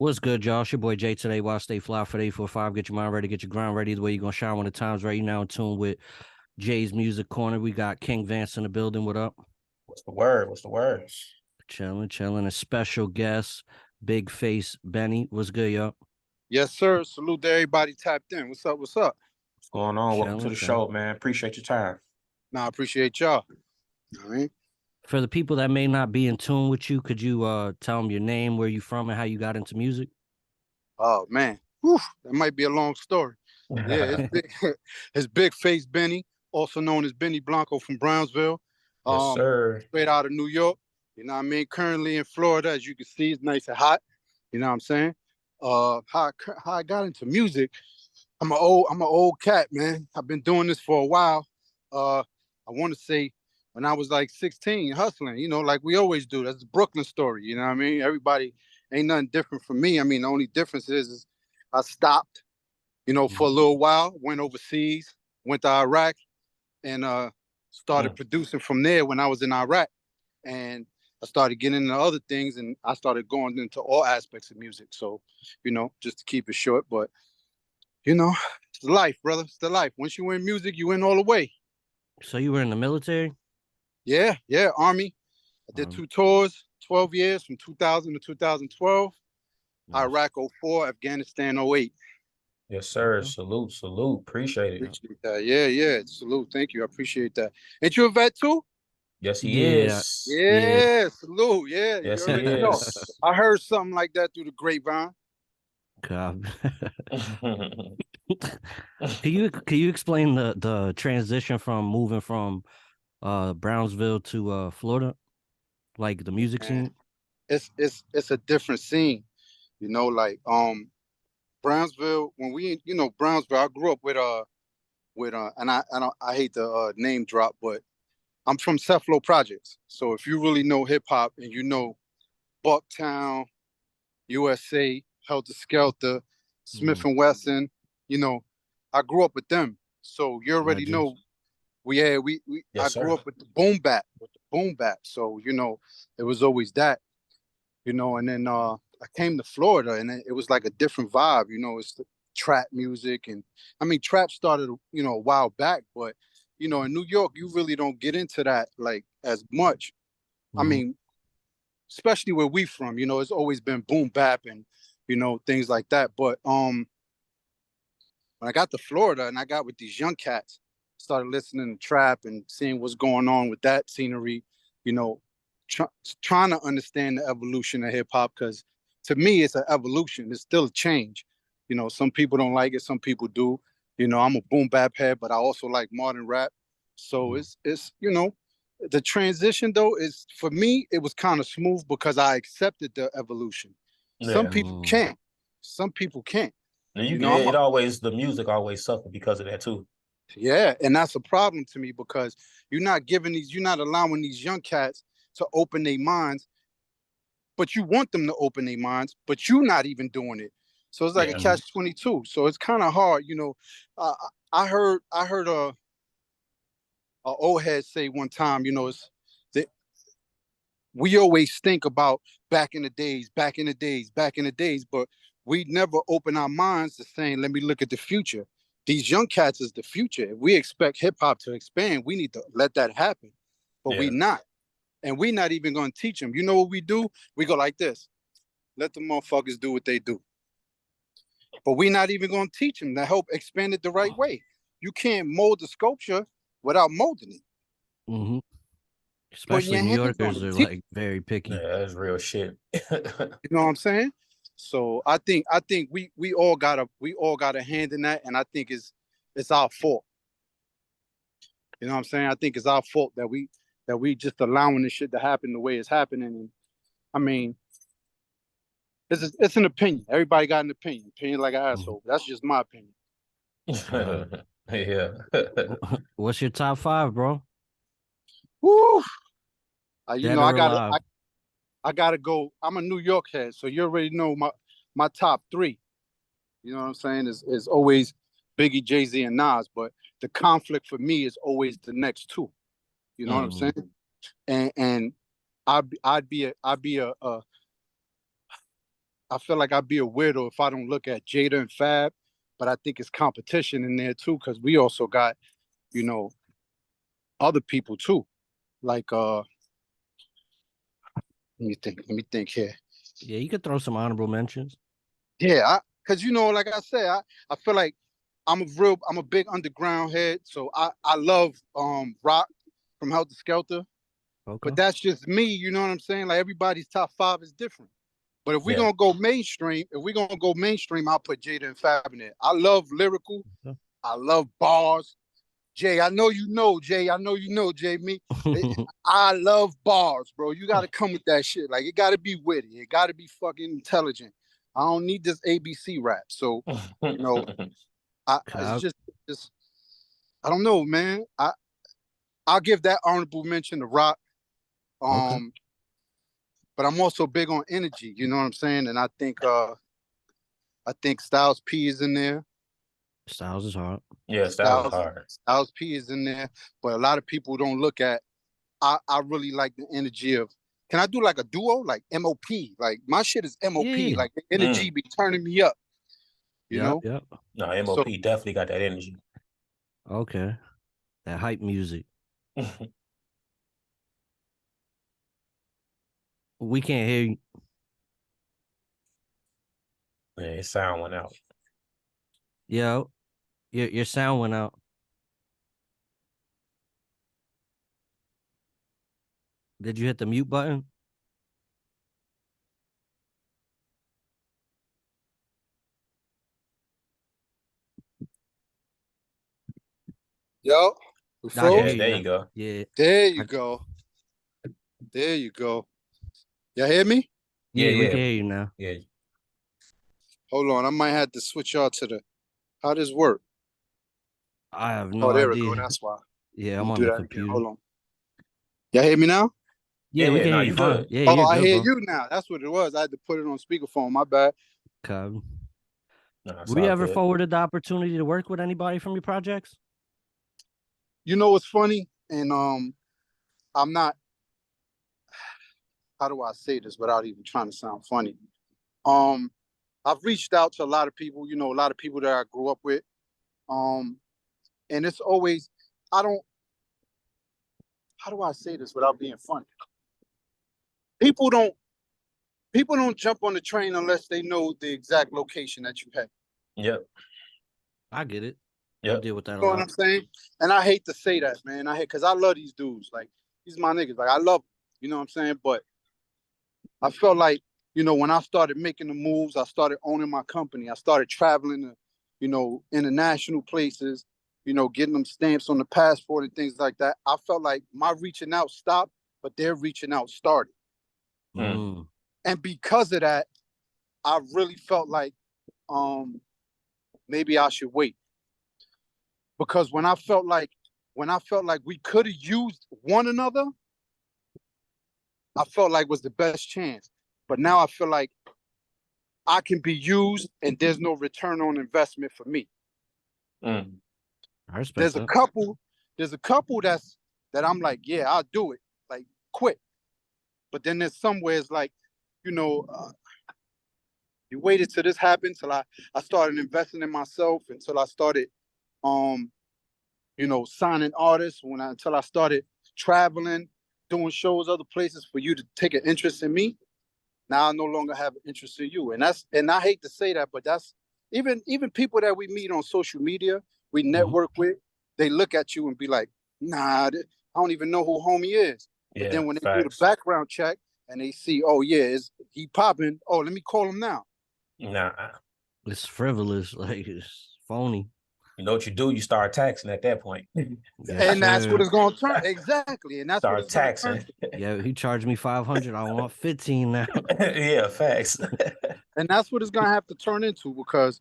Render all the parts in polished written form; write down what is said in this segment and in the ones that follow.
What's good, y'all? It's your boy Jay today. While stay fly for the 845. Get your mind ready, get your grind ready. The way you're gonna shine when the time's right. You now in tune with Jay's Music Corner. We got King Vance in the building. What up? What's the word? What's the word? Chilling, chilling. A special guest, BigFace Bennie. What's good, y'all? Yes, sir. Salute to everybody tapped in. What's up? What's up? What's going on? Welcome to Chilling, the chilling. show, man. Appreciate your time. Nah, I appreciate y'all. All right. For the people that may not be in tune with you, could you tell them your name, where you from, and how you got into music? Oh man. Whew, that might be a long story. Yeah, it's big it's Big Face Benny, also known as Benny Blanco from Brownsville. Yes, sir. Straight out of New York. You know what I mean? Currently in Florida, as you can see, it's nice and hot. You know what I'm saying? How I got into music. I'm an old cat, man. I've been doing this for a while. I want to say when I was like 16, hustling, like we always do. That's the Brooklyn story, you know what I mean? Everybody ain't nothing different from me. I mean, the only difference is I stopped, for a little while, went overseas, went to Iraq, and started Mm. producing from there when I was in Iraq. And I started getting into other things, and I started going into all aspects of music. So, just to keep it short, but it's the life, brother. It's the life. Once you win music, you win all the way. So you were in the military? Yeah, yeah. Army. I did 2 tours, 12 years from 2000 to 2012. Nice. Iraq '04, Afghanistan '08. Yes, sir. Okay. Salute, salute. Appreciate it. Appreciate that. Yeah, yeah. Salute. Thank you. I appreciate that. Ain't you a vet too? Yes, he Yeah, is. yeah. Yeah, salute. Yeah, you Yes, he already know. is. I heard something like that through the grapevine. God. Can you explain the transition from moving from Brownsville to Florida, like the music And scene? it's a different scene, like Brownsville. When Brownsville, I grew up with and I hate to name drop, but I'm from Cephalo Projects. So if you really know hip hop and you know Bucktown, USA, Helter Skelter, Smith Mm, and Wesson, you know, I grew up with them. So you already legends. know we I Yes, grew sir. up with the boom bap. So, it was always that, and then I came to Florida and it was like a different vibe, it's the trap music. And I mean trap started, a while back, but in New York you really don't get into that like as much. I Hmm. mean, especially where we from, it's always been boom bap and things like that. But when I got to Florida and I got with these young cats, started listening to trap and seeing what's going on with that scenery, you know, try, trying to understand the evolution of hip hop, because to me it's an evolution. It's still a change. Some people don't like it, some people do. I'm a boom bap head, but I also like modern rap. So it's the transition though is for me it was kind of smooth because I accepted the evolution. Some Yeah. people Mm. can't. Some people can't. And You know, I'm it always, the music always suffered because of that too. Yeah, and that's a problem to me because you're not allowing these young cats to open their minds, but you want them to open their minds, but you're not even doing it. So it's like a Yeah. catch-22. So it's kind of hard. Uh, I heard a old head say one time, it's that we always think about back in the days, back in the days, back in the days, but we never open our minds to saying, let me look at the future. These young cats is the future. If we expect hip hop to expand, we need to let that happen. But we Yeah. not. And we not even gonna teach them. You know what we do? We go like this. Let the motherfuckers do what they do. But we not even gonna teach them to help expand it the right way. You can't mold the sculpture without molding it. Hmm. Putting Especially your New hands on Yorkers it. are Teach. like very Yeah, picky. that's real shit. You know what I'm saying? So I think we all got a hand in that, and I think it's our fault. You know what I'm saying? I think it's our fault that we just allowing this shit to happen the way it's happening. And I mean, it's an opinion. Everybody got an opinion like an Mhm. asshole. That's just my opinion. God. Yeah. What's your top five, bro? Woo! Dead or alive? I gotta go. I'm a New York head, so you already know my top three. You know what I'm saying? Is always Biggie, Jay-Z, and Nas, but the conflict for me is always the next two. You know what I'm Mm. Mm. saying? And I'd be a I feel like I'd be a weirdo if I don't look at Jada and Fab, but I think it's competition in there too, because we also got, you know, other people too. Like let me think here. Yeah, you could throw some honorable mentions. Yeah, because like I said, I feel like I'm a big underground head, so I love rock from Helter Skelter, Okay. but that's just me. You know what I'm saying? Like everybody's top five is different. But if we're Yeah. gonna go mainstream, I'll put Jada and Fab in there. I love lyrical. Okay. I love bars. Jay, I know you know, Jay. I know you know, Jay. I love bars, bro. You gotta come with that shit. Like it gotta be witty. It gotta be fucking intelligent. I don't need this ABC rap. So, you know, it's just I don't know, man. I'll give that honorable mention to Rock. Okay. But I'm also big on energy, you know what I'm saying? And I think Styles P is in there. Styles is hard. Yeah, that was hard. Styles P is in there, but a lot of people don't look at. I really like the energy of. Can I do like a duo, like MOP? Like my shit is MOP. Yeah. Like the energy be turning me up. You know? Yep. No, MOP definitely got that energy. Okay. That hype music. We can't hear you. Yeah, his sound went out. Yo, your sound went out. Did you hit the mute button? Yo, we I can froze? hear Yeah, there now. you go. Yeah. There you go. There you go. Y'all hear me? Yeah, we can hear you now. Yeah. Hold on, I might have to switch y'all to the. How does work? I have no Oh, there idea. we go. That's why. Yeah, Let I'm me on do the that computer. again. Hold on. Y'all hear me now? Yeah, we can no, hear you you fine. good. Yeah, Oh, you're I good, hear bro. you now. That's what it was. I had to put it on speakerphone. My bad. Okay. No, it's Were you all ever good. forwarded the opportunity to work with anybody from your projects? You know what's funny? And I'm not. How do I say this without even trying to sound funny? Um, I've reached out to a lot of people. You know, a lot of people that I grew up with. Um, and it's always. I don't. How do I say this without being funny? People don't. People don't jump on the train unless they know the exact location that you have. Yep. I get it. I Yep. deal with that a You know what lot. I'm saying? And I hate to say that, man. Because I love these dudes. Like, these my niggas. Like, I love them. You know what I'm saying? But I felt like, when I started making the moves, I started owning my company. I started traveling to, international places, getting them stamps on the passport and things like that. I felt like my reaching out stopped, but their reaching out started. Mm. And because of that, I really felt like maybe I should wait. Because when I felt like we could have used one another, I felt like was the best chance. But now I feel like I can be used and there's no return on investment for me. Mm. I respect There's that. a couple that I'm like, yeah, I'll do it, like quick. But then there's somewhere it's like, you waited till this happened till I started investing in myself, until I started signing artists, until I started traveling, doing shows other places for you to take an interest in me. Now I no longer have an interest in you. And I hate to say that, but that's even people that we meet on social media, we network with, they look at you and be like, nah, I don't even know who homie is. But Yeah, then when they do the facts. background check and they see, oh yeah, he popping, oh, let me call him now. Nah. It's frivolous, like it's phony. You know what you do? You start taxing at that point. Yes, And that's what sir. it's gonna turn. Exactly. And that's what Start it's gonna turn taxing. to. Yeah, he charged me 500. I want 15 now. Yeah, facts. And that's what it's gonna have to turn into, because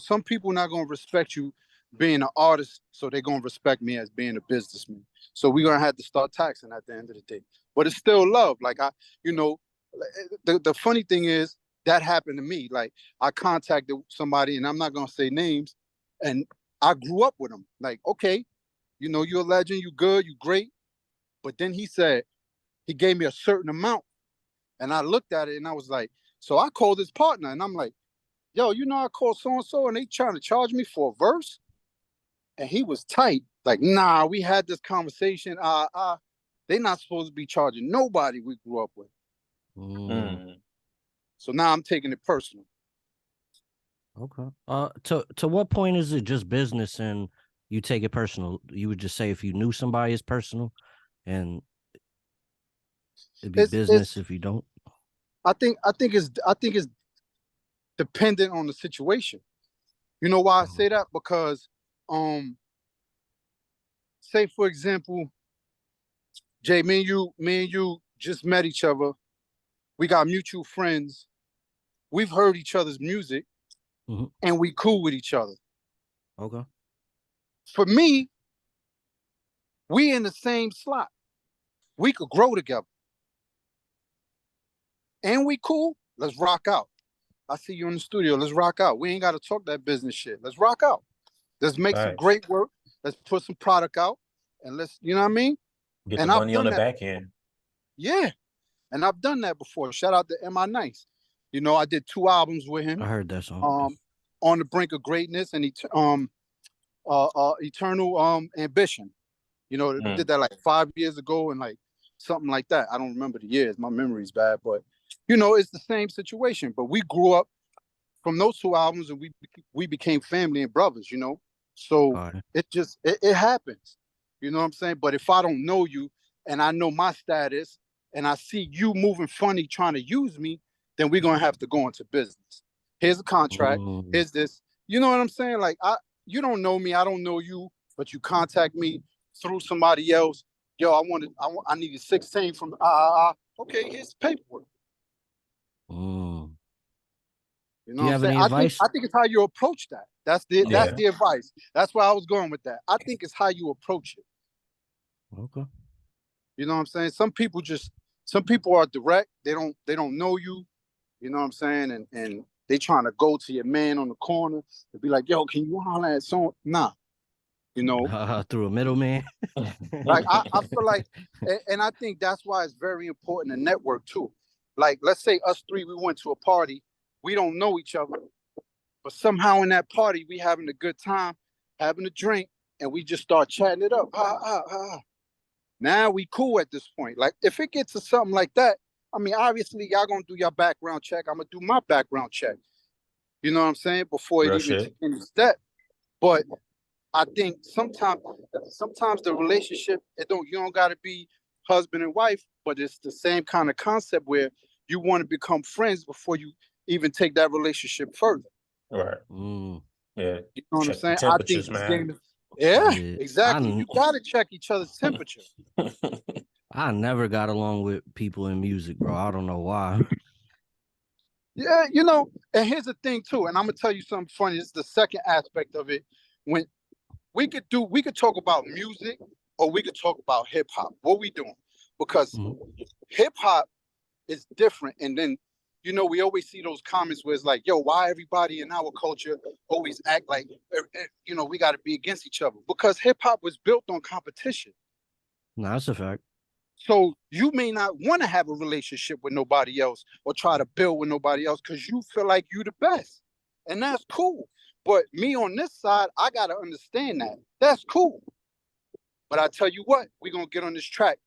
some people not gonna respect you being an artist, so they're gonna respect me as being a businessman. So we're gonna have to start taxing at the end of the day. But it's still love. Like the funny thing is that happened to me. Like I contacted somebody, and I'm not gonna say names, and I grew up with him. Like, okay, you're a legend, you good, you great. But then he said he gave me a certain amount. And I looked at it and I was like, so I called his partner and I'm like, yo, you know, I called so-and-so and they trying to charge me for a verse. And he was tight. Like, nah, we had this conversation. They not supposed to be charging nobody we grew up with. So now I'm taking it personal. Okay. To what point is it just business and you take it personal? You would just say if you knew somebody, it's personal, and it'd be business if you don't. I think it's dependent on the situation. You know why I say that? Because say for example, Jay, me and you just met each other. We got mutual friends. We've heard each other's music, and we cool with each other. Okay. For me, we in the same slot. We could grow together. And we cool. Let's rock out. I see you in the studio. Let's rock out. We ain't got to talk that business shit. Let's rock out. Let's make some great work. Let's put some product out. And let's, you know what I mean? Get the money on the back end. Yeah. And I've done that before. Shout out to M.I. Nice. You know, I did 2 albums with him. I heard that song. On the Brink of Greatness and Eternal Ambition. You know, we did that like 5 years ago and like something like that. I don't remember the years. My memory's bad, but you know, it's the same situation. But we grew up from those 2 albums and we became family and brothers, you know. So it happens. You know what I'm saying? But if I don't know you and I know my status and I see you moving funny trying to use me, then we're gonna have to go into business. Here's a contract. Here's this. You know what I'm saying? Like you don't know me, I don't know you, but you contact me through somebody else. Yo, I needed 16 from okay, here's paperwork. You know Do you have any advice? I think it's how you approach that. That's the advice. That's where I was going with that. I think it's how you approach it. Okay. You know what I'm saying? Some people are direct. They don't know you. You know what I'm saying? And they trying to go to your man on the corner and be like, yo, can you holler at someone? Nah. You know, through a middleman. Like I feel like, and I think that's why it's very important to network too. Like, let's say us 3, we went to a party, we don't know each other, but somehow in that party we having a good time, having a drink, and we just start chatting it up. Now we cool at this point. Like if it gets to something like that, I mean, obviously y'all gonna do your background check. I'm gonna do my background check. You know what I'm saying? Before it even takes any step. But I think sometimes the relationship, you don't gotta be husband and wife, but it's the same kind of concept where you want to become friends before you even take that relationship further. Right. Yeah. You know what I'm saying? I think man. Exactly. You gotta check each other's temperature. I never got along with people in music, bro. I don't know why. Yeah, you know, and here's the thing too, and I'm gonna tell you something funny. This is the second aspect of it. When we could talk about music or we could talk about hip hop. What we doing? Because hip hop is different. And then, you know, we always see those comments where it's like, yo, why everybody in our culture always act like, you know, we got to be against each other? Because hip hop was built on competition. No, that's a fact. So you may not want to have a relationship with nobody else or try to build with nobody else because you feel like you the best. And that's cool. But me on this side, I got to understand that. That's cool. But I tell you what, we're going to get on this track.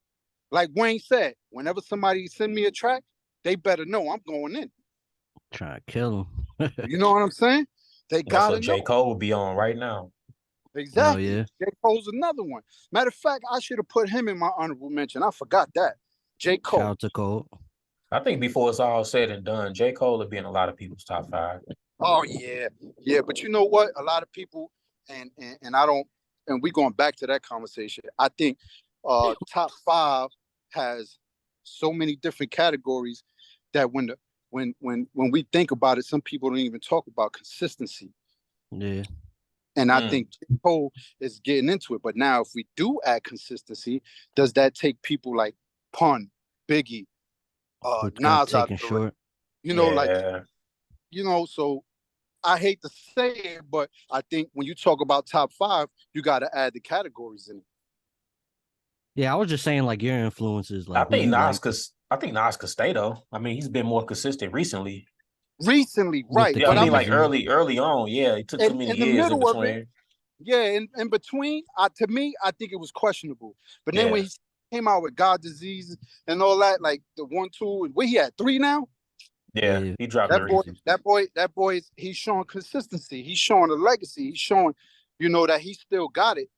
Like Wayne said, whenever somebody send me a track, they better know I'm going in. Try to kill him. You know what I'm saying? They got to know. J. Cole will be on right now. Exactly. Oh, yeah. J. Cole's another one. Matter of fact, I should have put him in my honorable mention. I forgot that. J. Cole. Shout out to Cole. I think before it's all said and done, J. Cole will be in a lot of people's top 5. Oh, yeah. Yeah, but you know what? A lot of people, and I don't, and we going back to that conversation. I think top 5 has so many different categories that when we think about it, some people don't even talk about consistency. Yeah. And I think J. Cole is getting into it. But now if we do add consistency, does that take people like Pun, Biggie, Nas out of short? You know, like, you know, so I hate to say it, but I think when you talk about top 5, you got to add the categories in it. Yeah, I was just saying like your influences. Like I think I think Nas could stay though. I mean, he's been more consistent recently. Recently, With right? the Yeah, But I I'm mean, like Crazy. early on. Yeah, it took too many in the years in middle of it. between. Yeah, in between, to me, I think it was questionable. But then when Yeah, he came out with God Disease and all that, like the 1, 2, and what he had 3 now. yeah, Yeah. he dropped That boy, everything. that boy, he's showing consistency. He's showing a legacy. He's showing, that he still got it.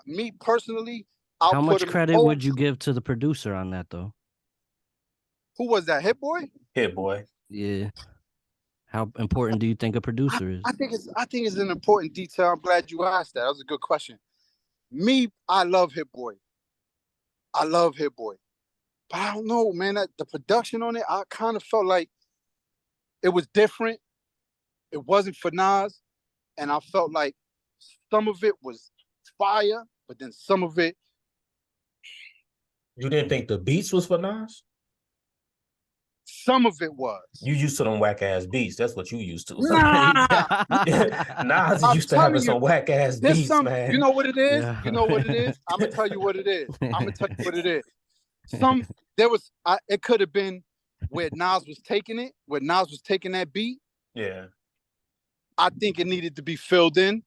Me personally, I'll How put much him in credit old. would you give to the producer on that though? Who was that? Hit Boy? Hit Boy. Yeah. How important do you think a producer is? I think it's an important detail. I'm glad you asked that. That was a good question. Me, I love Hit Boy. I love Hit Boy. But I don't know, man. The production on it, I kind of felt like it was different. It wasn't for Nas, and I felt like some of it was fire, but then some of it, You didn't think the beats was for Nas? some of it was. You used to them whack ass beats. That's what you used to. Nah, Nas is I'm used to telling having you, some whack ass there's beats, some. You man. know what it is? Yeah. You know what it is? I'm gonna tell you what it is. I'm gonna tell you what it is. There was. It could have been where Nas was taking it, where Nas was taking that beat. Yeah. I think it needed to be filled in,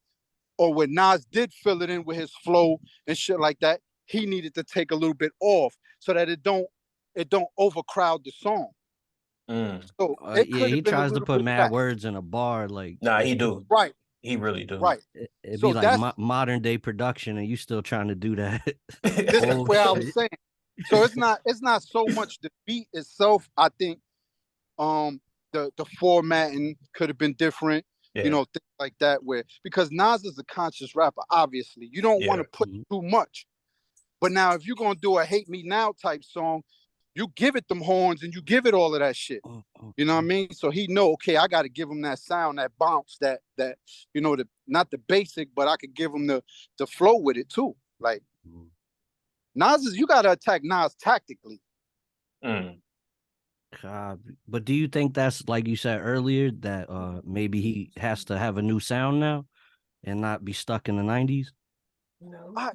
or when Nas did fill it in with his flow and shit like that, he needed to take a little bit off so that it don't overcrowd the song. Mm. So Yeah, it could he have been a tries to little put bit of mad that. words in a bar, like Nah, he do. Right, He really do. right. it'd So be like that's modern day production, and you still trying to do that. this is Old where I was shit. saying. So it's not so much the beat itself. I think the formatting could have been different, Yeah. things like that, where because Nas is a conscious rapper, obviously. You don't want Yeah. to put too much. But now if you're gonna do a Hate Me Now type song, you give it them horns and you give it all of that shit. You know what I mean? So he know, okay, I gotta give him that sound, that bounce, that the not the basic, but I could give him the flow with it too. Like Nas you gotta attack Nas tactically. Mm. God, but do you think that's like you said earlier that maybe he has to have a new sound now and not be stuck in the 90s?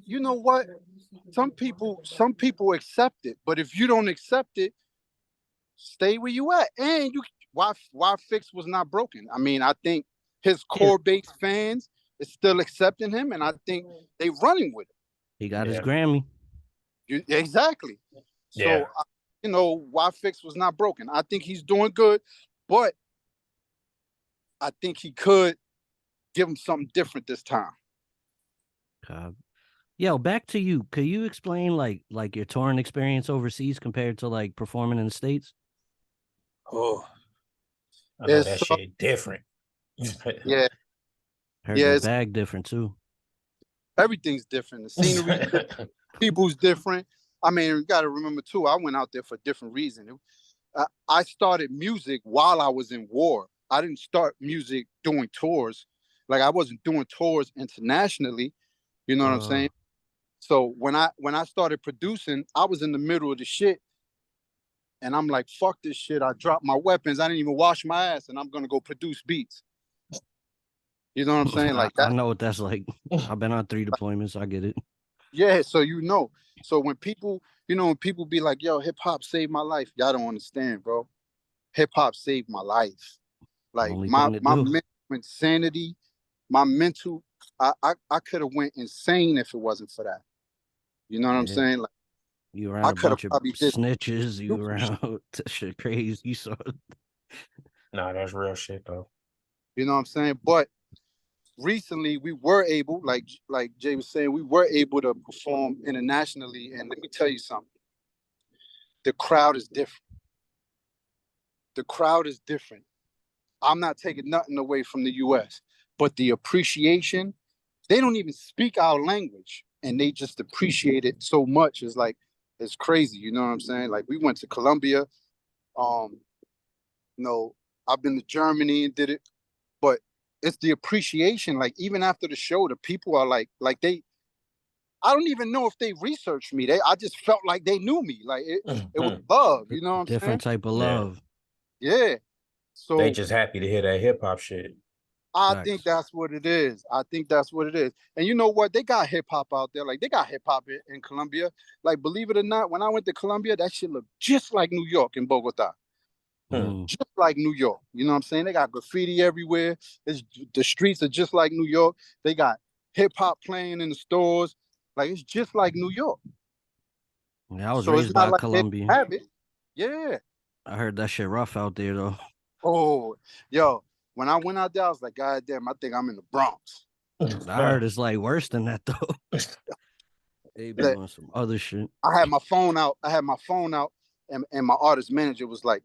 You know what? Some people accept it, but if you don't accept it, stay where you at. And why Fix was not broken. I mean, I think his core base fans is still accepting him, and I think they running with it. He got his Grammy. Exactly. Yeah. So why Fix was not broken. I think he's doing good, but I think he could give him something different this time. Yo, back to you. Could you explain like your touring experience overseas compared to like performing in the States? Oh, I know that shit different. Yeah. Heard Yeah, the it's bag different too. everything's different. The scenery, people's different. I mean, you got to remember too. I went out there for a different reason. I started music while I was in war. I didn't start music doing tours. Like I wasn't doing tours internationally. You know what I'm saying? So when I started producing, I was in the middle of the shit, and I'm like, fuck this shit. I dropped my weapons. I didn't even wash my ass, and I'm gonna go produce beats. You know what I'm saying? Like that. I know what that's like. I've been on 3 deployments. I get it. Yeah. So So when people, when people be like, yo, hip hop saved my life, y'all don't understand, bro. Hip hop saved my life. Like Only my thing to do. mental insanity, my mental, I could have went insane if it wasn't for that. You know what I'm saying? Like You around I a could have bunch of probably did snitches. You around shit crazy. You saw. Nah, that's real shit though. You know what I'm saying? But recently we were able, like Jay was saying, we were able to perform internationally. And let me tell you something. The crowd is different. The crowd is different. I'm not taking nothing away from the US, but the appreciation, they don't even speak our language and they just appreciate it so much. It's crazy. You know what I'm saying? Like we went to Colombia. I've been to Germany and did it, but it's the appreciation. Like even after the show, the people are like I don't even know if they researched me. I just felt like they knew me. Like it was love. You know what I'm saying? Different type of love. Yeah. So they just happy to hear that hip hop shit. I think that's what it is. I think that's what it is. And you know what? They got hip hop out there. Like they got hip hop in Colombia. Like believe it or not, when I went to Colombia, that shit looked just like New York in Bogota. Just like New York. You know what I'm saying? They got graffiti everywhere. The streets are just like New York. They got hip hop playing in the stores. Like it's just like New York. Yeah, I was So raised it's not by a like they Colombian. have it. Yeah. I heard that shit rough out there though. Oh, yo, when I went out there, I was like, God damn, I think I'm in the Bronx. I heard it's like worse than that though. They be Like, on some other shit. I had my phone out. And my artist manager was like,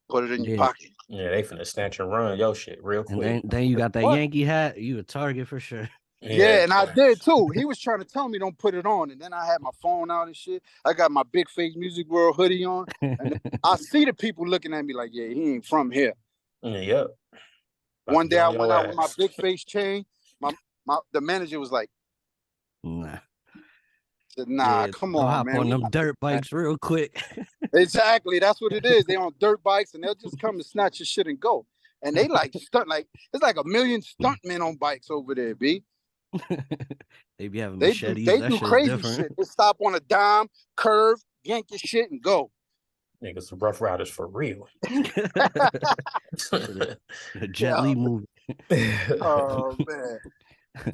put it in your pocket. Yeah, they finna snatch and run your shit real quick. And then you got that What? Yankee hat. You a target for sure. Yeah, and I did too. He was trying to tell me don't put it on, and then I had my phone out and shit. I got my Big Face Music World hoodie on, and I see the people looking at me like, yeah, he ain't from here. Yep. One day I went out with my Big Face chain. The manager was like, Nah. said, nah, Yeah, come I'll on, hop man. on We them not dirt doing that." bikes real quick. Exactly, that's what it is. They on dirt bikes and they'll just come and snatch your shit and go. And they like stunt like it's like a million stuntmen on bikes over there, B. They be having They do machetes. they That do shit's crazy different. shit. They stop on a dime, curve, yank your shit, and go. Niggas some rough riders for real. The Jet Li movie. Oh man.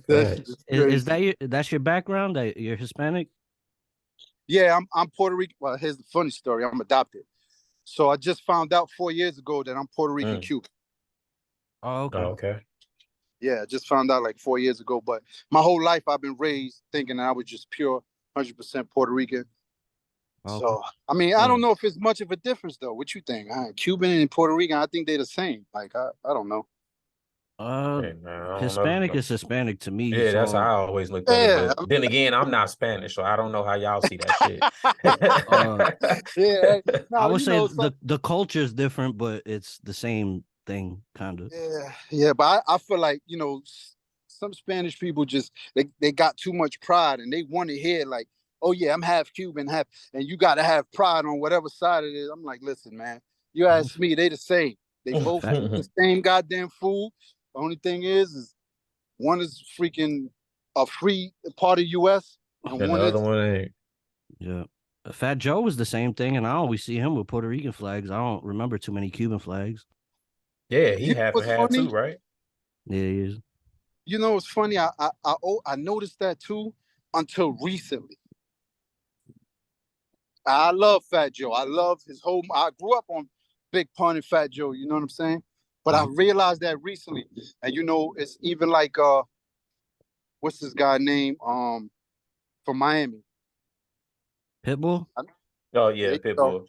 That's your background? That you're Hispanic? Yeah, I'm Puerto Rican. Well, here's the funny story. I'm adopted. So I just found out 4 years ago that I'm Puerto Rican Cuban. Oh, okay. Okay. Yeah, I just found out like 4 years ago. But my whole life I've been raised thinking that I was just pure 100% Puerto Rican. Okay. So I mean, I don't know if it's much of a difference though. What you think? Cuban and Puerto Rican, I think they're the same. Like I don't know. Hey, man, I don't Hispanic know. is Hispanic to me. Yeah, that's how I always looked at it. But then again, I'm not Spanish, so I don't know how y'all see that shit. Yeah, no, I would say so, the culture is different, but it's the same thing, kind of. Yeah, but I feel like some Spanish people just they got too much pride and they want to hear like, oh yeah, I'm half Cuban, and you got to have pride on whatever side it is. I'm like, listen, man, you ask me, they the same. They both eat the same goddamn food. The only thing is one is freaking a free part of U.S. and And one the is other one ain't. Yeah. Fat Joe was the same thing, and I always see him with Puerto Rican flags. I don't remember too many Cuban flags. Yeah, he half and what's half funny? too, right? Yeah, he is. You know, it's funny. I noticed that too until recently. I love Fat Joe. I love his whole. I grew up on Big Pun and Fat Joe. You know what I'm saying? But I realized that recently, and it's even like what's this guy name from Miami? Pitbull. Oh yeah, Pitbull.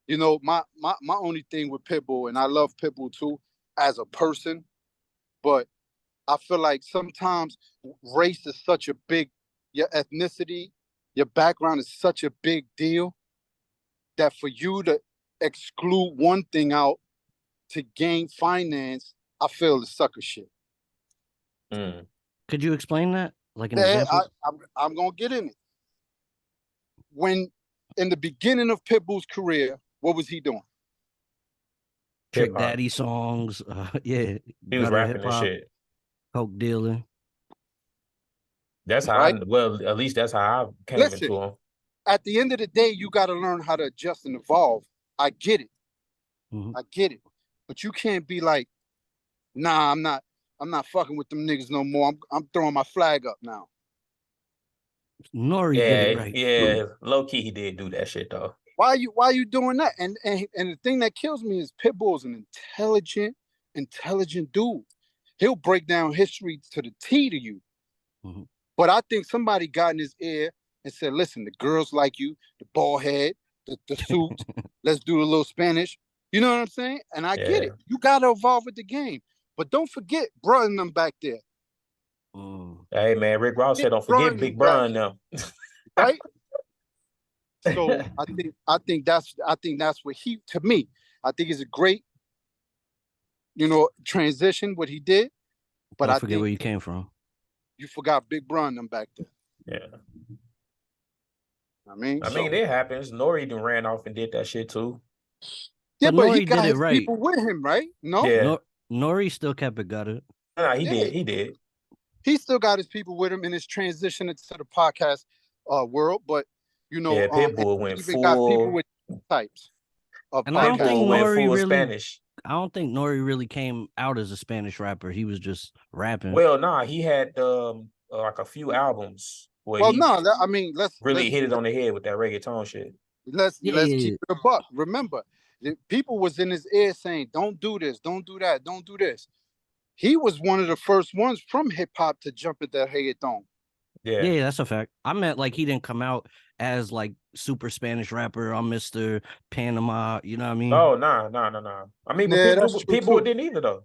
You know, my only thing with Pitbull, and I love Pitbull too as a person, but I feel like sometimes race is such a your ethnicity, your background is such a big deal that for you to exclude one thing out to gain finance, I feel is sucker shit. Could you explain that? Like an example? I'm going to get in it. When in the beginning of Pitbull's career, what was he doing? Trick Daddy songs. Yeah. He was rapping and shit. Coke dealer. That's how at least that's how I came into him. At the end of the day, you got to learn how to adjust and evolve. I get it. I get it. But you can't be like, nah, I'm not fucking with them niggas no more. I'm throwing my flag up now. Nori did it right. Yeah, low key he did do that shit though. Why are you doing that? And the thing that kills me is Pitbull is an intelligent dude. He'll break down history to the T to you. But I think somebody got in his ear and said, listen, the girls like you, the bald head, the suit, let's do a little Spanish. You know what I'm saying? And I get it. You got to evolve with the game. But don't forget bruh and them back there. Hey, man, Rick Ross said don't forget Big Bron now. Right? So I think that's what to me, I think it's a great, transition, what he did. But I forget where you came from. You forgot Big Bron them back there. Yeah. I mean, it happens. Nori even ran off and did that shit too. Yeah, but he got his people with him, right? No? Yeah. Nori still kept it gutted. Nah, he Yeah. did. He did. He still got his people with him in his transition into the podcast world, but you know, Yeah, and Pitbull he went even got people full. with types of And I don't think Pitbull podcasts. went Nori full really. Spanish. I don't think Nori really came out as a Spanish rapper. He was just rapping. Well, nah, he had like a few albums where Well, he no, I mean, really hit it on the head with that reggaeton shit. let's Yeah. keep it a buck. Remember, the people was in his ear saying, "Don't do this, don't do that, don't do this." He was one of the first ones from hip hop to jump at that reggaeton. Yeah. Yeah, that's a fact. I meant like he didn't come out as like super Spanish rapper. I'm Mr. Panama. You know what I mean? Oh, nah. I mean, but Yeah, that's true Pitbull too. didn't either though.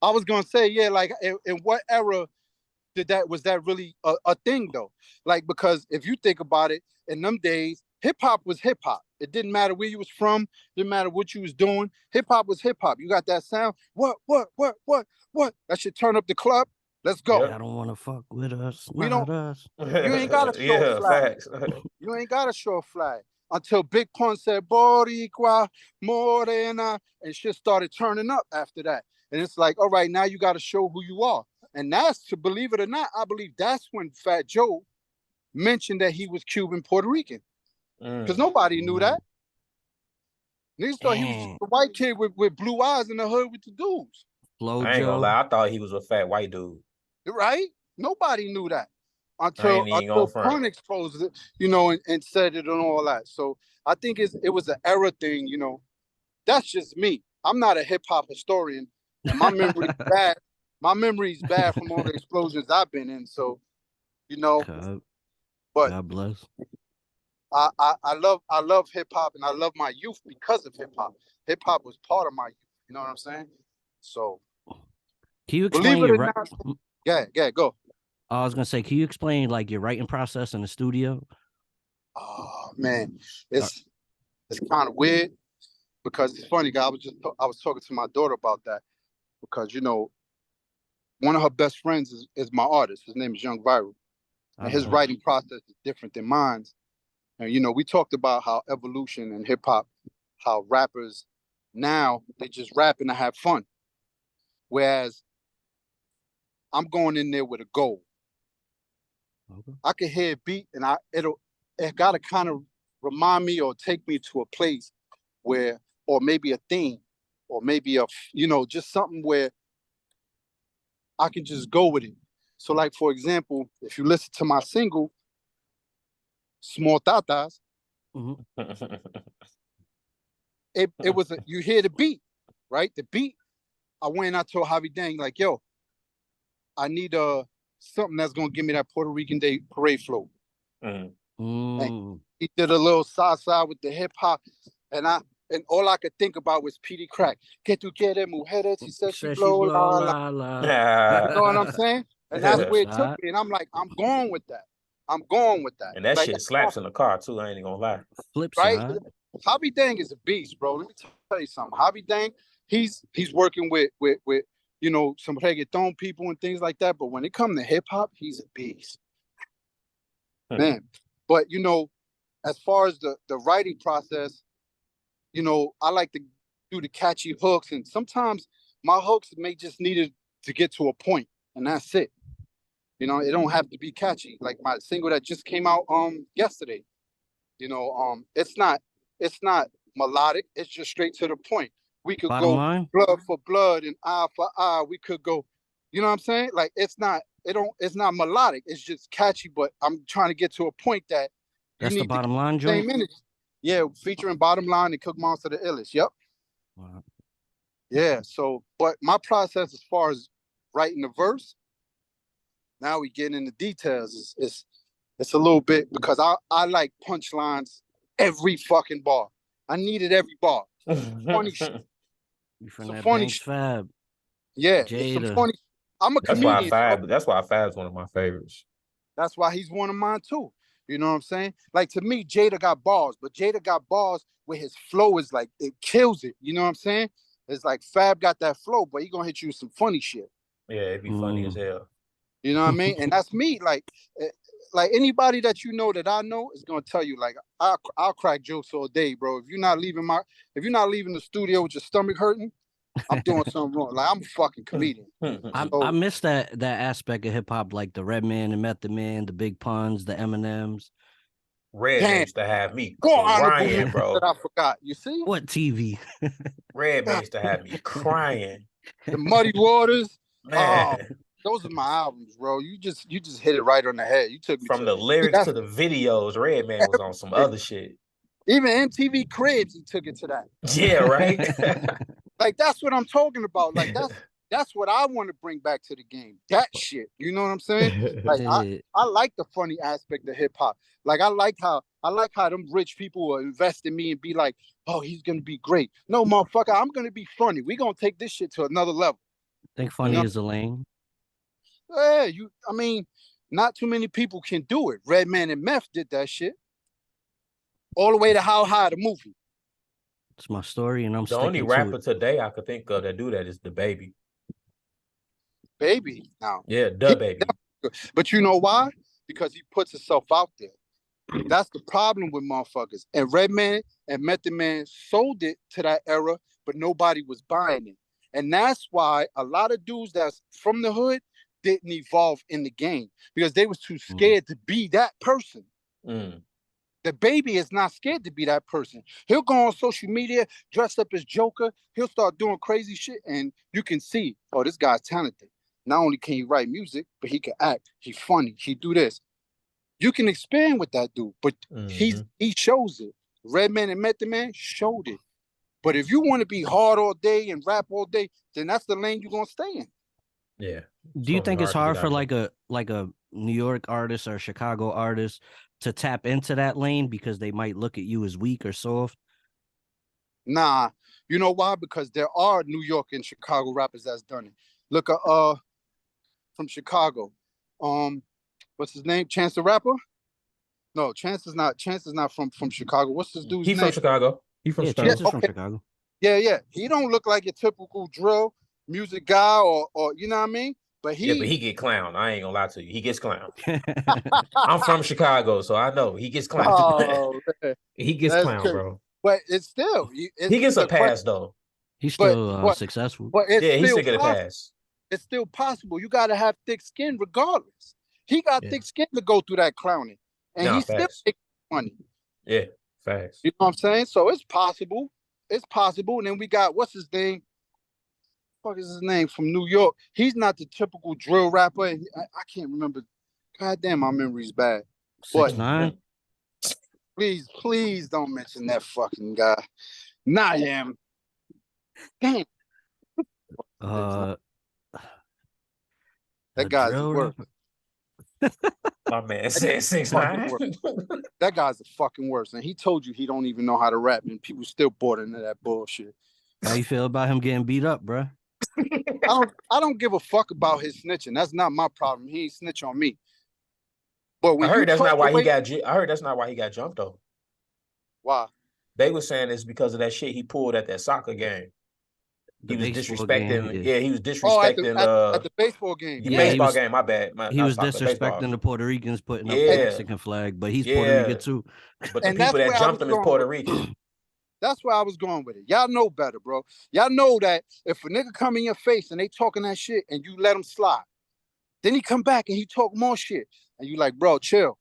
I was gonna say, yeah, like in what era was that really a thing though? Like, because if you think about it, in them days, hip hop was hip hop. It didn't matter where you was from, didn't matter what you was doing. Hip hop was hip hop. You got that sound. What? That should turn up the club. Let's go. Yep. I don't want to fuck with us. We Not don't- us. You ain't gotta show a Yeah, flag. facts. You ain't gotta show a flag until Big Pun said Boricua Morena, and shit started turning up after that. And it's like, all right, now you got to show who you are. And that's, to believe it or not, I believe that's when Fat Joe mentioned that he was Cuban Puerto Rican, because nobody knew that. Niggas thought he was just a white kid with blue eyes in the hood with the dudes. Flo I ain't gonna Joe. lie. I thought he was a fat white dude. Right? Nobody knew that I ain't even gonna front. Pun exposed it, and said it and all that. So I think it was an era thing, That's just me. I'm not a hip hop historian, and my memory's bad. My memory's bad from all the explosions I've been in. So, God, but God bless. I love hip hop, and I love my youth because of hip hop. Hip hop was part of my youth. You know what I'm saying? So, Can you explain believe it your or not, yeah, go. I was gonna say, can you explain like your writing process in the studio? Oh man, it's kind of weird because it's funny, guy. I was talking to my daughter about that because one of her best friends is my artist. His name is Young Viral, and his writing process is different than mine. And we talked about how evolution in hip hop, how rappers now they just rapping to have fun, whereas I'm going in there with a goal. Okay. I can hear a beat, and it gotta kind of remind me or take me to a place where, or maybe a theme, or maybe just something where I can just go with it. So, like, for example, if you listen to my single, Small Tatas, it was you hear the beat, right? The beat, I went and I told Javi Dang, like, yo, I need something that's gonna give me that Puerto Rican Day parade flow. And he did a little salsa with the hip hop, and all I could think about was PD Crack. Que tu quieres mujeres? She said she blow la la. You know what I'm saying? And that's where it took me. And I'm like, I'm going with that. And that like, shit slaps in the car too. I ain't even gonna lie. Flip right? side. Javi Dang is a beast, bro. Let me tell you something. Javi Dang, he's working with some reggaeton people and things like that. But when it comes to hip hop, he's a beast. Man. But as far as the writing process, I like to do the catchy hooks, and sometimes my hooks may just need to get to a point, and that's it. It don't have to be catchy. Like my single that just came out yesterday. It's not melodic. It's just straight to the point. We could Bottom go line? blood for blood and eye for eye. We could go, you know what I'm saying? Like it's not melodic. It's just catchy, but I'm trying to get to a point that That's the bottom line joint. same energy. Yeah, featuring Bottom Line and Cook Monster the Illest. Yep. Wow. Yeah. So, but my process as far as writing the verse, now we get into details. It's a little bit because I like punchlines every fucking bar. I needed every bar. Funny shit. You from Some that funny Banks shit. Fab. Yeah, it's some Jada. funny. I'm a comedian. That's why Fab's one of my favorites. That's why he's one of mine too. You know what I'm saying? Like to me, Jada got bars, but Jada got bars where his flow is like it kills it. You know what I'm saying? It's like Fab got that flow, but he gonna hit you with some funny shit. Yeah, it'd be funny as hell. You know what I mean? And that's me. Like anybody that that I know is gonna tell you, like, I'll crack jokes all day, bro. If you're not leaving the studio with your stomach hurting, I'm doing something wrong. Like, I'm a fucking comedian. I So, miss that aspect of hip hop, like the Redman and Method Man, the big puns, the Eminems. Red damn, used to have me go honorable crying, mention bro. that I forgot. You see? What TV? Red God, used to have me crying. the Muddy Waters. Oh, Man, those are my albums, bro. You just hit it right on the head. You took me from to the lyrics that's to the videos, Redman was on some other shit. even MTV Cribs, he took it to that. Yeah, right? Like, that's what I'm talking about. Like, that's what I want to bring back to the game. That shit. You know what I'm saying? Like, Yeah. I like the funny aspect of hip hop. Like, I like how them rich people will invest in me and be like, oh, he's gonna be great. No, motherfucker, I'm gonna be funny. We're gonna take this shit to another level. Think You funny know? is a lane. Yeah, I mean, not too many people can do it. Redman and Meth did that shit. All the way to How High, the movie. It's my story, and I'm The only sticking to rapper it. today I could think of that do that is the Baby. Baby. Now, Yeah, the Baby. but you know why? Because he puts himself out there. That's the problem with motherfuckers. And Redman and Method Man sold it to that era, but nobody was buying it. And that's why a lot of dudes that's from the hood didn't evolve in the game because they was too scared to be that person. Mm. The Baby is not scared to be that person. He'll go on social media, dressed up as Joker. He'll start doing crazy shit, and you can see, oh, this guy's talented. Not only can he write music, but he can act. He's funny. He do this. You can expand with that dude, but he shows it. Redman and Method Man showed it. But if you want to be hard all day and rap all day, then that's the lane you're gonna stay in. Yeah. Do you think it's hard for like like a New York artist or Chicago artist to tap into that lane because they might look at you as weak or soft? Nah, you know why? Because there are New York and Chicago rappers that's done it. Look at from Chicago. What's his name? Chance the Rapper? No, Chance is not from Chicago. What's this dude's He's name? from Chicago. He's from Yeah, Chicago. Chance is from okay. Chicago. Yeah. He don't look like your typical drill music guy or you know what I mean? But Yeah, but he get clowned. I ain't gonna lie to you. He gets clowned. I'm from Chicago, so I know he gets clowned. Oh, man. He gets That's clowned, crazy. bro. But it's still He gets a pass though. He's but still successful. but it's Yeah, he still should get a possible. pass. It's still possible. You got to have thick skin regardless. He got thick skin to go through that clowning, and No, he still facts. makes money. Yeah, facts. You know what I'm saying? So it's possible. It's possible. And then we got what's his name? Fuck is his name from New York? He's not the typical drill rapper. And I can't remember. God damn, my memory's bad. 6ix9ine. Please don't mention that fucking guy. Not him. Damn. Uh, That guy's the worst. My man said 6ix9ine. That guy's the fucking worst. And he told you he don't even know how to rap, and people still bought into that bullshit. How you feel about him getting beat up, bro? I don't give a fuck about his snitching. That's not my problem. He ain't snitch on me. But when I heard that's not why away, he got. I heard that's not why he got jumped though. why? They were saying it's because of that shit he pulled at that soccer game. He was disrespecting. Game, yeah, he was disrespecting. At the baseball game. The baseball game. My bad. He was soccer, disrespecting baseball. the Puerto Ricans putting up the Mexican flag, but he's Puerto Rican too. But the people that jumped him is Puerto Rican. That's where I was going with it. Y'all know better, bro. Y'all know that if a nigga come in your face and they talking that shit and you let him slide, then he come back and he talk more shit, and you like, bro, chill.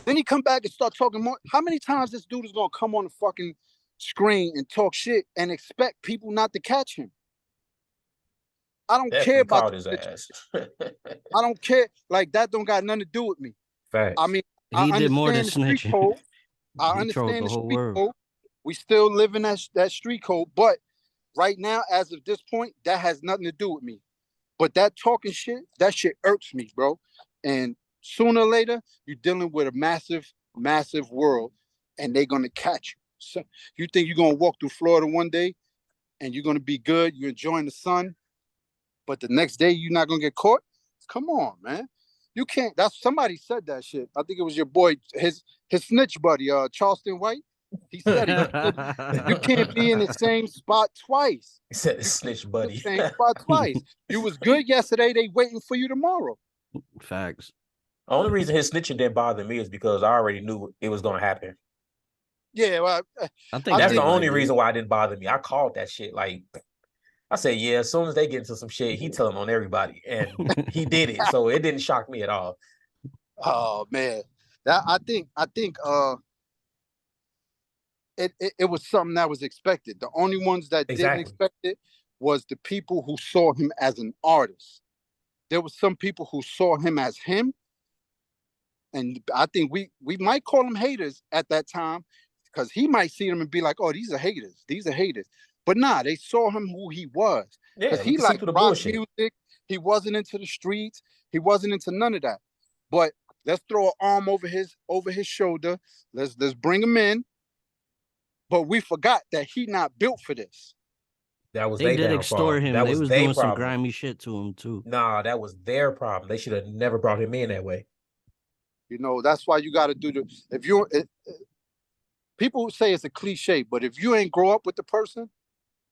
Then he come back and start talking more. How many times this dude is gonna come on the fucking screen and talk shit and expect people not to catch him? I don't care about his ass. I don't care. Like, that don't got nothing to do with me. Facts. I mean, he did more than snitching. I understand the street code. We still live in that street code, but right now, as of this point, that has nothing to do with me. But that talking shit, that shit irks me, bro. And sooner or later, you're dealing with a massive, massive world, and they're gonna catch you. So you think you're gonna walk through Florida one day and you're gonna be good, you're enjoying the sun, but the next day you're not gonna get caught? Come on, man. You can't. That's somebody said that shit. I think it was your boy, his snitch buddy, Charleston White. He said you can't be in the same spot twice. He said his snitch buddy. The same spot twice. You was good yesterday. They waiting for you tomorrow. Facts. The only reason his snitching didn't bother me is because I already knew it was gonna happen. Yeah, well, I think that's the only reason why it didn't bother me. I called that shit like I said, yeah, as soon as they get into some shit, he telling on everybody. And he did it. So it didn't shock me at all. Oh man. That I think it was something that was expected. The only ones that didn't Exactly. expect it was the people who saw him as an artist. There was some people who saw him as him, and I think we might call them haters at that time, because he might see them and be like, "Oh, these are haters. These are haters." But nah, they saw him who he was, because Yeah, we he can see liked through the rock bullshit. music. He wasn't into the streets. He wasn't into none of that. But let's throw an arm over his shoulder. Let's bring him in. But we forgot that he not built for this. That was They their did downfall. extort him. That They was was their doing some problem. grimy shit to him too. Nah, that was their problem. They should have never brought him in that way. You know, that's why you got to do the. If you people say it's a cliche, but if you ain't grow up with the person,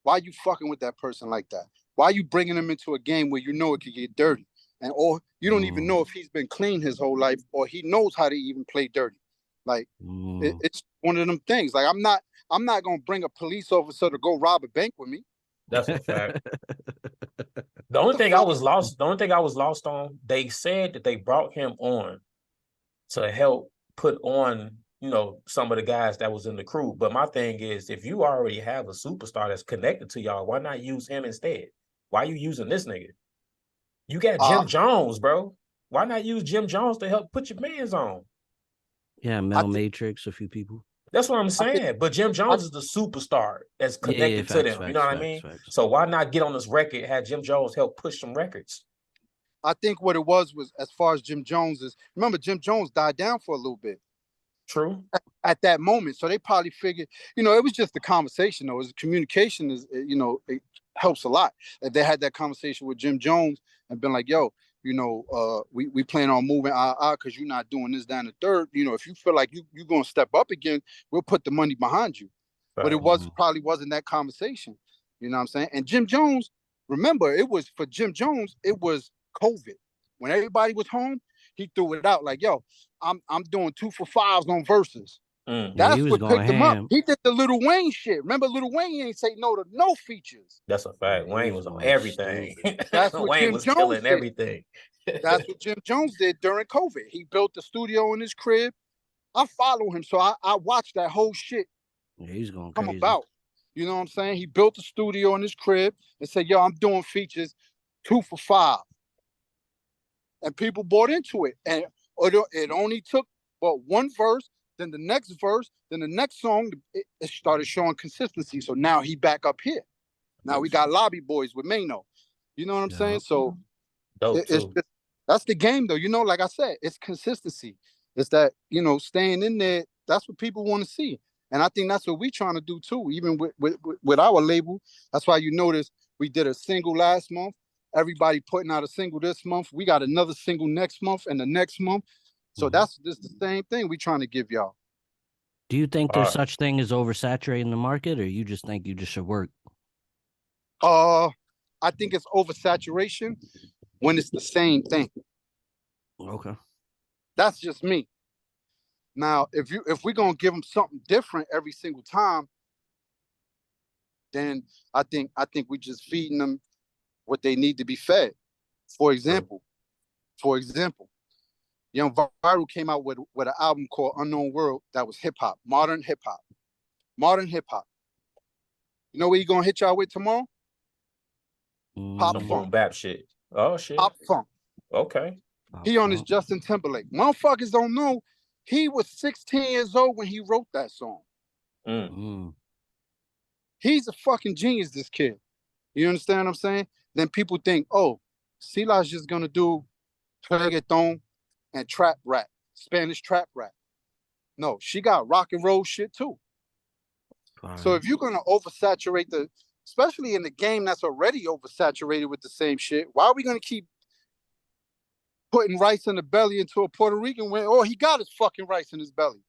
why you fucking with that person like that? Why you bringing them into a game where you know it could get dirty, and or you don't even know if he's been clean his whole life, or he knows how to even play dirty. Like it's one of them things. Like I'm not gonna bring a police officer to go rob a bank with me. That's a fact. The only thing I was lost on, they said that they brought him on to help put on, some of the guys that was in the crew. But my thing is, if you already have a superstar that's connected to y'all, why not use him instead? Why you using this nigga? You got Jim Jones, bro. Why not use Jim Jones to help put your mans on? Yeah, Mel Matrix, a few people. That's what I'm saying. But Jim Jones is the superstar that's connected to them. You know what I mean? So why not get on this record, have Jim Jones help push some records? I think what it was as far as Jim Jones is, remember Jim Jones died down for a little bit. True. At that moment. So they probably figured, it was just the conversation though. Communication is, it helps a lot. If they had that conversation with Jim Jones and been like, yo, we plan on moving because you're not doing this, down the third. If you feel like you're gonna step up again, we'll put the money behind you. Right. But it probably wasn't that conversation. You know what I'm saying? And Jim Jones, remember, it was for Jim Jones, it was COVID. When everybody was home, he threw it out like, yo, I'm doing 2 for 5s on verses. That's what picked him up. He did the Lil Wayne shit. Remember, Lil Wayne ain't say no to no features. That's a fact. Wayne was on everything. That's what Wayne Jim was Jones killing did. everything. That's what Jim Jones did during COVID. He built the studio in his crib. I follow him, so I watched that whole shit he's going come crazy. about. You know what I'm saying? He built the studio in his crib and said, yo, I'm doing features 2 for 5. And people bought into it. And it only took but one verse, then the next verse, then the next song, it started showing consistency. So now he back up here. Now we got Lobby Boys with Mano. You know what I'm saying? So that's the game, though. Like I said, it's consistency. It's that, staying in there. That's what people want to see. And I think that's what we're trying to do, too, even with our label. That's why you notice we did a single last month. Everybody putting out a single this month. We got another single next month and the next month. So that's just the same thing we trying to give y'all. Do you think there's such thing as oversaturating the market, or you just think you just should work? I think it's oversaturation when it's the same thing. Okay. That's just me. Now, if we're gonna give them something different every single time, then I think we just feeding them what they need to be fed. For example, Young Viral came out with an album called Unknown World that was hip hop, modern hip hop. You know what he gonna hit y'all with tomorrow? Pop funk, bap shit. Oh shit. Pop funk. Okay. He on his Justin Timberlake. Motherfuckers don't know he was 16 years old when he wrote that song. He's a fucking genius, this kid. You understand what I'm saying? Then people think, oh, Sila's just gonna do reggaeton and trap rap, Spanish trap rap. No, she got rock and roll shit too. So if you're gonna oversaturate especially in the game that's already oversaturated with the same shit, why are we gonna keep putting rice in the belly into a Puerto Rican when he got his fucking rice in his belly?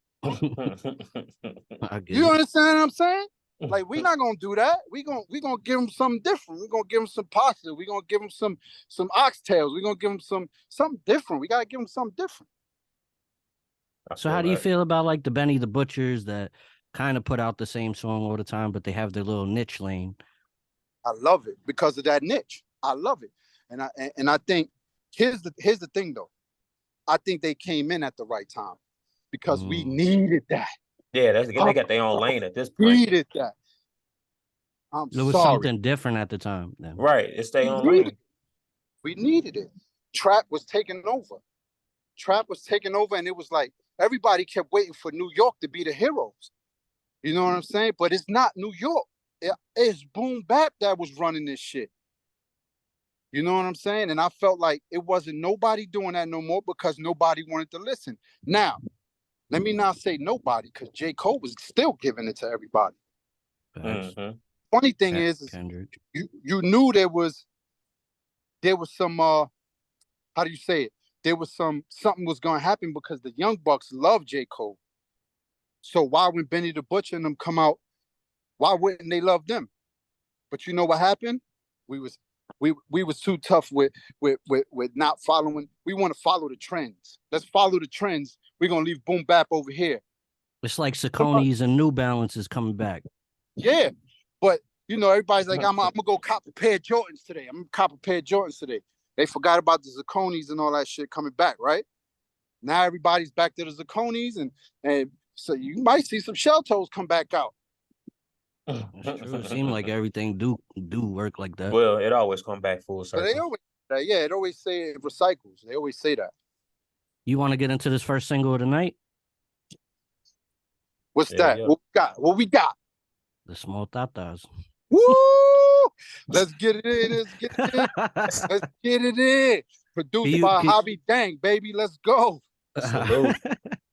You understand what I'm saying? Like, we're not gonna do that. We gonna give them something different. We're gonna give them some pasta. We're gonna give them some oxtails. We're gonna give them something different. We gotta give them something different. So how do you feel about like the Benny the Butchers that kind of put out the same song all the time, but they have their little niche lane? I love it because of that niche. I love it. And I think here's the thing though. I think they came in at the right time because we needed that. Yeah, they got their own lane at this point. Needed that. It was something different at the time. Then. Right, it's their own lane. We needed it. Trap was taking over. And it was like everybody kept waiting for New York to be the heroes. You know what I'm saying? But it's not New York. It's boom bap that was running this shit. You know what I'm saying? And I felt like it wasn't nobody doing that no more because nobody wanted to listen. Now, let me not say nobody because J. Cole was still giving it to everybody. Funny thing is you knew there was some how do you say it? There was something was gonna happen because the Young Bucks love J. Cole. So why when Benny the Butcher and them come out, why wouldn't they love them? But you know what happened? We was too tough with not following. We want to follow the trends. Let's follow the trends. We're gonna leave boom bap over here. It's like Saucony's and New Balance is coming back. Yeah, but you know everybody's like, I'm gonna go cop a pair of Jordans today. They forgot about the Saucony's and all that shit coming back, right? Now everybody's back to the Saucony's, and so you might see some shell toes come back out. That's true. It seems like everything do work like that. Well, it always come back full circle. But they always it always say it recycles. They always say that. You want to get into this first single of the night? What's that? Yeah. What we got? The Small Tatas. Woo! Let's get it in. Let's get it in. Produced by Hobby Dang, baby. Let's go.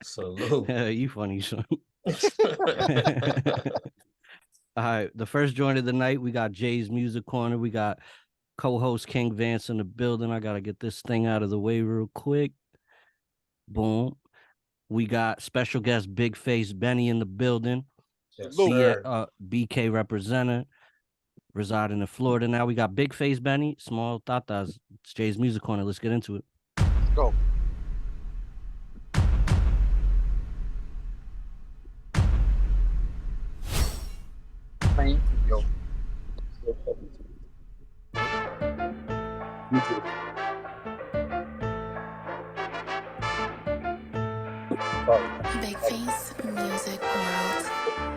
Salute. You funny, son. All right, the first joint of the night, we got Jay's Music Corner. We got co-host King Vance in the building. I got to get this thing out of the way real quick. Boom. We got special guest BigFace Bennie in the building. Yes, BK representative, residing in Florida now. We got BigFace Bennie, Small Tatas. It's Jay's Music Corner. Let's get into it. Go. Thank you. BigFace Music World.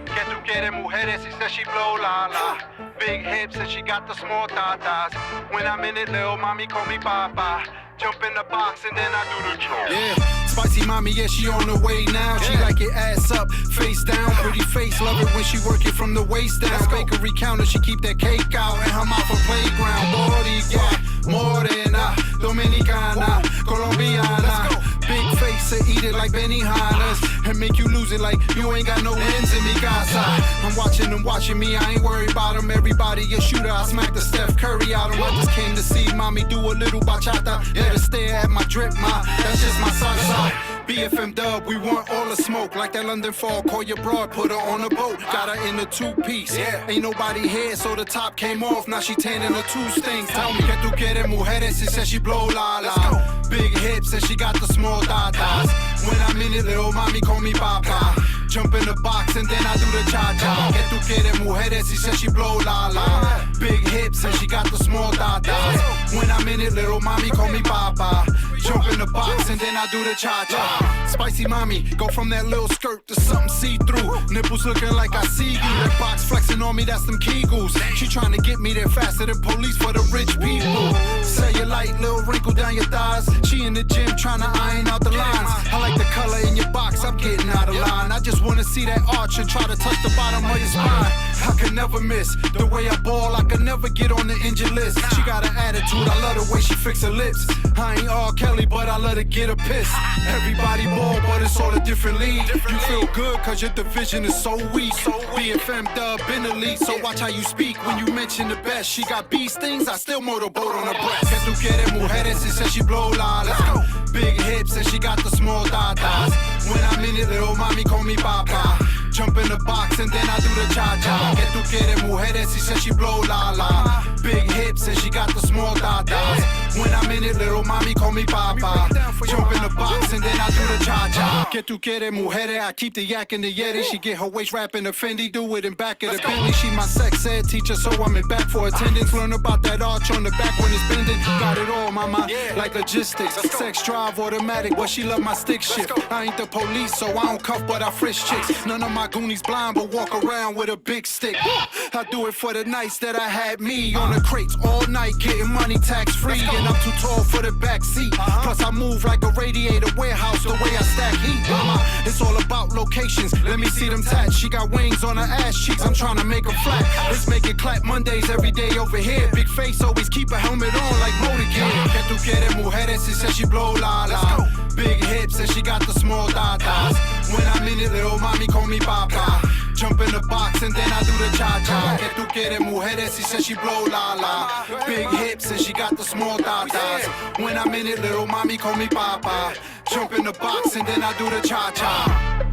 Que tú quieres mujeres, she says she blow la la. Big hips and she got the small tatas. When I'm in it, little mommy call me papa. Jump in the box and then I do the draw. Yeah, spicy mommy, yeah, she on her way now. She like it ass up, face down. Pretty face, love it when she work it from the waist down. Bakery counter, she keep that cake out and her mouth a playground. Boricua, Morena, Dominicana, Colombiana. Big face to eat it like Benihanas and make you lose it like you ain't got no ends in mi casa. I'm watching them watching me, I ain't worried about them. Everybody a shooter, I smack the Steph Curry out of. I just came to see mommy do a little bachata. Let her stare at my drip, ma, that's just my salsa. BFM dub, we want all the smoke. Like that London fall, call your broad, put her on a boat. Got her in a two-piece, ain't nobody here, so the top came off. Now she tanning her two stings. Tell me, que tú quieres mujeres, she says she blow la la. Big hips and she got the small tatas. When I'm in it, little mommy call me papa. Jump in the box and then I do the cha-cha. Que tú quieres mujeres, she says she blow la la. Big hips and she got the small tatas. When I'm in it, little mommy call me papa. Jump in the box and then I do the cha-cha. Spicy mommy, go from that little skirt to something see-through. Nipples looking like I see you. That box flexing on me, that's them Kegels. She trying to get me there faster than police for the rich people. Cellulite, little wrinkle down your thighs. She in the gym trying to iron out the lines. I like the color in your box, I'm getting out of line. I just wanna see that arch and try to touch the bottom of your spine. I can never miss the way I ball, I can never get on the injured list. She got an attitude, I love the way she fix her lips. I ain't R. Kelly, but I let her get a piss. Everybody ball, but it's all a different league. You feel good cause your division is so weak. BFM dub in the league, so watch how you speak. When you mention the best, she got bee stings, I still motorboat on her breast. Que tú quieres mujeres, she says she blow la la. Big hips and she got the small tatas. When I'm in it, little mommy call me papa. Jump in the box and then I do the cha-cha. Que tú quieres mujeres, she says she blow la la. Big hips and she got the small tatas. When I'm in it, little mommy call me papa. Jump in the box and then I do the cha-cha. Que tu quieres, mujeres? I keep the yak in the yeti. She get her waist wrapping the Fendi, do it in back of the Bentley. She my sex ed teacher, so I'm in back for attendance. Learn about that arch on the back when it's bending. Got it all, mama, like logistics. Sex drive, automatic, but she love my stick shift. I ain't the police, so I don't cuff, but I frisk chicks. None of my goonies blind, but walk around with a big stick. I do it for the nights that I had me on the crates all night, getting money tax free. And I'm too tall for the back seat. Plus I move like a radiator warehouse, the way I stack heat. Mama, it's all about locations. Let me see them tats. She got wings on her ass cheeks. I'm trying to make her flat. Let's make it clap Mondays every day over here. Big face, always keep a helmet on like motorcade. Que tu quieres, mujeres? She said she blow la la. Big hips and she got the small dadas. When I'm in it, little mommy call me papa. Jump in the box and then I do the cha-cha. Que tu quieres, mujeres? She said she blow la la. Big hips and she got the small dadas. When I'm in it, little mommy call me papa. Jump in the box and then I do the cha-cha.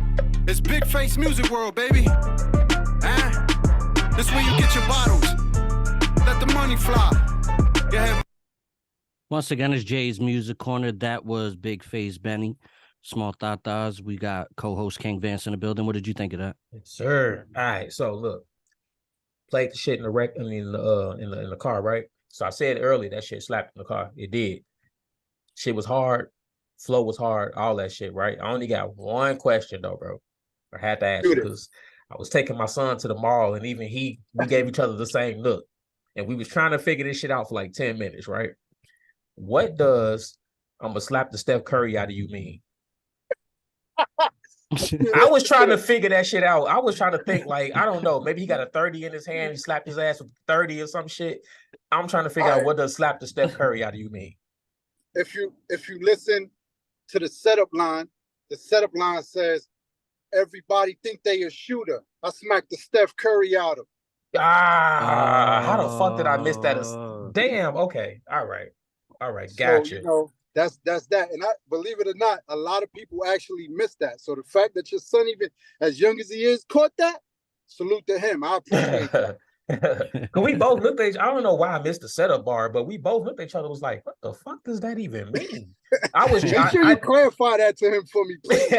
It's Big Face Music World, baby. This where you get your bottles. Let the money fly. Go ahead. Once again, it's Jay's Music Corner. That was BigFace Bennie, Small Tatas. We got co-host King Vance in the building. What did you think of that? Yes, sir. All right, so look, played the shit in the car, right? So I said earlier that shit slapped in the car. It did. Shit was hard. Flow was hard. All that shit, right? I only got one question though, bro. I had to ask you because I was taking my son to the mall, and even we gave each other the same look, and we was trying to figure this shit out for like 10 minutes, right? What does I'm gonna slap the Steph Curry out of you mean? I was trying to figure that shit out. I was trying to think, like, I don't know, maybe he got a 30 in his hand, he slapped his ass with 30 or some shit. I'm trying to figure out what does slap the Steph Curry out of you mean. If you listen to the setup line says everybody think they a shooter. I smacked the Steph Curry out of him. How the fuck did I miss that? Damn, okay. All right, gotcha. So, you know, that's that. And I believe it or not, a lot of people actually miss that. So the fact that your son, even as young as he is, caught that, salute to him. I appreciate that. We both looked at each other. I don't know why I missed the setup bar, but we both looked at each other, was like, what the fuck does that even mean? Make sure you clarify that to him for me, please.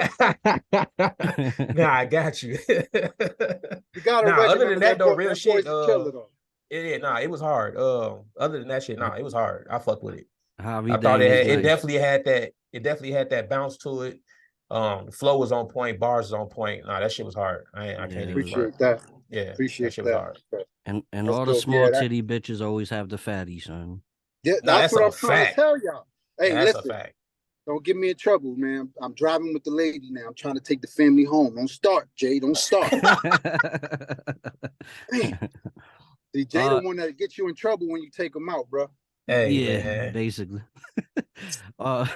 Nah, I got you. You gotta other than that, though, real shit. It was hard. Other than that shit, it was hard. I fucked with it. I thought it definitely had that. It definitely had that bounce to it. The flow was on point. Bars was on point. Nah, that shit was hard. I can't appreciate that. Yeah, appreciate that shit was hard. And all the small titty bitches always have the fatty, son. Yeah, that's what I'm trying to tell y'all. Hey, that's listen, a fact. Don't get me in trouble, man. I'm driving with the lady now. I'm trying to take the family home. Don't start, Jay. Don't start. See, Jay the one that gets you in trouble when you take them out, bro. Hey, yeah, man. Basically. Can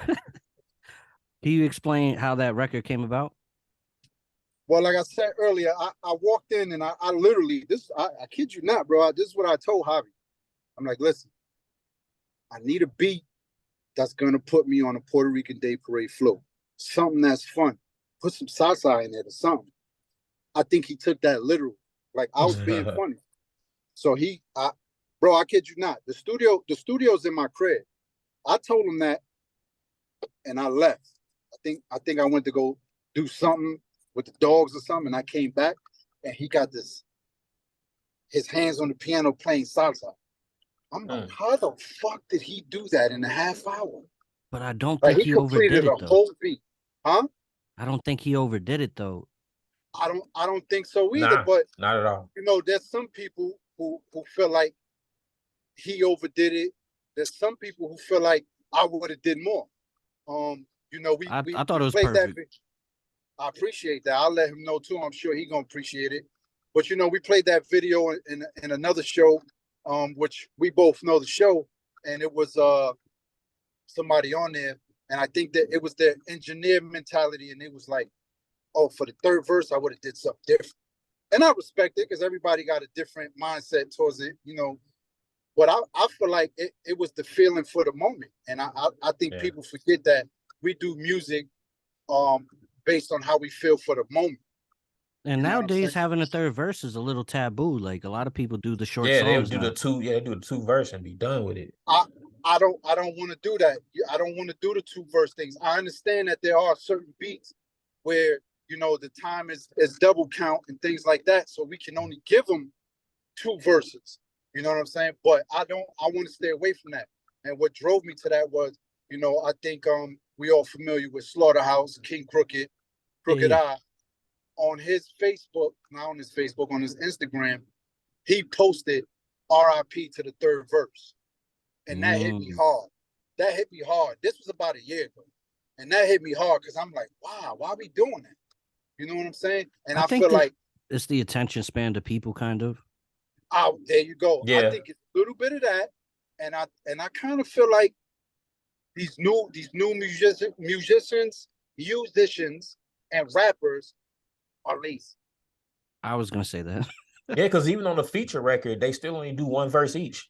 you explain how that record came about? Well, like I said earlier, I walked in and I literally, I kid you not, bro. This is what I told Javi. I'm like, listen, I need a beat that's going to put me on a Puerto Rican Day Parade flow. Something that's fun. Put some salsa in it or something. I think he took that literal. Like, I was being funny. So bro, I kid you not. The studio's in my crib. I told him that and I left. I think I went to go do something with the dogs or something, and I came back and he got his hands on the piano playing salsa. I'm like, how the fuck did he do that in a half hour? But I don't think he overdid it, though. Whole beat. Huh? I don't think he overdid it, though. I don't think so either. But not at all. You know, there's some people who feel like he overdid it. There's some people who feel like I would have did more. You know, I thought it was perfect. I appreciate that. I'll let him know too. I'm sure he's gonna appreciate it. But you know, we played that video in another show, which we both know the show, and it was somebody on there, and I think that it was their engineer mentality, and it was like, oh, for the third verse, I would have did something different. And I respect it because everybody got a different mindset towards it, you know. But I feel like it was the feeling for the moment. And I think people forget that we do music based on how we feel for the moment. And nowadays, having a third verse is a little taboo. Like, a lot of people do the short songs. They do the two verse and be done with it. I don't want to do that. I don't want to do the 2 verse things. I understand that there are certain beats where, you know, the time is double count and things like that. So we can only give them 2 verses. You know what I'm saying? But I want to stay away from that. And what drove me to that was, you know, I think we all familiar with Slaughterhouse, King Crooked Yeah. Eye. On his Facebook, not on his Facebook, on his Instagram, he posted RIP to the 3rd verse. And that hit me hard. That hit me hard. This was about a year ago. And that hit me hard because I'm like, wow, why are we doing that? You know what I'm saying? And I feel like it's the attention span to people, kind of. Oh, there you go. Yeah. I think it's a little bit of that. And I kind of feel like these new musicians, and rappers are lazy. I was gonna say that. Yeah, because even on the feature record, they still only do 1 verse each.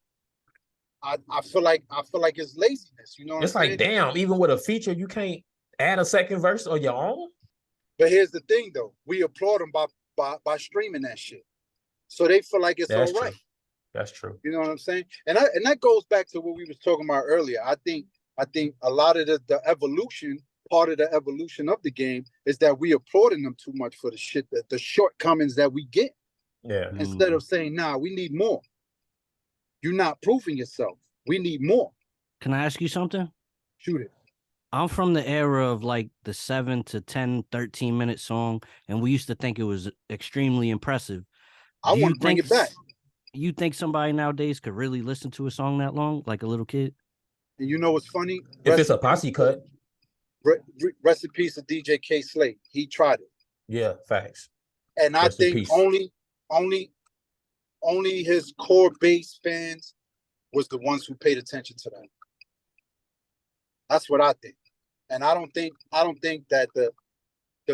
I feel like it's laziness. You know what It's I'm like, saying? damn, even with a feature, you can't add a 2nd verse on your own. But here's the thing, though. We applaud them by streaming that shit, so they feel like it's all right. That's true. You know what I'm saying? And that goes back to what we was talking about earlier. I think a lot of the evolution, part of the evolution of the game, is that we applauding them too much for the shit, that the shortcomings that we get. Yeah. Instead of saying, nah, we need more. You're not proving yourself. We need more. Can I ask you something? Shoot it. I'm from the era of like the 7 to 10, 13-minute song, and we used to think it was extremely impressive. I want to bring it back. You think somebody nowadays could really listen to a song that long, like a little kid? And you know what's funny? If it's a posse cut. Rest in peace to DJ K Slate. He tried it. Yeah, facts. And I think only his core base fans was the ones who paid attention to that. That's what I think. And I don't think that the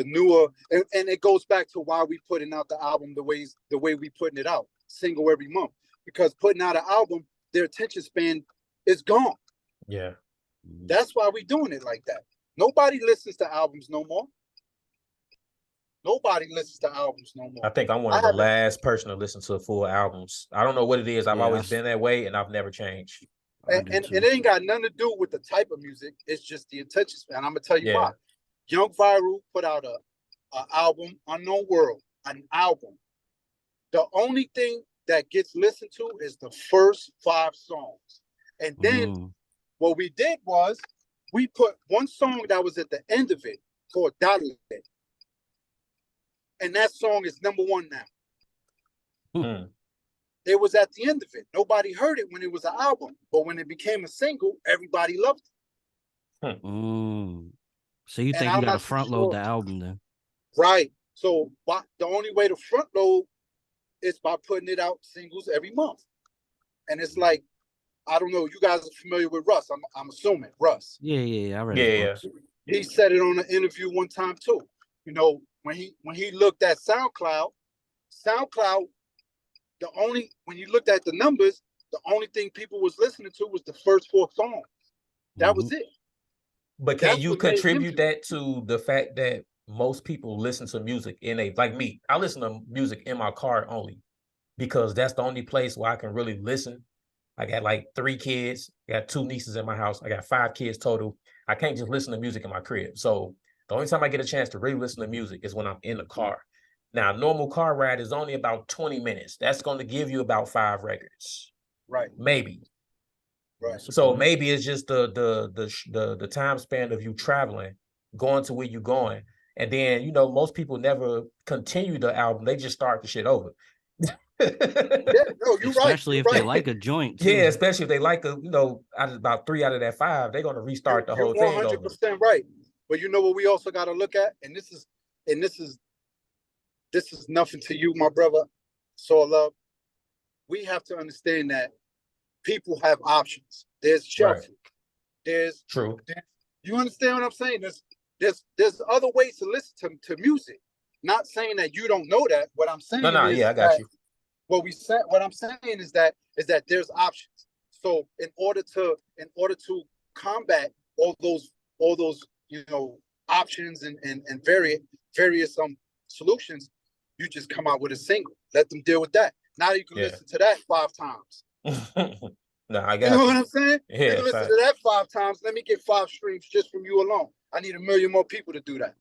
newer, and it goes back to why we putting out the album the way we putting it out, single every month. Because putting out an album, their attention span is gone. Yeah. That's why we doing it like that. Nobody listens to albums no more. Nobody listens to albums no more. I think I'm one of the last person to listen to full albums. I don't know what it is. I've always been that way, and I've never changed. And it ain't got nothing to do with the type of music. It's just the attention span. I'm gonna tell you why. Young Viral put out a album, Unknown World, an album. The only thing that gets listened to is the first 5 songs. And then what we did was we put one song that was at the end of it called Dolly. And that song is #1 now. It was at the end of it. Nobody heard it when it was an album. But when it became a single, everybody loved it. So you think you got to front load the album then? Right. So the only way to front load is by putting it out singles every month. And it's like, I don't know, you guys are familiar with Russ. I'm assuming Russ. Yeah. I read it. He said it on an interview one time too. You know, when he looked at SoundCloud, when you looked at the numbers, the only thing people was listening to was the first 4 songs. That was it. But can you contribute that to the fact that most people listen to music like me? I listen to music in my car only because that's the only place where I can really listen. I got like 3 kids. I got 2 nieces in my house. I got 5 kids total. I can't just listen to music in my crib. So the only time I get a chance to really listen to music is when I'm in the car. Now, a normal car ride is only about 20 minutes. That's going to give you about 5 records. Right. Maybe. Right. So maybe it's just the time span of you traveling, going to where you're going. And then, you know, most people never continue the album. They just start the shit over. Yeah, no, you're especially right. if they like a joint too. Yeah, especially if they like about 3 out of that 5, they're gonna restart the whole thing. 100% right. But you know what we also got to look at, and this is nothing to you, my brother. So love. We have to understand that people have options. There's shuffle. There's true. You understand what I'm saying? There's other ways to listen to music. Not saying that you don't know that. What I'm saying is I got you. What I'm saying is that there's options. So in order to combat all those options and various solutions, you just come out with a single. Let them deal with that. Now you can listen to that 5 times. No, I You got know you. what I'm saying? Yeah, Nigga, listen fact. to that 5 times. Let me get 5 streams just from you alone. I need 1 million more people to do that.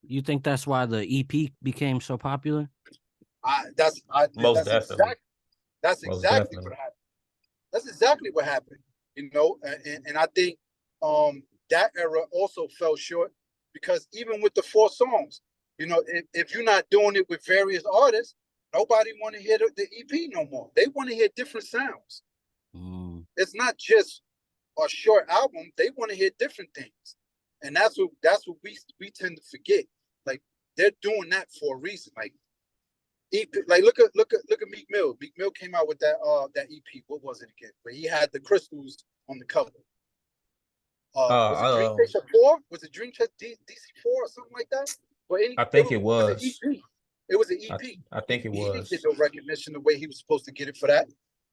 You think that's why the EP became so popular? Most That's definitely. That's Most exactly definitely. what happened. That's exactly what happened. You know, and I think that era also fell short because even with the 4 songs, you know, if you're not doing it with various artists, nobody want to hear the EP no more. They want to hear different sounds. It's not just a short album. They want to hear different things, and that's what we tend to forget. Like they're doing that for a reason. Like EP, like look at Meek Mill. Meek Mill came out with that EP. What was it again? Where he had the crystals on the cover. Was it Dream Chaser 4? Was it Dream Chaser DC 4 or something like that? I think it was. An EP. It was an EP. I think it He didn't was. get no recognition the way he was supposed to get it for that.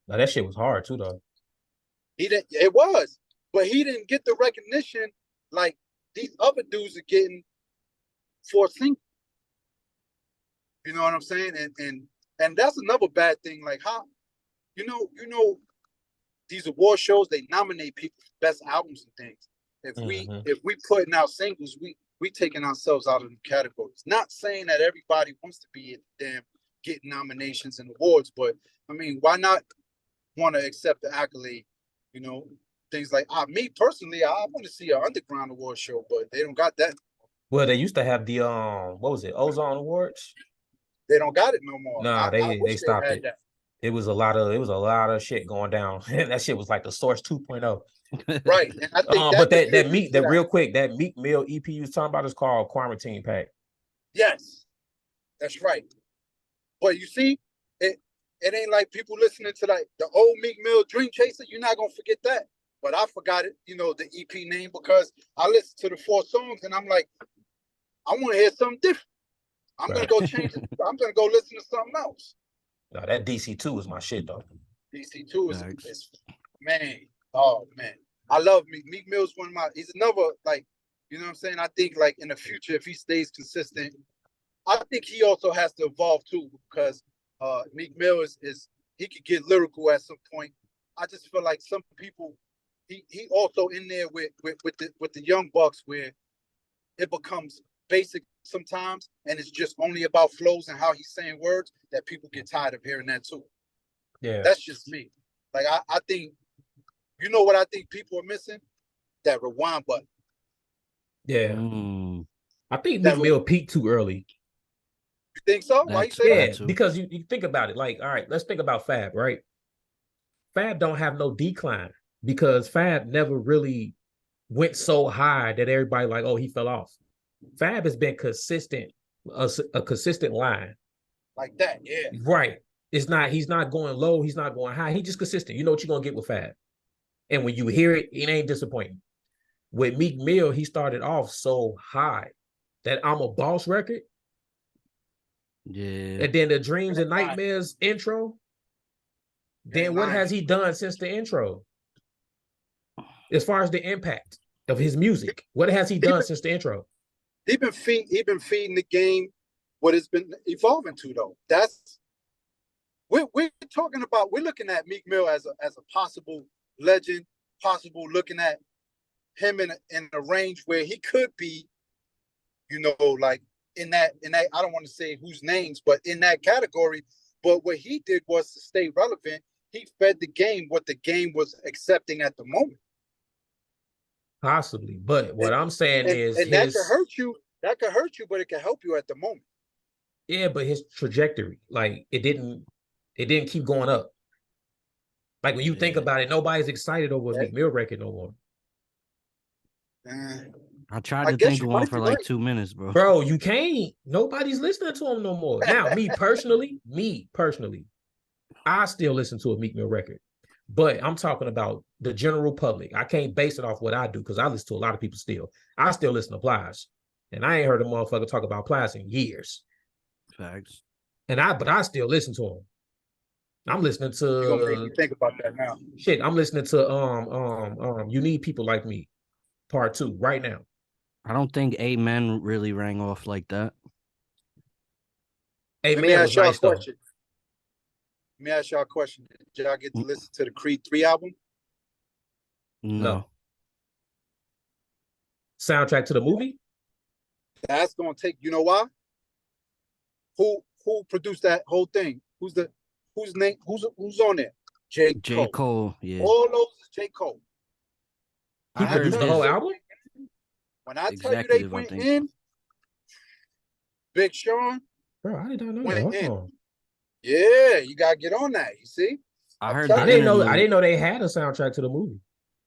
Now that shit was hard too, though. He didn't. It was, but he didn't get the recognition like these other dudes are getting for a single. You know what I'm saying? And that's another bad thing. Like how, you know, these award shows they nominate people for best albums and things. If we putting out singles, we taking ourselves out of the categories. Not saying that everybody wants to be getting nominations and awards, but I mean, why not want to accept the accolade? You know, things like me personally, I want to see an underground award show, but they don't got that. Well, they used to have the what was it, Ozone Awards? They don't got it no more. Nah, they stopped it. That. It was a lot of shit going down. That shit was like the Source 2.0. Right. And I think but that real quick, that Meek Mill EP you was talking about is called Quarantine Pack. Yes, that's right. But you see, it ain't like people listening to like the old Meek Mill Dream Chaser. You're not gonna forget that. But I forgot it, you know, the EP name because I listened to the 4 songs and I'm like, I want to hear something different. I'm gonna go change it. I'm gonna go listen to something else. No, that DC2 was my shit though. DC2 is man. Oh man, I love Meek. Meek Mill's one of my. He's another like, you know what I'm saying. I think like in the future, if he stays consistent, I think he also has to evolve too because Meek Mill is he could get lyrical at some point. I just feel like some people he also in there with the young bucks where it becomes basic sometimes and it's just only about flows and how he's saying words that people get tired of hearing that too. Yeah, that's just me. Like I think, you know what I think people are missing? That rewind button. Yeah. I think Meek Mill peaked too early. You think so? Why you say that? Yeah, because you think about it. Like, all right, let's think about Fab, right? Fab don't have no decline because Fab never really went so high that everybody like, oh, he fell off. Fab has been consistent, a consistent line. Like that, yeah. Right. He's not going low, he's not going high. He's just consistent. You know what you're gonna get with Fab. And when you hear it, it ain't disappointing. With Meek Mill, he started off so high that I'm a Boss record. Yeah. And then the Dreams and Nightmares intro. Then what has he done since the intro? As far as the impact of his music, what has he done since the intro? He been feeding the game what it's been evolving to though. That's we're talking about. We're looking at Meek Mill as a possible legend, possible looking at him in a range where he could be, you know, like in that I don't want to say whose names, but in that category. But what he did was to stay relevant. He fed the game what the game was accepting at the moment. Possibly, but what I'm saying is that could hurt you. That could hurt you, but it can help you at the moment. Yeah, but his trajectory, like it didn't keep going up. Like when you think about it, nobody's excited over a Meek Mill record no more. I tried to think of one for like 2 minutes, bro. Bro, you can't. Nobody's listening to him no more. Now, me personally, I still listen to a Meek Mill record. But I'm talking about the general public. I can't base it off what I do because I listen to a lot of people still. I still listen to Plies. And I ain't heard a motherfucker talk about Plies in years. Facts. But I still listen to him. I'm listening to You're gonna make me think about that now. Shit, I'm listening to You Need People Like Me, Part 2 right now. I don't think Amen really rang off like that. Amen was nice though. Let me ask y'all a question. Did y'all get to listen to the Creed 3 album? No. Soundtrack to the movie? That's gonna take. You know why? Who produced that whole thing? Who's name? Who's on there? J. J. Cole. Cole, yeah. All those is J. Cole. He I heard produced the whole his album? When I tell you they executive, I went think. in, Big Sean Bro, I did not know that. went Hold in. on. Yeah, you gotta get on that. You see? I I'm heard telling the you. interlude. I didn't know they had a soundtrack to the movie.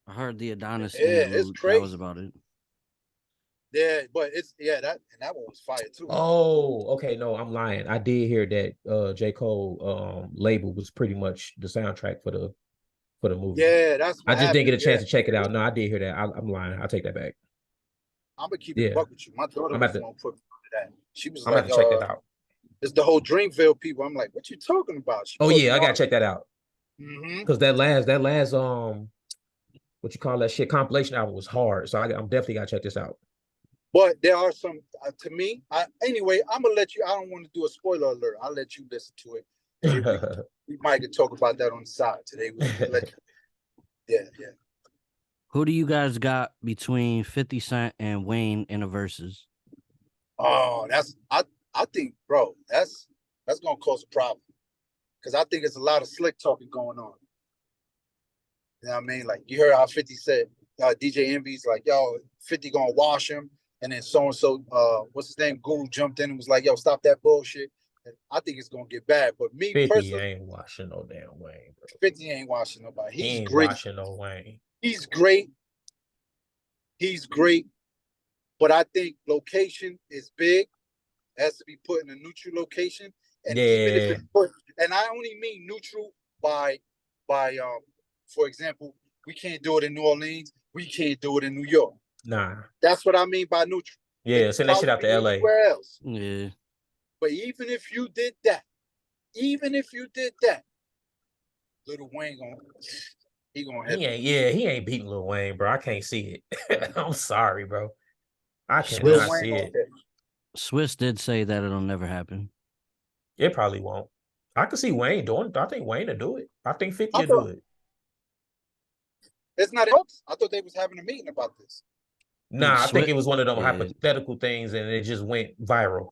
I heard the Adonis Yeah, it's interlude. crazy. That was about it. Yeah, but that one was fire too. Oh, okay. No, I'm lying. I did hear that J. Cole label was pretty much the soundtrack for the movie. Yeah, that's what I just didn't get a happened. chance to check it out. No, I did hear that. I'm lying. I'll take that back. I'm gonna keep it a buck with you. My daughter I'm was about to- gonna put me on that. She was I'm like, about to check that out. it's the whole Dreamville people. I'm like, what you talking about? She Oh put yeah, me I gotta on. check that out. Mhm. Because that last what you call that shit compilation album was hard. So I'm definitely gotta check this out. But there are some to me. Anyway, I'm gonna let you. I don't want to do a spoiler alert. I'll let you listen to it. We might could talk about that on the side today. Yeah. Who do you guys got between 50 Cent and Wayne in the verses? Oh, I think, bro, that's gonna cause a problem. Because I think it's a lot of slick talking going on. You know what I mean? Like you heard how 50 said, DJ Envy's like, yo, 50 gonna wash him. And then so what's his name? Guru jumped in and was like, yo, stop that bullshit. And I think it's gonna get bad. But me 50 personally, ain't washing no damn Wayne, bro. 50 ain't washing nobody. He He's ain't great. washing no Wayne. He's great. He's great. But I think location is big. It has to be put in a neutral location. And even if it's put, and I only mean neutral by for example, we can't do it in New Orleans, we can't do it in New York. Nah. That's what I mean by neutral. Yeah, send that shit out to LA. Anywhere else. Yeah. But even if you did that, Lil Wayne gonna hit. He ain't beating Lil Wayne, bro. I can't see it. I'm sorry, bro. I Lil cannot see it. Swiss did say that it'll never happen. It probably won't. I could see Wayne doing it. I think Wayne will do it. I think 50 will do it. It's not. I thought they was having a meeting about this. Nah, I think it was one of them hypothetical things, and it just went viral.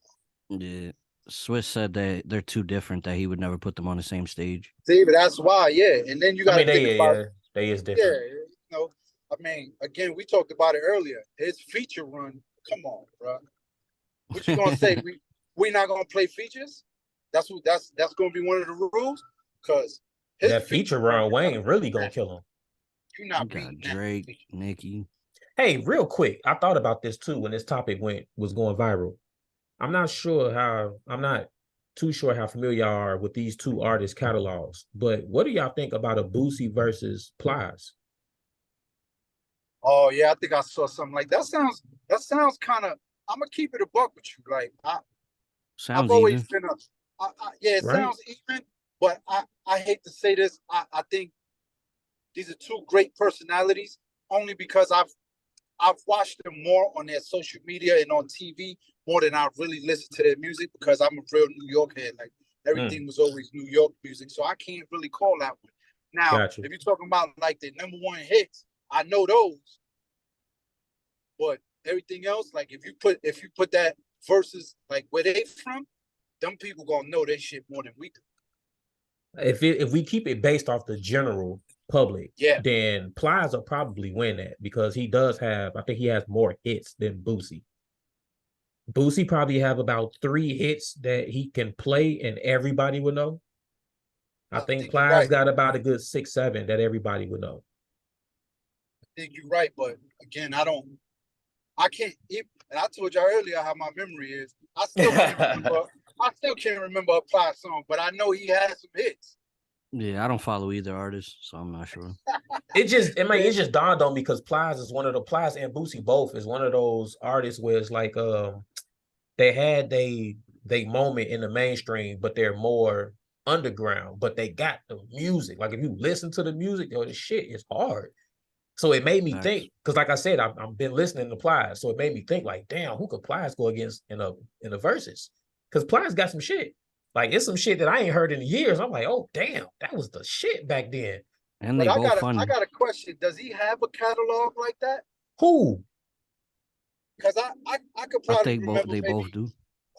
Yeah, Swiss said that they're too different, that he would never put them on the same stage. See, but that's why, yeah. And then you got to think about they is different. Yeah, you know, I mean, again, we talked about it earlier. His feature run, come on, bro. What you gonna say? we not gonna play features? That's gonna be one of the rules, because that feature run, Wayne really gonna kill him. You not beating Drake, Nicki. Hey, real quick, I thought about this too when this topic was going viral. I'm not too sure how familiar y'all are with these two artists' catalogs, but what do y'all think about a Boosie versus Plies? Oh yeah, I think I saw something like that. Sounds kind of. I'm gonna keep it a buck with you. Like I've always been it sounds even, but I hate to say this. I think these are two great personalities, only because I've watched them more on their social media and on TV more than I really listen to their music, because I'm a real New York head. Like everything was always New York music, so I can't really call that one. Now, if you're talking about like the #1 hits, I know those, but everything else, like if you put that versus like where they from, them people gonna know their shit more than we do. If we keep it based off the general public, then Plies will probably win that, because he does have, I think he has more hits than Boosie. Boosie probably have about 3 hits that he can play and everybody would know. I think Plies got about a good 6, 7 that everybody would know. I think you're right, but again, I can't. And I told y'all earlier how my memory is. I still can't remember a Plies song, but I know he has some hits. Yeah, I don't follow either artist, so I'm not sure. It just dawned on me, because Plies is one of the Plies and Boosie both is one of those artists where it's like they had they moment in the mainstream, but they're more underground, but they got the music. Like if you listen to the music, the shit is hard. So it made me think, because like I said, I've been listening to Plies, so it made me think like, damn, who could Plies go against in a versus? Because Plies got some shit. Like it's some shit that I ain't heard in years. I'm like, oh damn, that was the shit back then. And But they I both got funny. a question. Does he have a catalog like that? Who? Because I could I probably think remember they both do.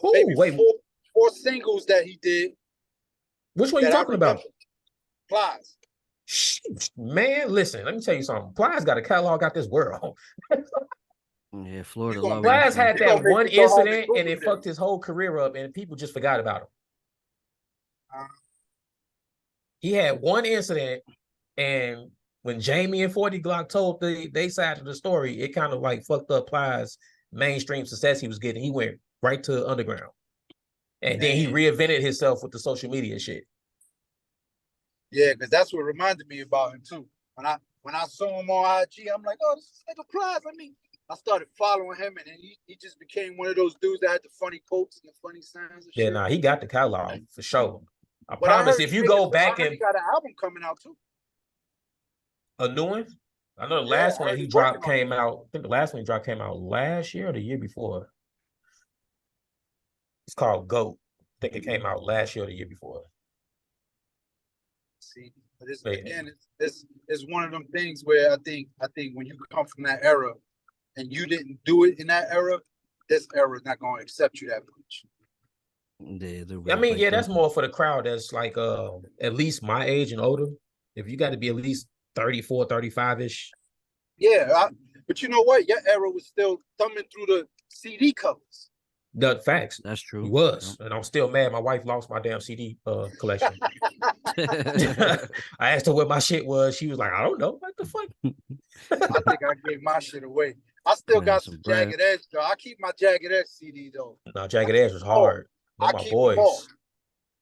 Who? maybe Wait, four singles that he did which one you that I talking about? remember. Plies. Man, listen, let me tell you something. Plies got a catalog out this world. Yeah, Florida You gonna love make- him. Plies too. had You gonna that make one it so hard to incident and Google it this. fucked his whole career up, and people just forgot about him. Uh, He had one incident, and when Jamie and 40 Glock told they side of the story, it kind of like fucked up Plies' mainstream success he was getting. He went right to underground. And then he Man. reinvented himself with the social media shit. Yeah, because that's what reminded me about him too. When I saw him on IG, I'm like, oh, this is nigga Plies. I started following him, and then he just became one of those dudes that had the funny quotes and the funny signs and Yeah, shit. nah, he got the catalog for sure. I But I promise heard if he you making go some- back I heard and he got an album coming out too. a new one, I know the Yeah, last I one heard he he dropped working on it. came out. I think the last one he dropped came out last year or the year before. It's called GOAT. I think it came out last year or the year before. See, but it's, Yeah. again, it's one of them things where I think when you come from that era and you didn't do it in that era, this era is not going to accept you that much. I mean, yeah, that's more for the crowd that's like at least my age and older. If you got to be at least 34, 35-ish. Yeah, but you know what? Your era was still thumbing through the CD covers. The facts. That's true. He was. And I'm still mad my wife lost my damn CD collection. I asked her what my shit was. She was like, I don't know. What the fuck? I think I gave my shit away. I still got some Jagged Edge, though. I keep my Jagged Edge CD, though. No, Jagged Edge was hard. They're my boys.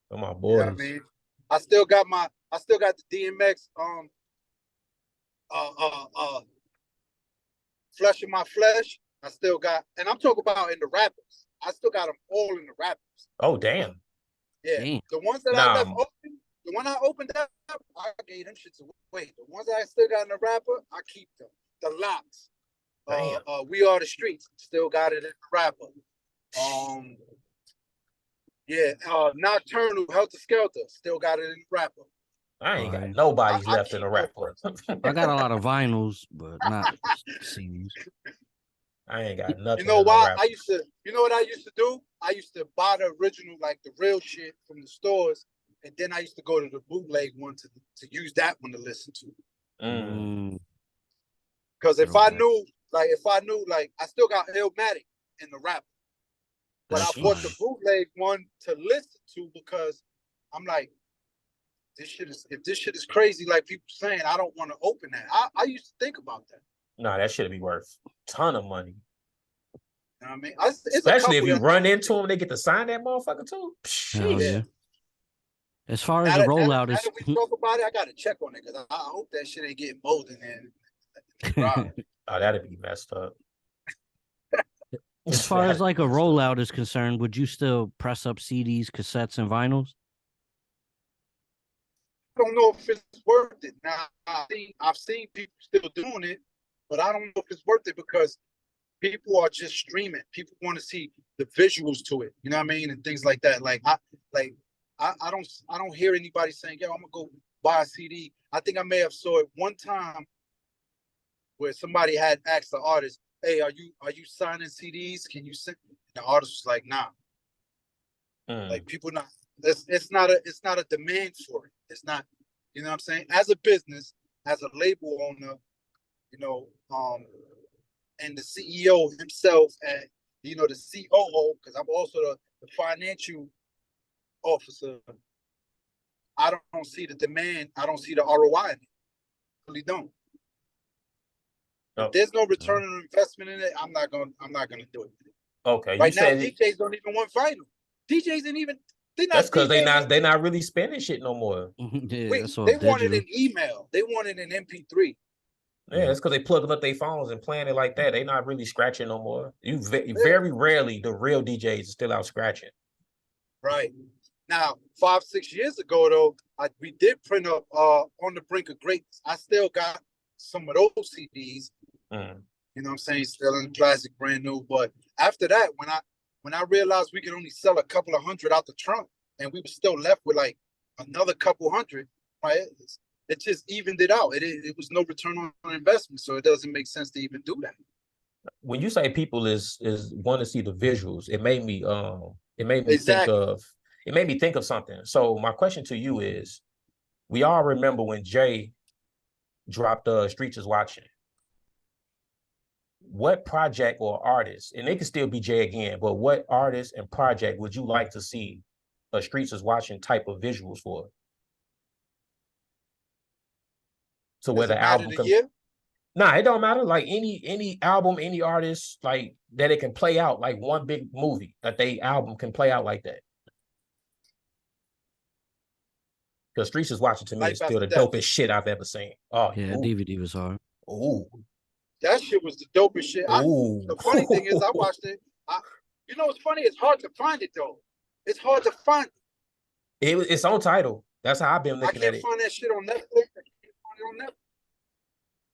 They're my boys. You know what I mean? I still got the DMX Flesh of My Flesh. I still got, and I'm talking about in the rappers. I still got them all in the rappers. Oh, damn. Yeah. Damn. The ones that I left open, the one I opened up, I gave them shits away. The ones that I still got in the rapper, I keep them. The Locks. We Are the Streets. Still got it in the rapper. Nocturnal, Helter Skelter. Still got it in the rapper. I ain't got nobody's left in the rapper. I got a lot of vinyls, but not CDs. I ain't got nothing. You know why? You know what I used to do? I used to buy the original, like the real shit from the stores, and then I used to go to the bootleg one to use that one to listen to. Because if I knew, I still got Illmatic in the rapper, but I bought the bootleg one to listen to because I'm like, if this shit is crazy, like people saying, I don't want to open that. I used to think about that. No, that should be worth a ton of money. You know what I mean? Especially if you run into them, they get to sign that motherfucker too. Hell yeah. As far as the rollout is, we talk about it, I gotta check on it because I hope that shit ain't getting mold in there. Oh, that'd be messed up. As far as like a rollout is concerned, would you still press up CDs, cassettes, and vinyls? I don't know if it's worth it. Now I've seen people still doing it, but I don't know if it's worth it because people are just streaming. People want to see the visuals to it, you know what I mean, and things like that. I don't hear anybody saying, "Yo, I'm gonna go buy a CD." I think I may have saw it one time where somebody had asked the artist, "Hey, are you signing CDs? Can you send?" The artist was like, "Nah." Like people not. It's not a demand for it. It's not, you know what I'm saying? As a business, as a label owner, you know, and the CEO himself and, you know, the COO, because I'm also the financial officer, I don't see the demand. I don't see the ROI in it. I really don't. If there's no return on investment in it, I'm not gonna do it. Okay. Right now, DJs don't even want vinyl. DJs ain't even. That's because they not really spending shit no more. Yeah, they wanted an email. They wanted an MP3. Yeah, that's because they plugging up their phones and playing it like that. They not really scratching no more. Very rarely the real DJs are still out scratching. Right. Now, 5-6 years ago though, we did print up On the Brink of Greatness. I still got some of those CDs. You know what I'm saying? Still in plastic, brand new. But after that, when I realized we could only sell a couple of hundred out the trunk, and we were still left with like another couple hundred, right? it just evened it out. It was no return on investment, so it doesn't make sense to even do that. When you say people is want to see the visuals, it made me Exactly. it made me think of something. So my question to you is, we all remember when Jay dropped Streets is Watching. What project or artist, and it could still be Jay again, but what artist and project would you like to see a Streets is Watching type of visuals for? So where Does it the matter album the comes. year? Nah, it don't matter. Like any album, any artist, like that it can play out like one big movie that they album can play out like that. Because Streets is Watching to me is Life still After the Death. dopest shit I've ever seen. Oh Yeah, ooh, DVD was hard. ooh, That shit was the dopest shit. ooh. The funny thing is, I watched it. You know what's funny? It's hard to find it though. It's hard to find. It's on title. That's how I've been I looking can't at it. find that shit on Netflix. I can't find it on Netflix.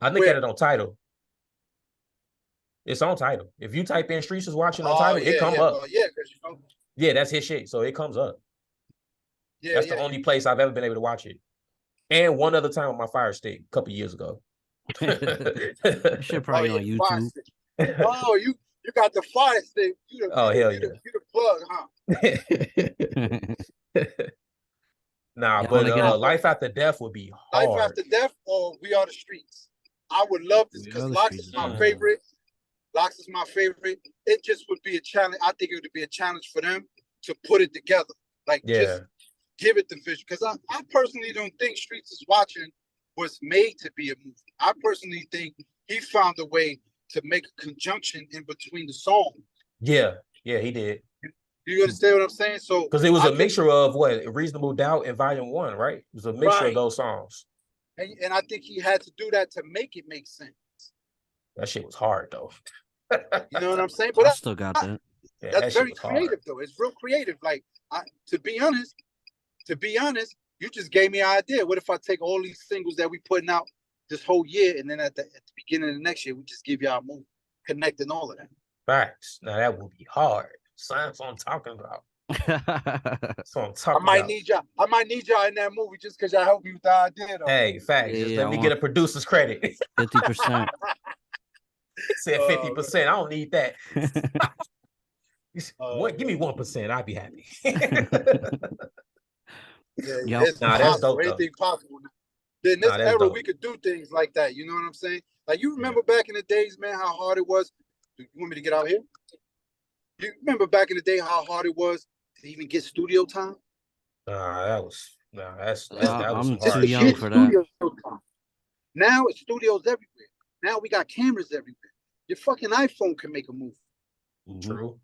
I look at it on title. It's on title. If you type in Streets is Watching on title, it come up. Well, yeah, because you know. Yeah, that's his shit. So it comes up. Yeah, That's the only place I've ever been able to watch it. And one other time on my Fire Stick a couple years ago. That shit probably on YouTube. Oh, you got the Fire Stick. Oh, hell you the plug, huh? Nah, Yeah, but Life After Death would be hard. Life After Death or We Are the Streets. I would love this because Locks is my favorite. Locks is my favorite. It just would be a challenge. I think it would be a challenge for them to put it together. Like, just give it the vision. Because I personally don't think Streets is Watching was made to be a movie. I personally think he found a way to make a conjunction in between the songs. Yeah, he did. You understand what I'm saying? So because it was a mixture of what? Reasonable Doubt and Volume 1, right? It was a mixture of those songs. And I think he had to do that to make it make sense. That shit was hard though. You know what I'm saying? But I still got that. Yeah, that's very creative though. It's real creative. Like, to be honest, you just gave me an idea. What if I take all these singles that we putting out this whole year, and then at the beginning of the next year, we just give y'all a movie connecting all of that? Facts. Now that would be hard. That's what I'm talking about. That's what I'm talking about. I might need y'all in that movie just because y'all helped me with the idea though. Hey, facts. Just let me get a producer's credit. 50%. Said 50%. I don't need that. What? Give me 1%. I'd be happy. That's dope. Anything possible. In this era, we could do things like that. You know what I'm saying? Like, you remember back in the days, man, how hard it was. You want me to get out here? You remember back in the day how hard it was to even get studio time? I'm too young for that. Now it's studios everywhere. Now we got cameras everywhere. Your fucking iPhone can make a movie. True.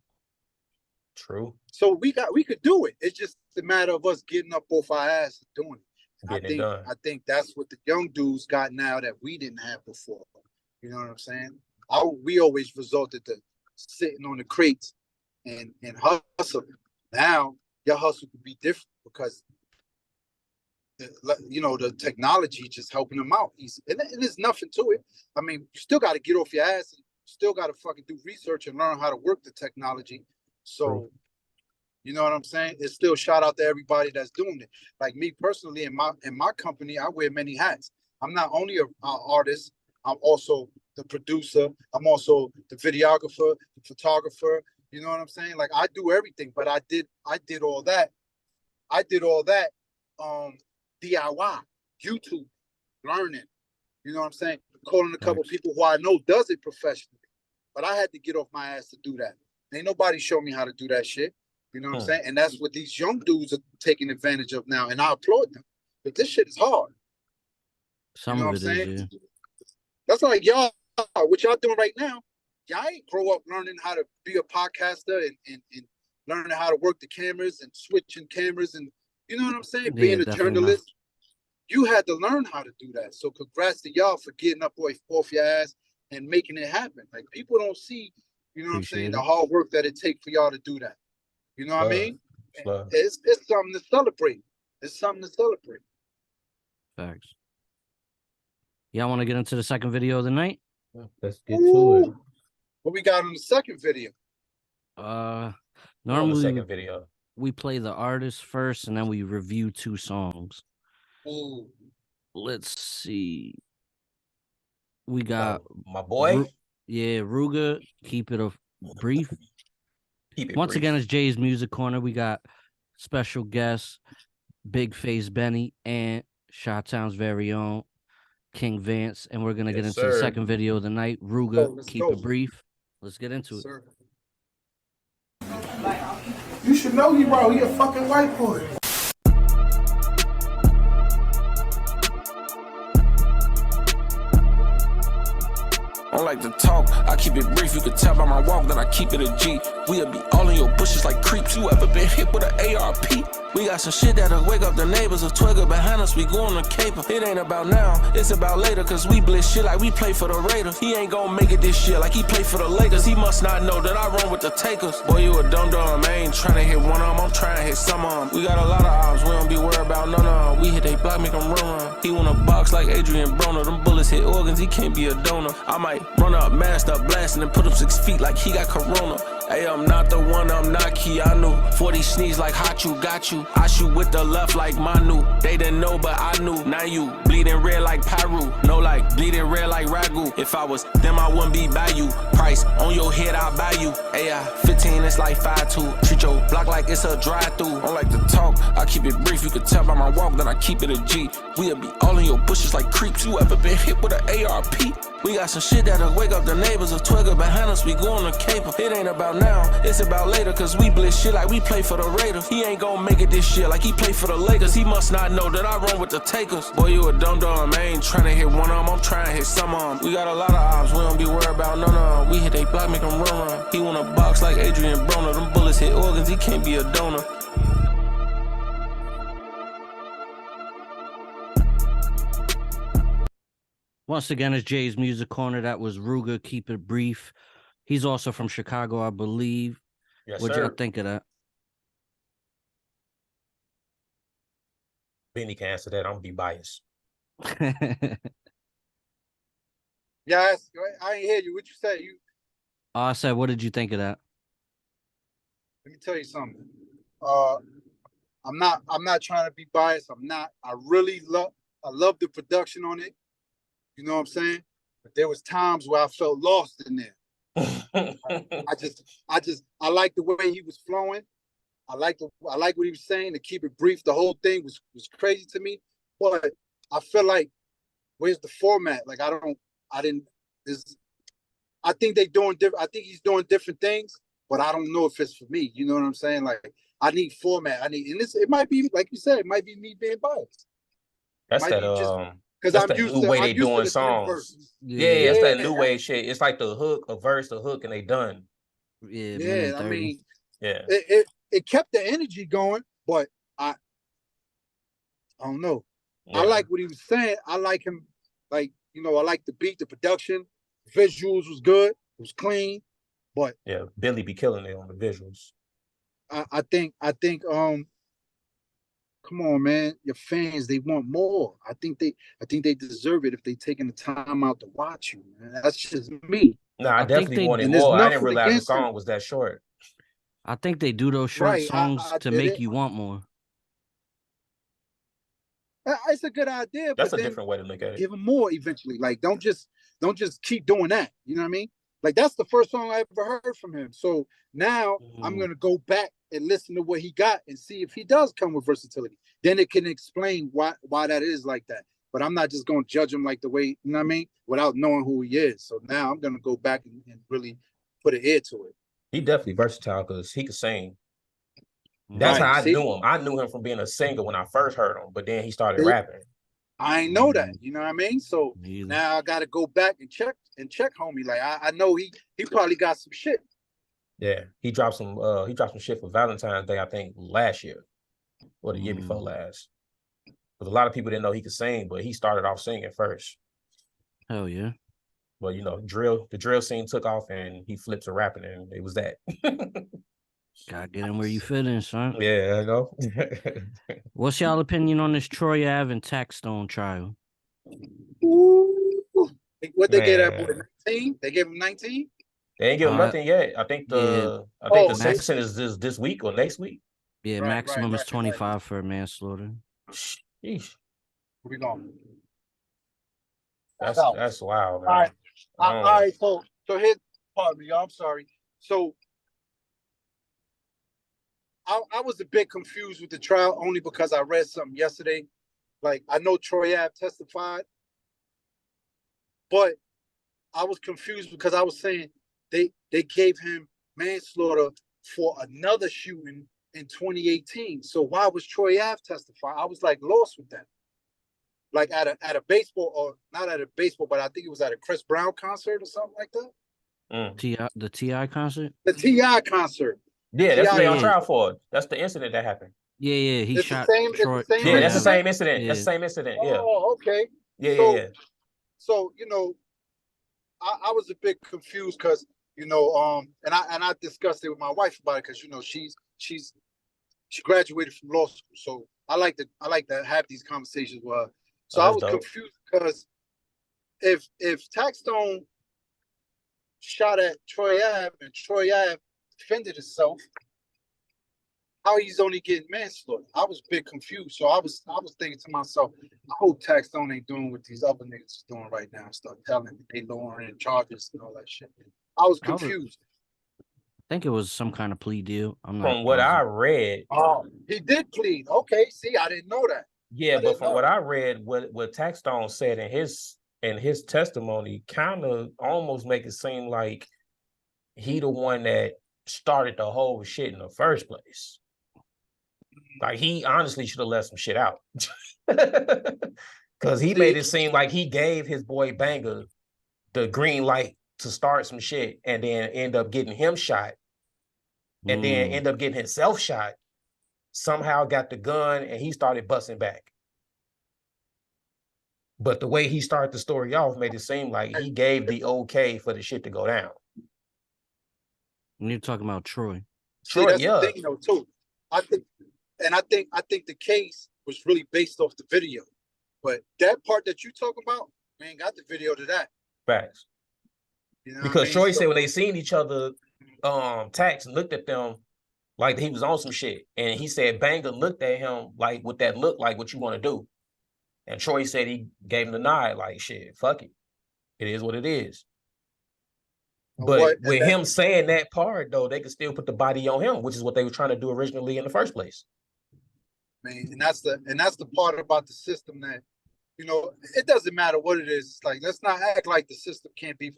So we could do it. It's just a matter of us getting up off our ass and doing it. I think that's what the young dudes got now that we didn't have before. You know what I'm saying? We always resorted to sitting on the crates and hustling. Now your hustle could be different because the technology just helping them out easy. And there's nothing to it. I mean, you still got to get off your ass and still got to fucking do research and learn how to work the technology. So, you know what I'm saying? It's still shout out to everybody that's doing it. Like me personally, in my company, I wear many hats. I'm not only an artist, I'm also the producer. I'm also the videographer, the photographer. You know what I'm saying? Like, I do everything, but I did all that. DIY, YouTube, learning. You know what I'm saying? Calling a couple people who I know does it professionally. But I had to get off my ass to do that. Ain't nobody show me how to do that shit. You know what I'm saying? And that's what these young dudes are taking advantage of now. And I applaud them. But this shit is hard. Some of it is, yeah. That's like y'all, what y'all doing right now, y'all ain't grow up learning how to be a podcaster and learning how to work the cameras and switching cameras and, you know what I'm saying? Being a journalist. Not. You had to learn how to do that. So congrats to y'all for getting up off your ass and making it happen. Like, people don't see, you know what I'm saying, the hard work that it takes for y'all to do that. You know what I mean? It's something to celebrate. It's something to celebrate. Facts. Y'all want to get into the second video of the night? Let's get to it. What we got on the second video? Normally, second video, we play the artist first, and then we review 2 songs. Ooh. let's see. We got my boy. Ruger. Keep it brief. Keep it Once brief. again, it's Jay's Music Corner. We got special guests, BigFace Bennie and Chi-Town's very own King Vance, and we're gonna get into the second video of the night. Ruger, let's keep go. it brief. Let's get into it. Sir. You should know he bro. He a fucking white boy. I don't like to talk, I keep it brief. You can tell by my walk that I keep it a G. We'll be all in your bushes like creeps. You ever been hit with an ARP? We got some shit that'll wake up the neighbors. A twigger behind us, we going to caper. It ain't about now, it's about later. Cause we blitz shit like we play for the Raiders. He ain't gonna make it this year like he play for the Lakers. He must not know that I run with the takers. Boy, you a dum-dum, I ain't tryna hit one of them, I'm trying to hit some of them. We got a lot of ops, we don't be worried about none of them. We hit they block, make them run. He wanna box like Adrian Broner. Them bullets hit organs, he can't be a donor. I might run up, masked up, blasting and put him 6 feet like he got corona. Hey, I'm not the one, I'm not Keanu. 40 sneeze like hot, you got you. I shoot with the left like Manu. They didn't know, but I knew. Now you bleeding red like Pyru. No, like bleeding red like Ragu. If I was them, I wouldn't be by you. Price on your head, I'll buy you. AI 15, it's like 5'2". Treat your block like it's a drive-through. I don't like to talk, I keep it brief. You can tell by my walk that I keep it a G. We'll be all in your bushes like creeps. You ever been hit with an ARP? We got some shit that'll wake up the neighbors. A twigger behind us, we going to caper. It ain't about now, it's about later. Cause we blitz shit like we play for the Raiders. He ain't gonna make it this year like he play for the Lakers. He must not know that I run with the takers. Boy, you a dum-dum, I ain't tryna hit one of them, I'm trying to hit some of them. We got a lot of ops, we don't be worried about none of them. We hit they block, make them run. He wanna box like Adrian Broner. Them bullets hit organs, he can't be a donor. Once again, it's Jay's Music Corner. That was Ruger. Keep it brief. He's also from Chicago, I believe. Yes, What'd sir. y'all think of that? Benny can answer that. I'm gonna be biased. Yeah, I ain't hear you. What you say? I said, what did you think of that? Let me tell you something. I'm not trying to be biased. I'm not. I love the production on it. You know what I'm saying? But there was times where I felt lost in there. I like the way he was flowing. I like what he was saying. To keep it brief, the whole thing was crazy to me. But I feel like, where's the format? Like I think they doing different. I think he's doing different things, but I don't know if it's for me. You know what I'm saying? Like I need format. And it might be like you said. It might be me being biased. That's that because that's I'm that used new to way I'm they used to doing the songs. Yeah, It's that Yeah. new way shit. It's like the hook, a verse, the hook, and they done. Yeah, Yeah, I 30. mean, Yeah. it kept the energy going, but I don't know. Yeah. I like what he was saying. I like him, like, I like the beat, the production, visuals was good, it was clean, but Yeah, Billy be killing it on the visuals. I think come on, man, your fans, they want more. I think they deserve it if they taking the time out to watch you, man. That's just me. No, I I think definitely they- wanted and there's more. I didn't nothing realize the against him. song was that short. I think they do those short Right, songs I to did make it. you want more. It's a good idea, That's but a then different way to look at it. give him more eventually. Like, don't just keep doing that. You know what I mean? Like, that's the first song I ever heard from him. So now I'm gonna go back and listen to what he got and see if he does come with versatility. Then it can explain why that is like that. But I'm not just gonna judge him like the way, you know what I mean, without knowing who he is. So now I'm gonna go back and really put an ear to it. He definitely versatile because he could sing. That's Right, how I see? knew him. I knew him from being a singer when I first heard him, but then he started See? rapping. I ain't know that. You know what I mean? So Me either. now I gotta go back and check homie. Like I know he probably got some shit. Yeah, he dropped some shit for Valentine's Day, I think last year or the year before last. Because a lot of people didn't know he could sing, but he started off singing first. Hell yeah. But the drill scene took off and he flipped to rapping, and it was that. Gotta get in where you fit in, son. Yeah, I know. What's y'all opinion on this Troy Ave and Taxstone trial? Ooh. What they gave that boy, Man. 19? They gave him 19? They ain't give him nothing yet. I think the sentencing is this week or next week. Yeah, Right, maximum right, is right, 25 for manslaughter. Sheesh. Where we going? That's wild, man. All right. I All don't- right. So here's part of me, y'all. I'm sorry. So I was a bit confused with the trial only because I read something yesterday. Like, I know Troy Ave testified, but I was confused because I was saying they gave him manslaughter for another shooting in 2018. So why was Troy Ave testify? I was like lost with that. Like at a baseball, or not at a baseball, but I think it was at a Chris Brown concert or something like that. The T.I. concert? The T.I. concert. Yeah, that's what they on Yeah. trial for. That's the incident that happened. Yeah, he It's the shot same- it's the Troy. same Troy Yeah, that's the Ave. same incident. Yeah. That's the same incident. Yeah. Oh, okay. Yeah. So I was a bit confused because and I discussed it with my wife about it because she graduated from law school, so I like to have these conversations with her. So Oh, I that's was dope. confused because if Taxstone shot at Troy Ave and Troy Ave defended himself, how he's only getting manslaughter? I was a bit confused. So I was thinking to myself, I hope Taxstone ain't doing what these other niggas is doing right now. Start telling them they lowering charges and all that shit. I was confused. I think it was some kind of plea deal. I'm not From what I positive. read, Oh, he did plead. Okay, see, I didn't know that. yeah, but from what I read, what Taxstone said in his testimony kind of almost make it seem like he the one that started the whole shit in the first place. Like, he honestly should have left some shit out. Because he made it seem like he gave his boy Banger the green light to start some shit and then end up getting him shot and then end up getting himself shot, somehow got the gun and he started busting back. But the way he started the story off made it seem like he gave the okay for the shit to go down. And you're talking about Troy. See, that's the thing, too. I think the case was really based off the video. But that part that you talking about, we ain't got the video to that. Facts. You know because Troy said when they seen each other, Tax looked at them like he was on some shit. And he said Banger looked at him like with that look, like, what you want to do? And Troy said he gave him the nod, like, shit, fuck it. It is what it is. But with him saying that part, though, they could still put the body on him, which is what they were trying to do originally in the first place. Man, and that's the part about the system that, it doesn't matter what it is. It's like, let's not act like the system can't be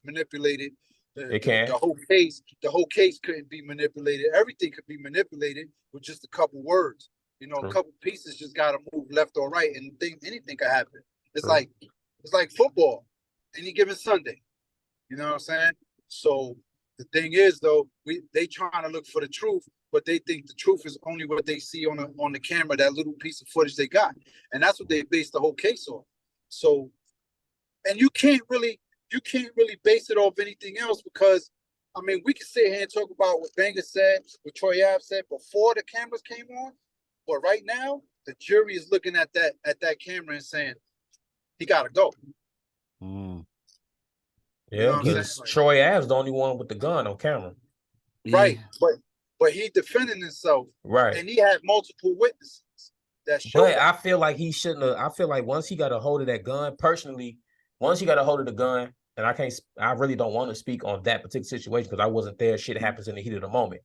manipulated. It can. The whole case couldn't be manipulated. Everything could be manipulated with just a couple words. A couple pieces just got to move left or right, and anything could happen. It's like football, any given Sunday. You know what I'm saying? So the thing is, though, they trying to look for the truth, but they think the truth is only what they see on the camera, that little piece of footage they got, and that's what they based the whole case on. So, and you can't really base it off anything else, because I mean, we can sit here and talk about what Banger said, what Troy Ave said before the cameras came on, but right now the jury is looking at that camera and saying he gotta go. Yeah, because Troy Ave's the only one with the gun on camera. Right, but he defending himself. Right. And he had multiple witnesses that showed But I feel like he shouldn't have. I feel like once he got a hold of that gun, personally, once he got a hold of the gun, and I really don't want to speak on that particular situation because I wasn't there. Shit happens in the heat of the moment.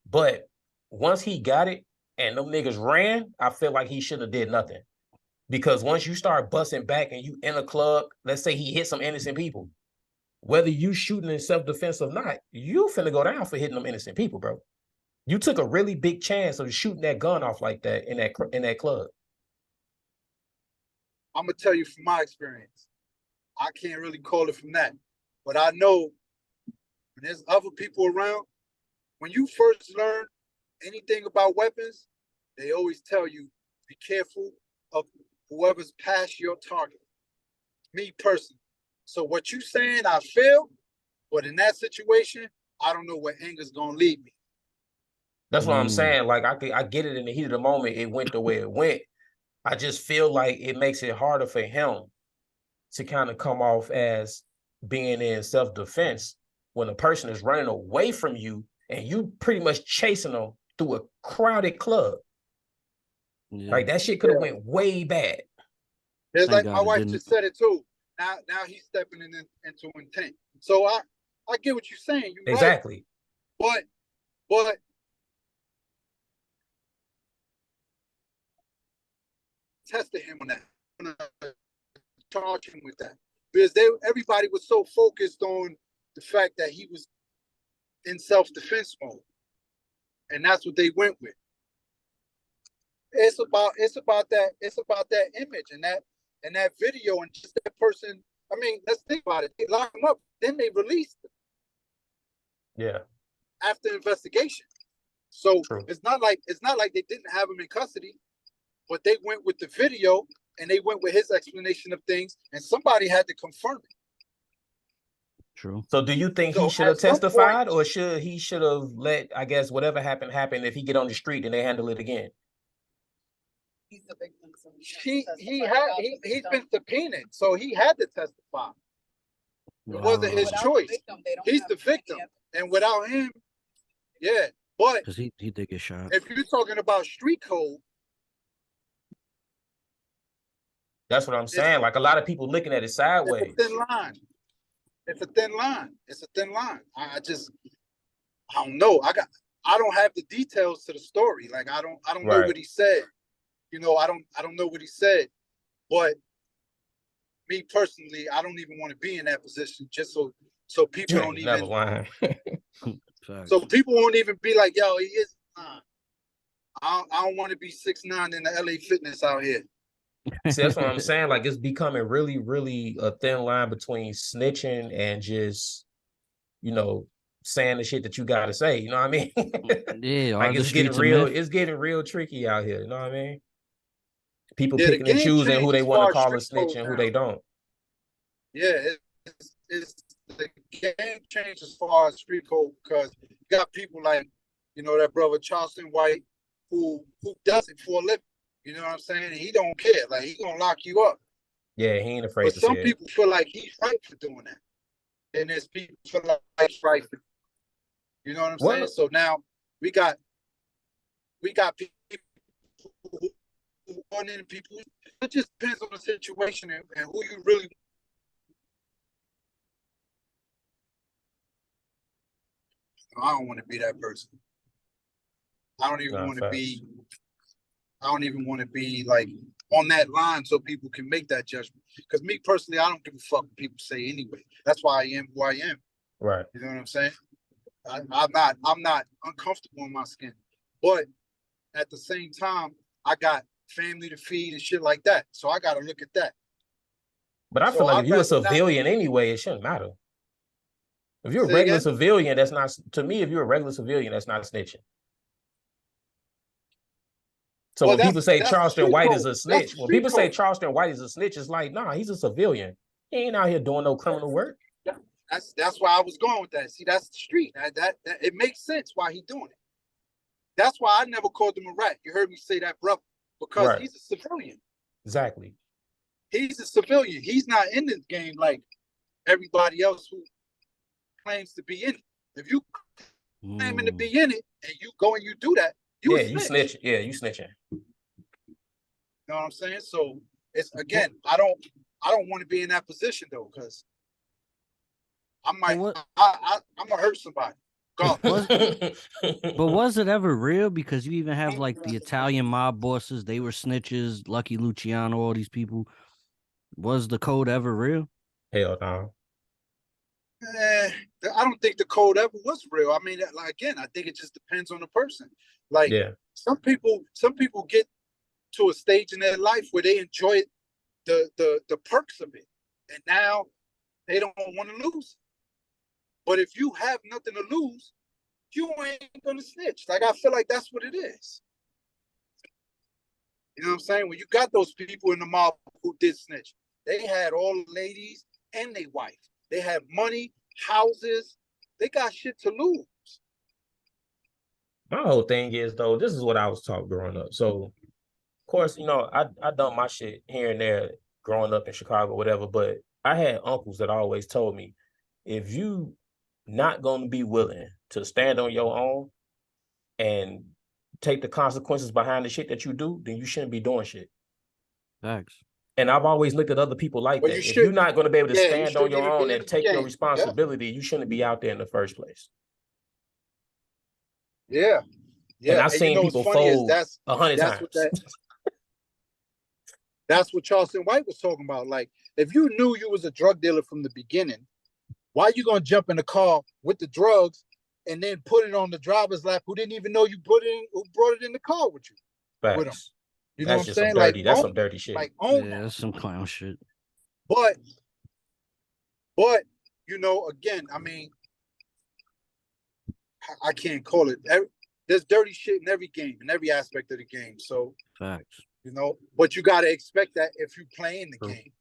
But once he got it and them niggas ran, I feel like he shouldn't have did nothing. Because once you start busting back and you in a club, let's say he hit some innocent people, whether you shooting in self-defense or not, you finna go down for hitting them innocent people, bro. You took a really big chance of shooting that gun off like that in that club. I'm gonna tell you from my experience. I can't really call it from that, but I know when there's other people around, when you first learn anything about weapons, they always tell you, be careful of whoever's past your target. Me personally. So what you saying, I feel, but in that situation, I don't know where anger's gonna lead me. That's what I'm saying. Like, I get it in the heat of the moment. It went the way it went. I just feel like it makes it harder for him to kind of come off as being in self-defense when a person is running away from you and you pretty much chasing them through a crowded club. Yeah. Like, that shit could have went way bad. It's like my wife just said it too. now he's stepping into intent. So I get what you're saying. You're Exactly. Right. But tested him on that. I'm gonna charge him with that because everybody was so focused on the fact that he was in self-defense mode, and that's what they went with. It's about that image and that video and just that person. I mean, let's think about it. They locked him up, then they released him. Yeah. After investigation. So True. it's not like they didn't have him in custody, but they went with the video and they went with his explanation of things, and somebody had to confirm it. True. So do you think he should have testified, or should have let, I guess, whatever happened happen? If he get on the street and they handle it again? He's the victim. So He's been subpoenaed, so he had to testify. It wasn't his choice. He's the victim, and without him, yeah. But because he did get shot. If you're talking about street code, that's what I'm saying. Like a lot of people looking at it sideways. It's a thin line. It's a thin line. I don't know. I don't have the details to the story. Like I don't know what he said. You know, I don't know what he said. But me personally, I don't even want to be in that position just so people don't even never lying. So people won't even be like, yo, he is I don't want to be 6'9" in the LA Fitness out here. See, that's what I'm saying. Like it's becoming really, really a thin line between snitching and just, you know, saying the shit that you gotta say. You know what I mean? Yeah, like it's getting real. It's getting real tricky out here. You know what I mean? People picking and choosing who they want to call a snitch and who they don't. Yeah, it's the game changed as far as street code because you got people like, you know, that brother Charleston White who does it for a living. You know what I'm saying? And he don't care. Like he gonna lock you up. Yeah, he ain't afraid. But some people feel like he's right for doing that, and there's people feel like he's right for. You know what I'm saying? So now we got people who want in people. It just depends on the situation and who you really. I don't want to be that person. I don't even want to be. I don't even want to be like on that line so people can make that judgment. Because me personally, I don't give a fuck what people say anyway. That's why I am who I am. Right. You know what I'm saying? I'm not uncomfortable in my skin. But at the same time, I got family to feed and shit like that. So I got to look at that. But I feel like if you're a civilian anyway, it shouldn't matter. If you're a regular civilian, that's not, to me, if you're a regular civilian, that's not snitching. So when people say Charleston White is a snitch, when people say Charleston White is a snitch, it's like, nah, he's a civilian. He ain't out here doing no criminal work. That's why I was going with that. See, that's the street. That it makes sense why he's doing it. That's why I never called him a rat. You heard me say that, brother, because he's a civilian. Exactly. He's a civilian. He's not in this game like everybody else who claims to be in it. If you claiming to be in it and you go and you do that, you snitch. Yeah, you snitching. You know what I'm saying? So it's again, I don't want to be in that position though, because I might I'm gonna hurt somebody. But was it ever real? Because you even have like the Italian mob bosses, they were snitches, Lucky Luciano, all these people. Was the code ever real? Hell no. I don't think the code ever was real. I mean, like again, I think it just depends on the person. Like some people get to a stage in their life where they enjoy the perks of it, and now they don't want to lose. But if you have nothing to lose, you ain't gonna snitch. Like I feel like that's what it is. You know what I'm saying? When you got those people in the mob who did snitch, they had all the ladies and their wife. They had money, houses. They got shit to lose. My whole thing is though, this is what I was taught growing up. So, of course, you know, I done my shit here and there growing up in Chicago, whatever. But I had uncles that always told me, if you not going to be willing to stand on your own and take the consequences behind the shit that you do, then you shouldn't be doing shit. Thanks. And I've always looked at other people like Well, that. you If should- you're not going to be able to yeah, you stand on shouldn't your even be own in and the take your game. Yeah. responsibility, you shouldn't be out there in the first place. Yeah. Yeah. And I've you seen know what's people funny is fold 100 that's what times. that's what Charleston White was talking about. Like, if you knew you was a drug dealer from the beginning, why are you gonna jump in the car with the drugs and then put it on the driver's lap who didn't even know you brought it in the car with you? With them. Facts. You know That's what I'm just some saying? dirty. Like, That's some dirty shit. Like, Yeah, that's some clown shit. But you know, again, I mean, I can't call it. There's dirty shit in every game, in every aspect of the game. So, Facts. you know, but you got to expect that if you play in the game.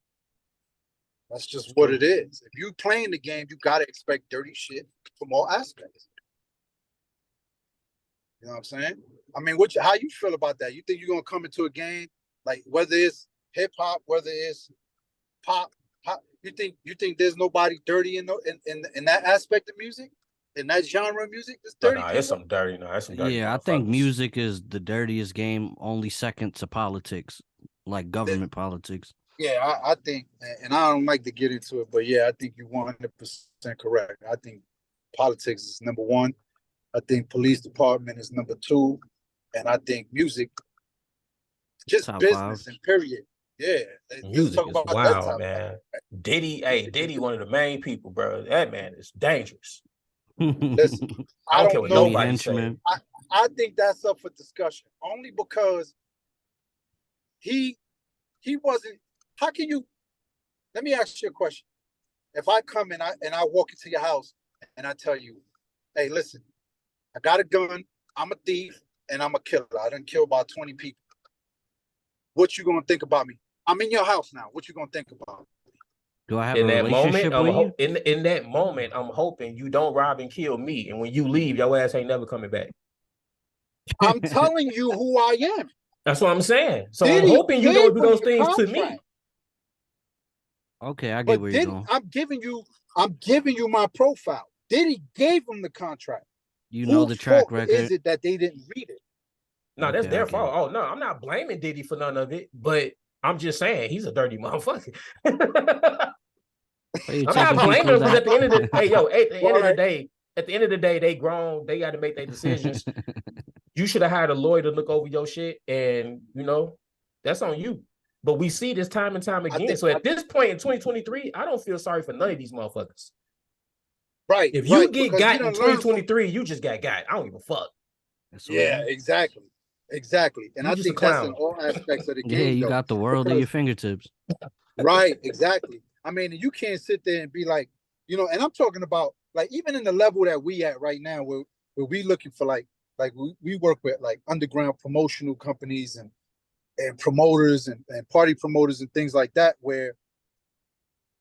That's just what it is. If you play in the game, you got to expect dirty shit from all aspects. You know what I'm saying? I mean, how you feel about that? You think you're gonna come into a game like whether it's hip hop, whether it's pop? You think there's nobody dirty in that aspect of music, in that genre of music? There's dirty. No, it's some dirty. No, it's some dirty. Yeah, I think music is the dirtiest game, only second to politics, like government politics. Yeah, I think, and I don't like to get into it, but yeah, I think you're 100% correct. I think politics is number one. I think police department is number two, and I think music, just Top business 5. and period. Yeah, music is wild, man. Diddy, one of the main people, bro. That man is dangerous. Listen, I don't care what nobody says. I think that's up for discussion, only because he wasn't. How can you? Let me ask you a question. If I come and I walk into your house and I tell you, hey, listen, I got a gun, I'm a thief, and I'm a killer. I done killed about 20 people. What you gonna think about me? I'm in your house now. What you gonna think about me? Do I have in a that relationship moment, with you? in that moment, I'm hoping you don't rob and kill me. And when you leave, your ass ain't never coming back. I'm telling you who I am. That's what I'm saying. So I'm hoping you don't do those things to me. Okay, I get where you're going. I'm giving you my profile. Diddy gave him the contract. You know the track record. Is it that they didn't read it? No, that's their fault. Oh no, I'm not blaming Diddy for none of it, but I'm just saying he's a dirty motherfucker. I'm not blaming him because at the end of the at the end of the day, they grown, they got to make their decisions. You should have hired a lawyer to look over your shit, and you know, that's on you. But we see this time and time again. So at this point in 2023, I don't feel sorry for none of these motherfuckers. Right. If you get got in 2023, you just got. I don't give a fuck. Yeah, exactly. Exactly. And I think that's in all aspects of the game. Yeah, you got the world at your fingertips. Right, exactly. I mean, you can't sit there and be like, you know, and I'm talking about like even in the level that we at right now, where we looking for like we work with like underground promotional companies and promoters and party promoters and things like that, where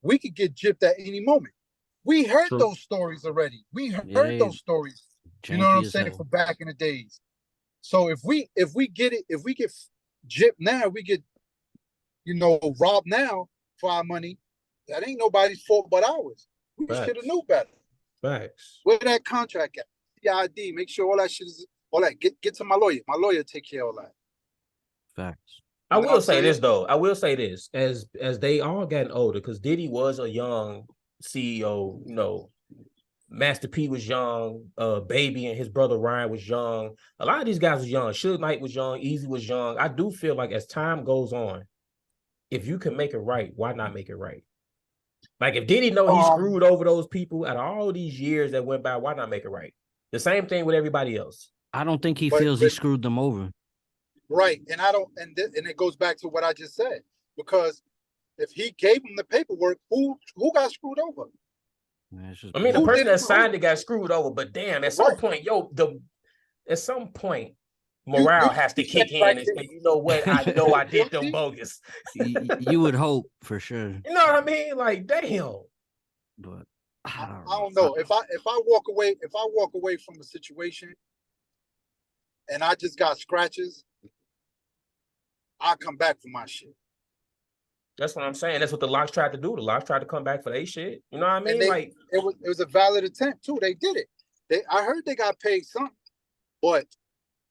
we could get gypped at any moment. We heard those stories already. We heard those stories. You know what I'm saying? From back in the days. So if we get gypped now, we get, you know, robbed now for our money, that ain't nobody's fault but ours. We should have knew better. Facts. Where that contract at? CID, make sure all that shit is all that. Get to my lawyer. My lawyer take care of all that. Facts. I will say this though. I will say this as they all gotten older, because Diddy was a young CEO. You know, Master P was young. Baby and his brother Ryan was young. A lot of these guys was young. Suge Knight was young. Easy was young. I do feel like as time goes on, if you can make it right, why not make it right? Like if Diddy know he screwed over those people out of all these years that went by, why not make it right? The same thing with everybody else. I don't think he feels he screwed them over. Right, and I don't, and it goes back to what I just said, because if he gave him the paperwork, who got screwed over? I mean, the person that signed it got screwed over, but damn, at some point, at some point, morale has to kick in and say, you know what? I know I did them bogus. You would hope for sure. You know what I mean? Like, damn. But I don't know. If I walk away from a situation and I just got scratches, I'll come back for my shit. That's what I'm saying. That's what the Locks tried to do. The Locks tried to come back for their shit. You know what I mean? Like it was a valid attempt too. They did it. I heard they got paid something, but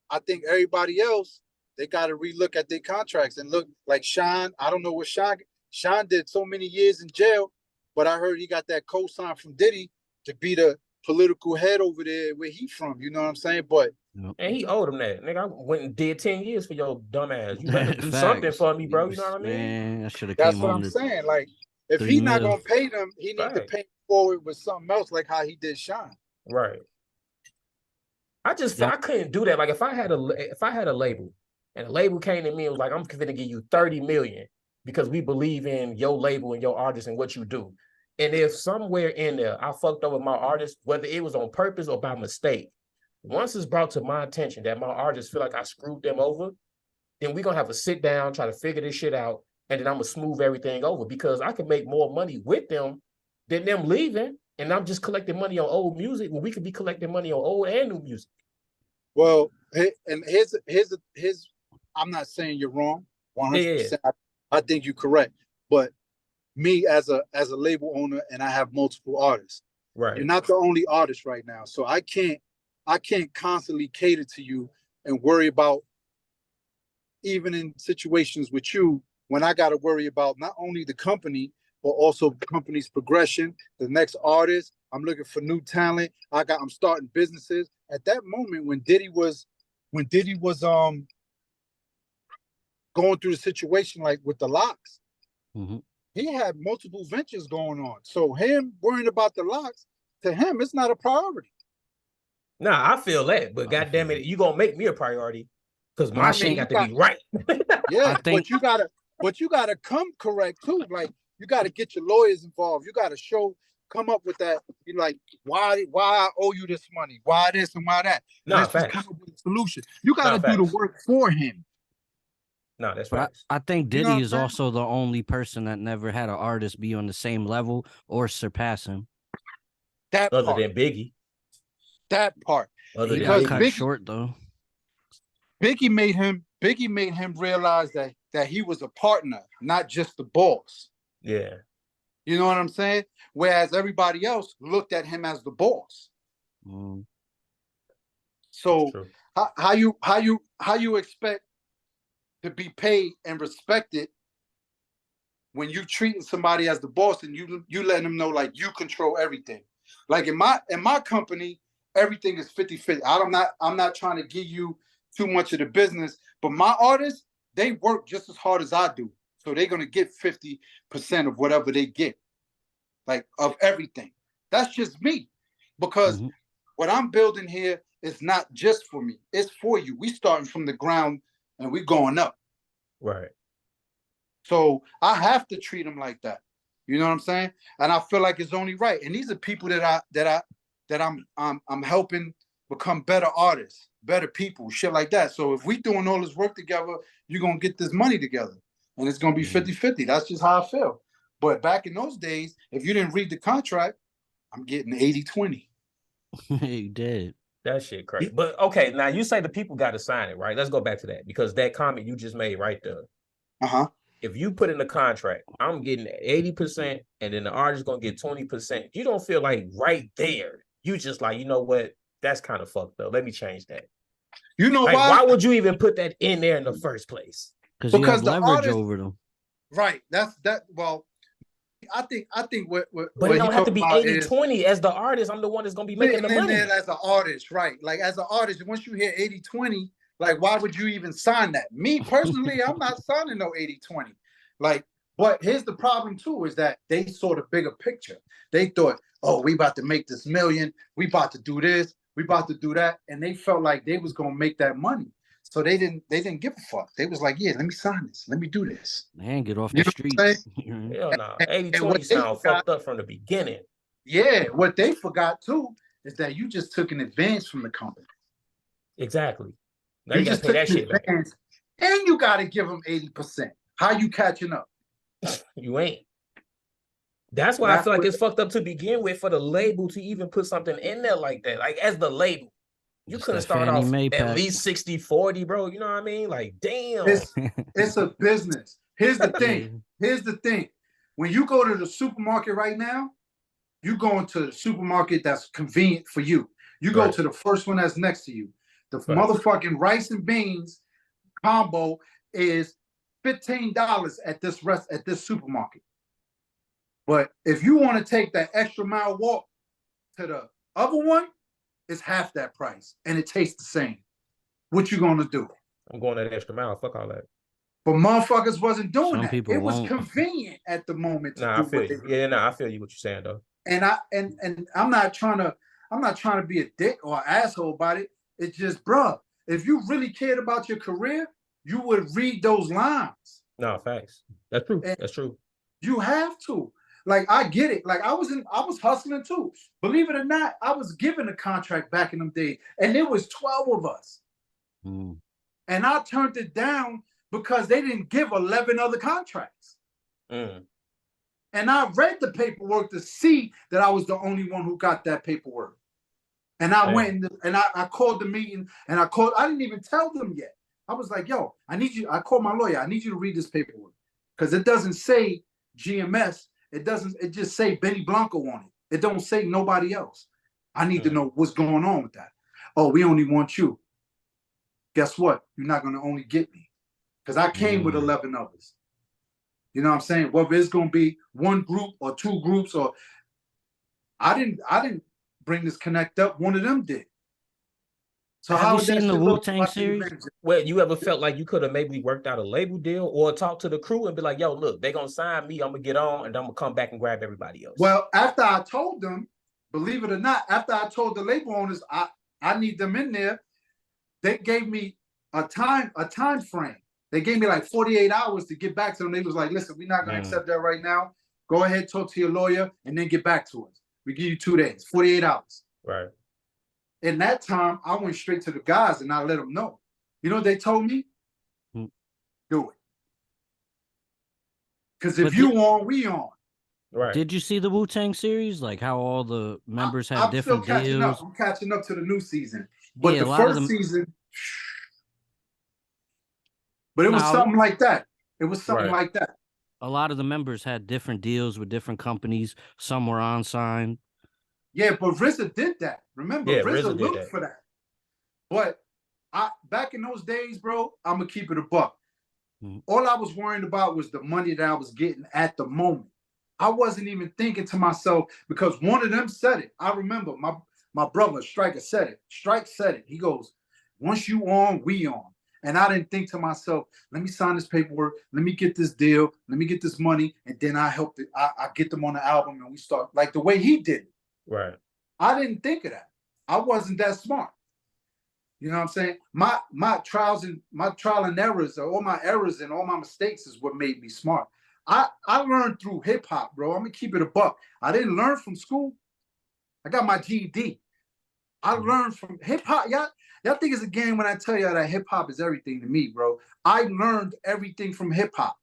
I think everybody else they got to relook at their contracts and look like Sean. I don't know what Sean did so many years in jail, but I heard he got that co-sign from Diddy to be the political head over there where he from. You know what I'm saying? But and he owed him that. Nigga, I went and did 10 years for your dumb ass. You better do something for me, bro. You know what I mean? Man, I should have that's came what home I'm to saying. Like, if 3 he not mil. gonna pay them, he need to pay forward with something else, like how he did Sean. Right. I just feel I couldn't do that. Like if I had a label and a label came to me and was like, I'm going to give you 30 million because we believe in your label and your artist and what you do. And if somewhere in there I fucked over my artist, whether it was on purpose or by mistake, once it's brought to my attention that my artists feel like I screwed them over, then we're going to have to sit down, try to figure this shit out, and then I'm going to smooth everything over because I can make more money with them than them leaving, and I'm just collecting money on old music when we could be collecting money on old and new music. Well, and here's I'm not saying you're wrong, 100%. Yeah. I think you're correct, but me as a label owner, and I have multiple artists. Right. You're not the only artist right now, so I can't constantly cater to you and worry about, even in situations with you, when I got to worry about not only the company but also the company's progression, the next artist. I'm looking for new talent. I'm starting businesses. At that moment when Diddy was going through the situation like with the locks, he had multiple ventures going on. So him worrying about the locks, to him, it's not a priority. Nah, I feel that, but goddamn it, you gonna make me a priority because my shit got to be right. Yeah, but you gotta come correct too. Like you gotta get your lawyers involved. You gotta come up with that. You're like, why I owe you this money? Why this and why that? Let's just come up with a solution. You gotta do the work for him. No, that's right. I think Diddy is also the only person that never had an artist be on the same level or surpass him. That other than Biggie. That part. He got cut short though. Biggie made him realize that he was a partner, not just the boss. Yeah. You know what I'm saying? Whereas everybody else looked at him as the boss. So how you expect to be paid and respected when you treating somebody as the boss and you letting them know like you control everything? Like in my company, everything is 50-50. I'm not trying to give you too much of the business, but my artists, they work just as hard as I do. So they're gonna get 50% of whatever they get, like of everything. That's just me. Because what I'm building here is not just for me, it's for you. We starting from the ground and we going up. Right. So I have to treat them like that. You know what I'm saying? And I feel like it's only right. And these are people that I'm helping become better artists, better people, shit like that. So if we doing all this work together, you're gonna get this money together. And it's gonna be 50-50. That's just how I feel. But back in those days, if you didn't read the contract, I'm getting 80-20. You did. That shit crazy. But okay, now you say the people got to sign it, right? Let's go back to that because that comment you just made right there. If you put in the contract, I'm getting 80% and then the artist gonna get 20%. You don't feel like right there, you just like, you know what? That's kind of fucked up. Let me change that. You know like, why? Why would you even put that in there in the first place? Because you have leverage over them. Right. That's that. Well, I think what but it don't have to be 80-20 as the artist. I'm the one that's gonna be making the money. As an artist, right? Like as an artist, once you hear 80-20, like why would you even sign that? Me personally, I'm not signing no 80-20. Like, but here's the problem too, is that they saw the bigger picture. They thought, oh, we about to make this million, we about to do this, we about to do that, and they felt like they was gonna make that money. So they didn't give a fuck. They was like, yeah, let me sign this. Let me do this. Man, get off the street. Hell no. 80-20 sound fucked up from the beginning. Yeah, what they forgot too is that you just took an advance from the company. Exactly. Now you gotta pay that shit back. And you gotta give them 80%. How you catching up? You ain't. That's why I feel like it's fucked up to begin with for the label to even put something in there like that. Like as the label. You couldn't start off at least 60-40, bro. You know what I mean? Like, damn. It's a business. Here's the thing. When you go to the supermarket right now, you go into the supermarket that's convenient for you. You go to the first one that's next to you. The motherfucking rice and beans combo is $15 at this supermarket. But if you want to take that extra mile walk to the other one, it's half that price, and it tastes the same. What you gonna do? I'm going that extra mile. Fuck all that. But motherfuckers wasn't doing Some that. people It was won't. convenient at the moment to Nah, do I feel what they you. did. Yeah, nah, I feel you what you're saying though. And I'm not trying to be a dick or an asshole about it. It's just, bruh, if you really cared about your career, you would read those lines. No, facts. That's true. And That's true. you have to. Like, I get it. Like, I was hustling too. Believe it or not, I was given a contract back in them days, and there was 12 of us. Mm. And I turned it down because they didn't give 11 other contracts. Mm. And I read the paperwork to see that I was the only one who got that paperwork. And I went and I called the meeting, and I didn't even tell them yet. I was like, yo, I called my lawyer. I need you to read this paperwork. Because it doesn't say GMS. It just say Benny Blanco on it. It don't say nobody else. I need to know what's going on with that. Oh, we only want you. Guess what? You're not going to only get me. Because I came with 11 others. You know what I'm saying? Whether it's going to be one group or two groups, or I didn't bring this connect up. One of them did. So have you seen the Wu-Tang series? Well, you ever felt like you could have maybe worked out a label deal or talk to the crew and be like, yo, look, they're going to sign me. I'm going to get on and I'm going to come back and grab everybody else. Well, after I told them, believe it or not, after I told the label owners I need them in there, they gave me a time frame. They gave me like 48 hours to get back to them. They was like, listen, we're not going to accept that right now. Go ahead, talk to your lawyer, and then get back to us. We give you 2 days, 48 hours. Right. In that time, I went straight to the guys and I let them know. You know what they told me? Do it. Because if you on, we on. Right. Did you see the Wu-Tang series? Like how all the members had different deals? I'm catching up to the new season. But Yeah, the first season, but it was something like that. It was something like that. A lot of the members had different deals with different companies. Some were on-signed. Yeah, but RZA did that. Remember, RZA looked for that. But back in those days, bro, I'm going to keep it a buck. All I was worrying about was the money that I was getting at the moment. I wasn't even thinking to myself, because one of them said it. I remember my brother, Striker, said it. Strike said it. He goes, once you on, we on. And I didn't think to myself, let me sign this paperwork. Let me get this deal. Let me get this money. And then I get them on the album and we start like the way he did it. Right. I didn't think of that. I wasn't that smart. You know what I'm saying? My trial and errors, or all my errors and all my mistakes is what made me smart. I learned through hip hop, bro. I'm gonna keep it a buck. I didn't learn from school. I got my GED. I learned from hip hop. Y'all think it's a game when I tell y'all that hip hop is everything to me, bro. I learned everything from hip hop.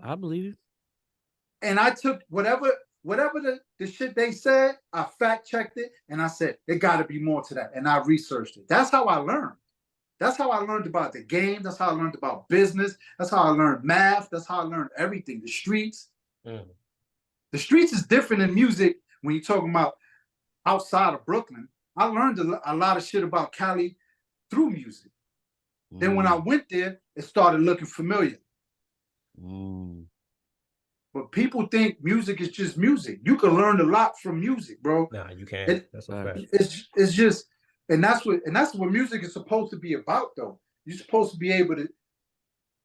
I believe you. And I took whatever the shit they said, I fact checked it, and I said, there gotta be more to that. And I researched it. That's how I learned. That's how I learned about the game. That's how I learned about business. That's how I learned math. That's how I learned everything. The streets. The streets is different in music when you're talking about outside of Brooklyn. I learned a lot of shit about Cali through music. Then when I went there, it started looking familiar. But people think music is just music. You can learn a lot from music, bro. Nah, you can't. That's a fact. It's just, and that's what music is supposed to be about, though. You're supposed to be able to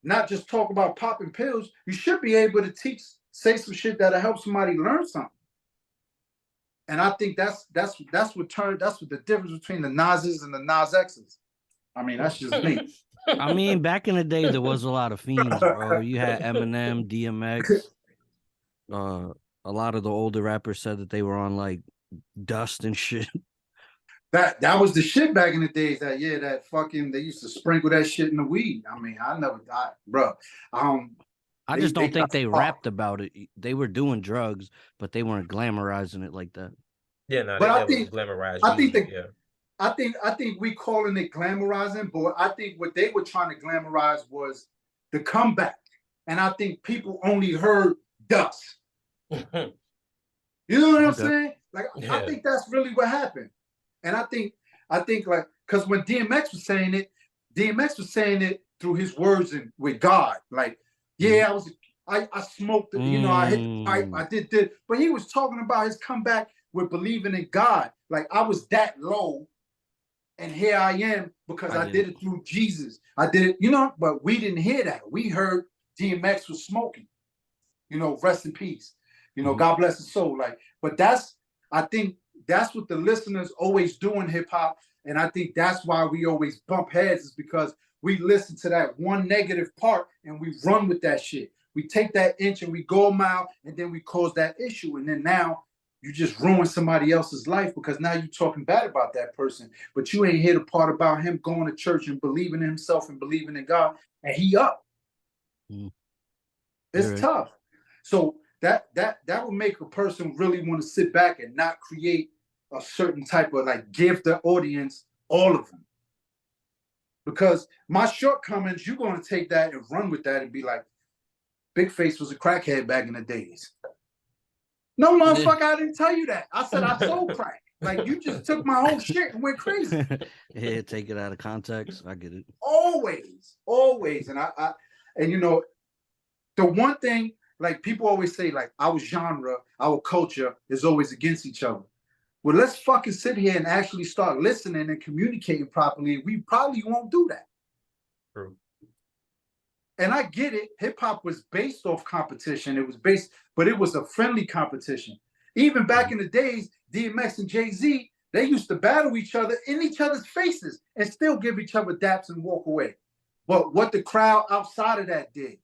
not just talk about popping pills. You should be able to say some shit that'll help somebody learn something. And I think that's what the difference between the Nas's and the Nas X's. I mean, that's just me. I mean, back in the day, there was a lot of fiends, bro. You had Eminem, DMX. A lot of the older rappers said that they were on like dust and shit. That was the shit back in the days. That fucking they used to sprinkle that shit in the weed. I mean, I never died, bro. I just don't think they rapped about it. They were doing drugs, but they weren't glamorizing it like that. Yeah, no, but they never glamorized. I think we calling it glamorizing, but I think what they were trying to glamorize was the comeback. And I think people only heard dust. You know what I'm saying? Like, I think that's really what happened. And I think like, because when DMX was saying it through his words and with God. Like, yeah, I smoked, you know, I hit the pipe, I did this, but he was talking about his comeback with believing in God. Like, I was that low, and here I am because I did it through Jesus. I did it, you know, but we didn't hear that. We heard DMX was smoking, you know, rest in peace. You know, God bless his soul. Like, but I think that's what the listeners always do in hip hop. And I think that's why we always bump heads, is because we listen to that one negative part and we run with that shit. We take that inch and we go a mile, and then we cause that issue. And then now you just ruin somebody else's life because now you're talking bad about that person, but you ain't hear the part about him going to church and believing in himself and believing in God, and he up. It's tough. So that would make a person really want to sit back and not create a certain type of, like, give the audience all of them. Because my shortcomings, you're going to take that and run with that and be like, BigFace was a crackhead back in the days. No, motherfucker, I didn't tell you that. I said I sold crack. Like, you just took my whole shit and went crazy. Yeah, take it out of context. I get it. Always. And you know, the one thing, like, people always say, like, our genre, our culture is always against each other. Well, let's fucking sit here and actually start listening and communicating properly. We probably won't do that. True. And I get it. Hip hop was based off competition. But it was a friendly competition. Even back in the days, DMX and Jay-Z, they used to battle each other in each other's faces and still give each other daps and walk away. But what the crowd outside of that did,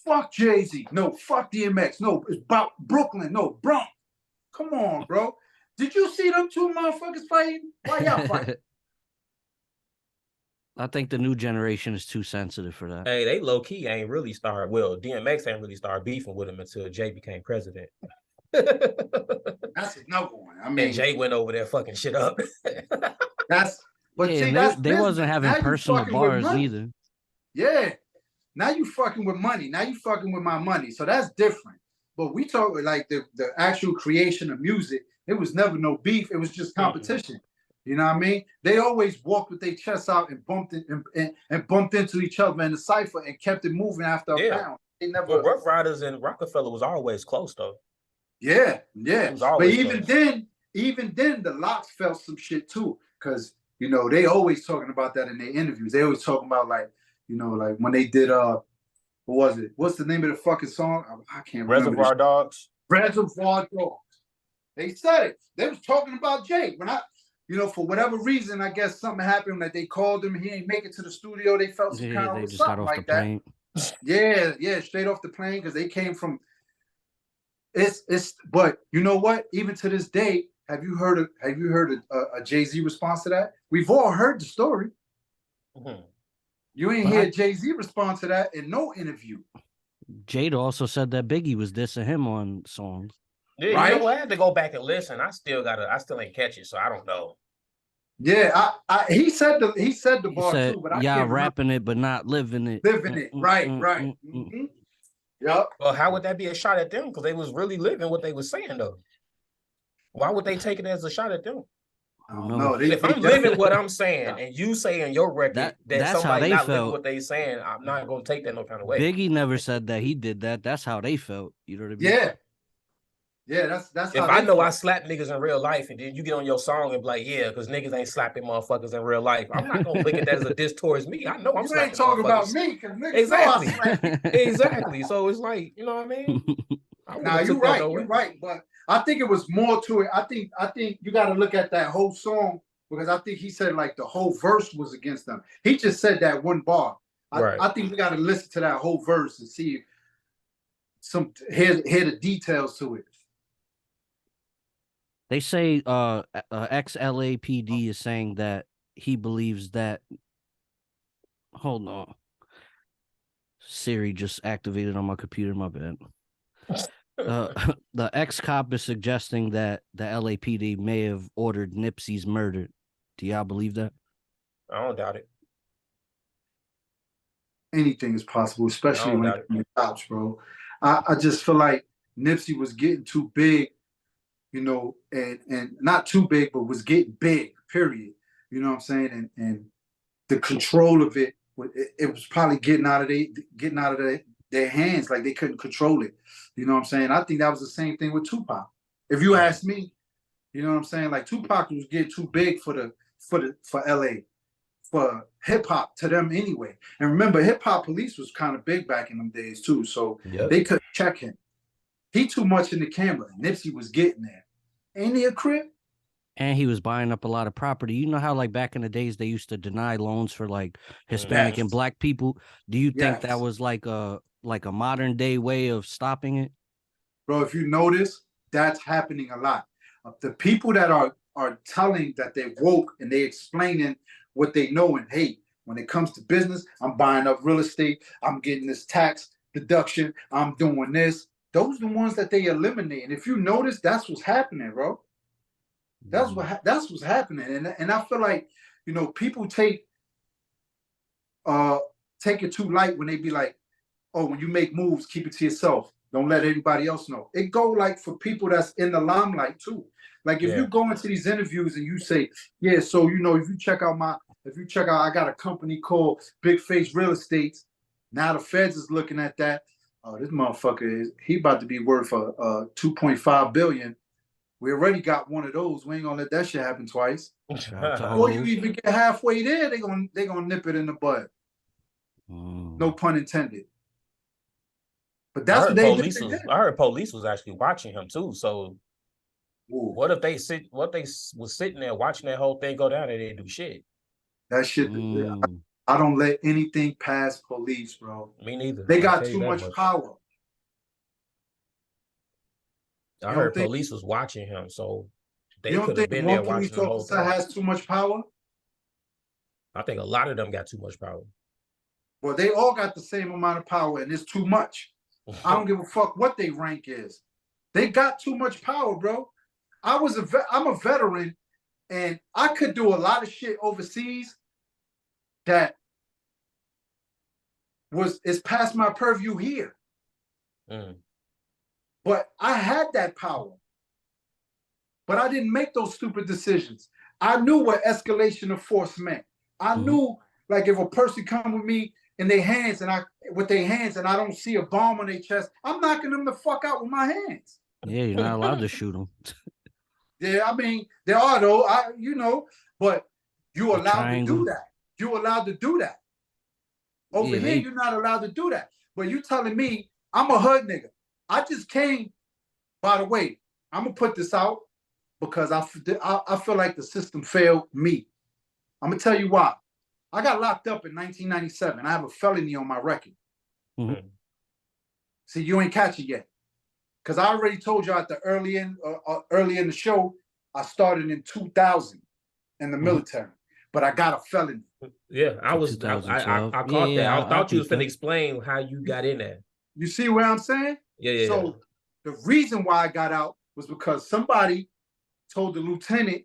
fuck Jay-Z. No, fuck DMX. No, it's about Brooklyn. No, Bronx. Come on, bro. Did you see them two motherfuckers fighting? Why y'all fighting? I think the new generation is too sensitive for that. Hey, they low key ain't really started. Well, DMX ain't really started beefing with him until Jay became president. That's another one. I mean, and Jay went over there fucking shit up. They wasn't having personal bars neither. Yeah. Now you fucking with money. Now you fucking with my money. So that's different. But we talk like the actual creation of music. It was never no beef. It was just competition. You know what I mean? They always walked with their chests out and bumped into each other in the cipher and kept it moving after a pound. They never. Well, Rough Riders and Rockefeller was always close though. Yeah. But even close. then, the Locks felt some shit too, because you know they always talking about that in their interviews. They always talking about, like, you know, like when they did what was it? What's the name of the fucking song? I can't remember. Reservoir Dogs. Reservoir Dogs. They said it. They was talking about Jay. When you know, for whatever reason, I guess something happened that they called him. He ain't make it to the studio. They felt some kind of something like that. Plane. Yeah, straight off the plane, because they came from. But you know what? Even to this day, have you heard a Jay-Z response to that? We've all heard the story. Mm-hmm. You ain't hear Jay-Z respond to that in no interview. Jada also said that Biggie was dissing him on songs. Yeah, right? You know what? I had to go back and listen. I still ain't catch it, so I don't know. Yeah, he said the bar too, but I can't rapping it but not living it. Right. Mm-hmm. Yep. Well, how would that be a shot at them? Because they was really living what they was saying though. Why would they take it as a shot at them? No, if I'm living what I'm saying and you saying your record that somebody not living what they saying, I'm not gonna take that no kind of way. Biggie never said that he did that. That's how they felt. You know what I mean? Yeah, that's if I know I slap niggas in real life and then you get on your song and be like, yeah, because niggas ain't slapping motherfuckers in real life. I'm not gonna look at that as a diss towards me. I know I'm slapping. You ain't talking about me, because niggas exactly. So it's like, you know what I mean? Now you're right. But I think it was more to it. I think you got to look at that whole song, because I think he said like the whole verse was against them. He just said that one bar. I think we got to listen to that whole verse and see hear the details to it. They say ex-LAPD is saying that he believes that. Hold on. Siri just activated on my computer, my bad. The ex-cop is suggesting that the LAPD may have ordered Nipsey's murder. Do y'all believe that? I don't doubt it. Anything is possible, especially when it comes to cops, bro. I just feel like Nipsey was getting too big, you know, and not too big, but was getting big, period. You know what I'm saying? And the control of it it was probably getting out of their hands, like they couldn't control it. You know what I'm saying? I think that was the same thing with Tupac. If you ask me, you know what I'm saying? Like Tupac was getting too big for LA, for hip hop to them anyway. And remember, hip hop police was kind of big back in them days too, so they couldn't check him. He too much in the camera. Nipsey was getting there. Ain't he a crip? And he was buying up a lot of property. You know how like back in the days they used to deny loans for like Hispanic and black people? Do you think that was like a modern day way of stopping it? Bro, if you notice, that's happening a lot. The people that are telling that they woke and they explaining what they know, and hey, when it comes to business, I'm buying up real estate, I'm getting this tax deduction, I'm doing this. Those are the ones that they eliminate. And if you notice, that's what's happening, bro. That's what's happening. And I feel like, you know, people take it too light when they be like, oh, when you make moves, keep it to yourself. Don't let anybody else know. It go like for people that's in the limelight too. Like if you go into these interviews and you say, yeah, so you know, if you check out, I got a company called BigFace Real Estate. Now the feds is looking at that. Oh, this motherfucker he about to be worth 2.5 billion. We already got one of those. We ain't gonna let that shit happen twice. Before you even get halfway there, they gonna nip it in the bud. No pun intended. But that's what they did. I heard police was actually watching him too. So what if they was sitting there watching that whole thing go down and they didn't do shit? That shit. I don't let anything pass police, bro. Me neither. They got too much power. I heard police was watching him, so they you don't could have think been one there watching police the whole officer thing. has too much power? I think a lot of them got too much power. Well, they all got the same amount of power, and it's too much. I don't give a fuck what their rank is. They got too much power, bro. I'm a veteran, and I could do a lot of shit overseas that is past my purview here. But I had that power. But I didn't make those stupid decisions. I knew what escalation of force meant. I knew, like, if a person come with me in their hands and I don't see a bomb on their chest, I'm knocking them the fuck out with my hands. Yeah, you're not allowed to shoot them. Yeah, I mean, there are though, but you allowed to do that. You allowed to do that. Over here, you're not allowed to do that. But you telling me I'm a hood nigga. I just came, by the way, I'm gonna put this out because I feel like the system failed me. I'm gonna tell you why. I got locked up in 1997. I have a felony on my record. See, you ain't catch it yet. Because I already told you at the early in the show, I started in 2000 in the military, but I got a felony. Yeah, I caught that. I thought you was finna explain how you got in there. You see what I'm saying? Yeah. So the reason why I got out was because somebody told the lieutenant,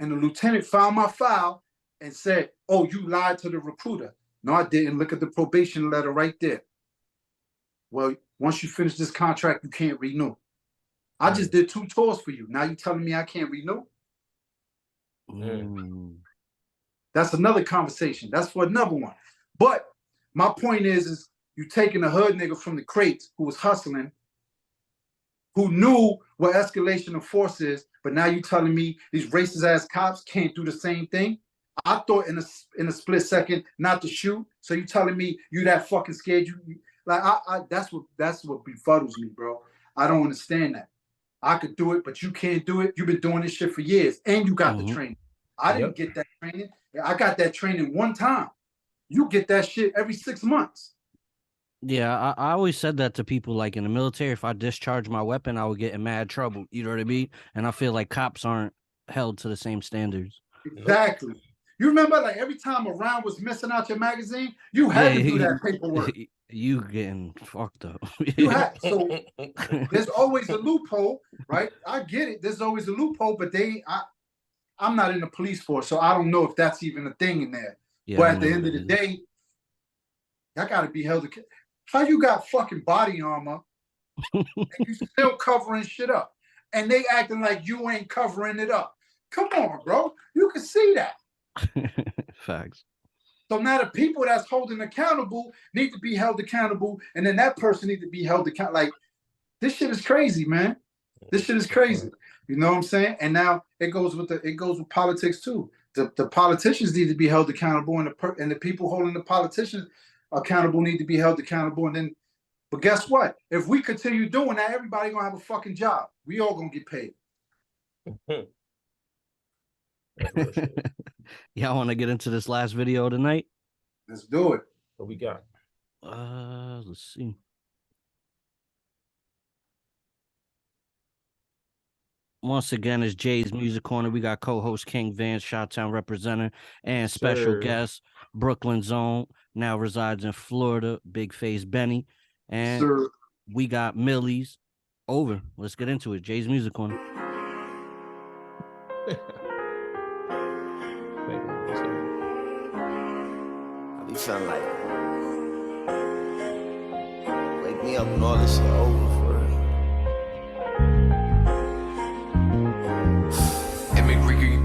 and the lieutenant found my file and said, oh, you lied to the recruiter. No, I didn't. Look at the probation letter right there. Well, once you finish this contract, you can't renew. I just did 2 tours for you. Now you telling me I can't renew? That's another conversation. That's for another one. But my point is you taking a hood nigga from the crates who was hustling, who knew what escalation of force is, but now you telling me these racist ass cops can't do the same thing? I thought in a split second not to shoot. So you telling me you that fucking scared? That's what befuddles me, bro. I don't understand that. I could do it, but you can't do it. You've been doing this shit for years, and you got the training. I didn't get that training. I got that training one time. You get that shit every 6 months. Yeah, I always said that to people, like in the military, if I discharge my weapon, I would get in mad trouble. You know what I mean? And I feel like cops aren't held to the same standards. Exactly. You remember, like, every time a round was missing out your magazine, you had to do that paperwork. You getting fucked up. You had, so there's always a loophole, right? I get it. There's always a loophole, but I'm not in the police force, so I don't know if that's even a thing in there. Yeah, but at the end of the day, I gotta be held accountable. How you got fucking body armor and you still covering shit up? And they acting like you ain't covering it up. Come on, bro. You can see that. Facts. So now the people that's holding accountable need to be held accountable, and then that person need to be held accountable. Like, this shit is crazy, man. This shit is crazy. You know what I'm saying? And now it goes with politics too. The politicians need to be held accountable, and the people holding the politicians accountable need to be held accountable. And then, but guess what? If we continue doing that, everybody gonna have a fucking job. We all gonna get paid. Y'all want to get into this last video tonight? Let's do it. What we got? Let's see. Once again, it's Jay's Music Corner. We got co-host King Vance, Chi-Town representative, and special guest, Brooklyn Zone, now resides in Florida, BigFace Bennie. And we got Millie's over. Let's get into it. Jay's Music Corner. I be feeling like, wake me up when all this shit over for real.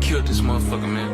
Killed this motherfucker, man.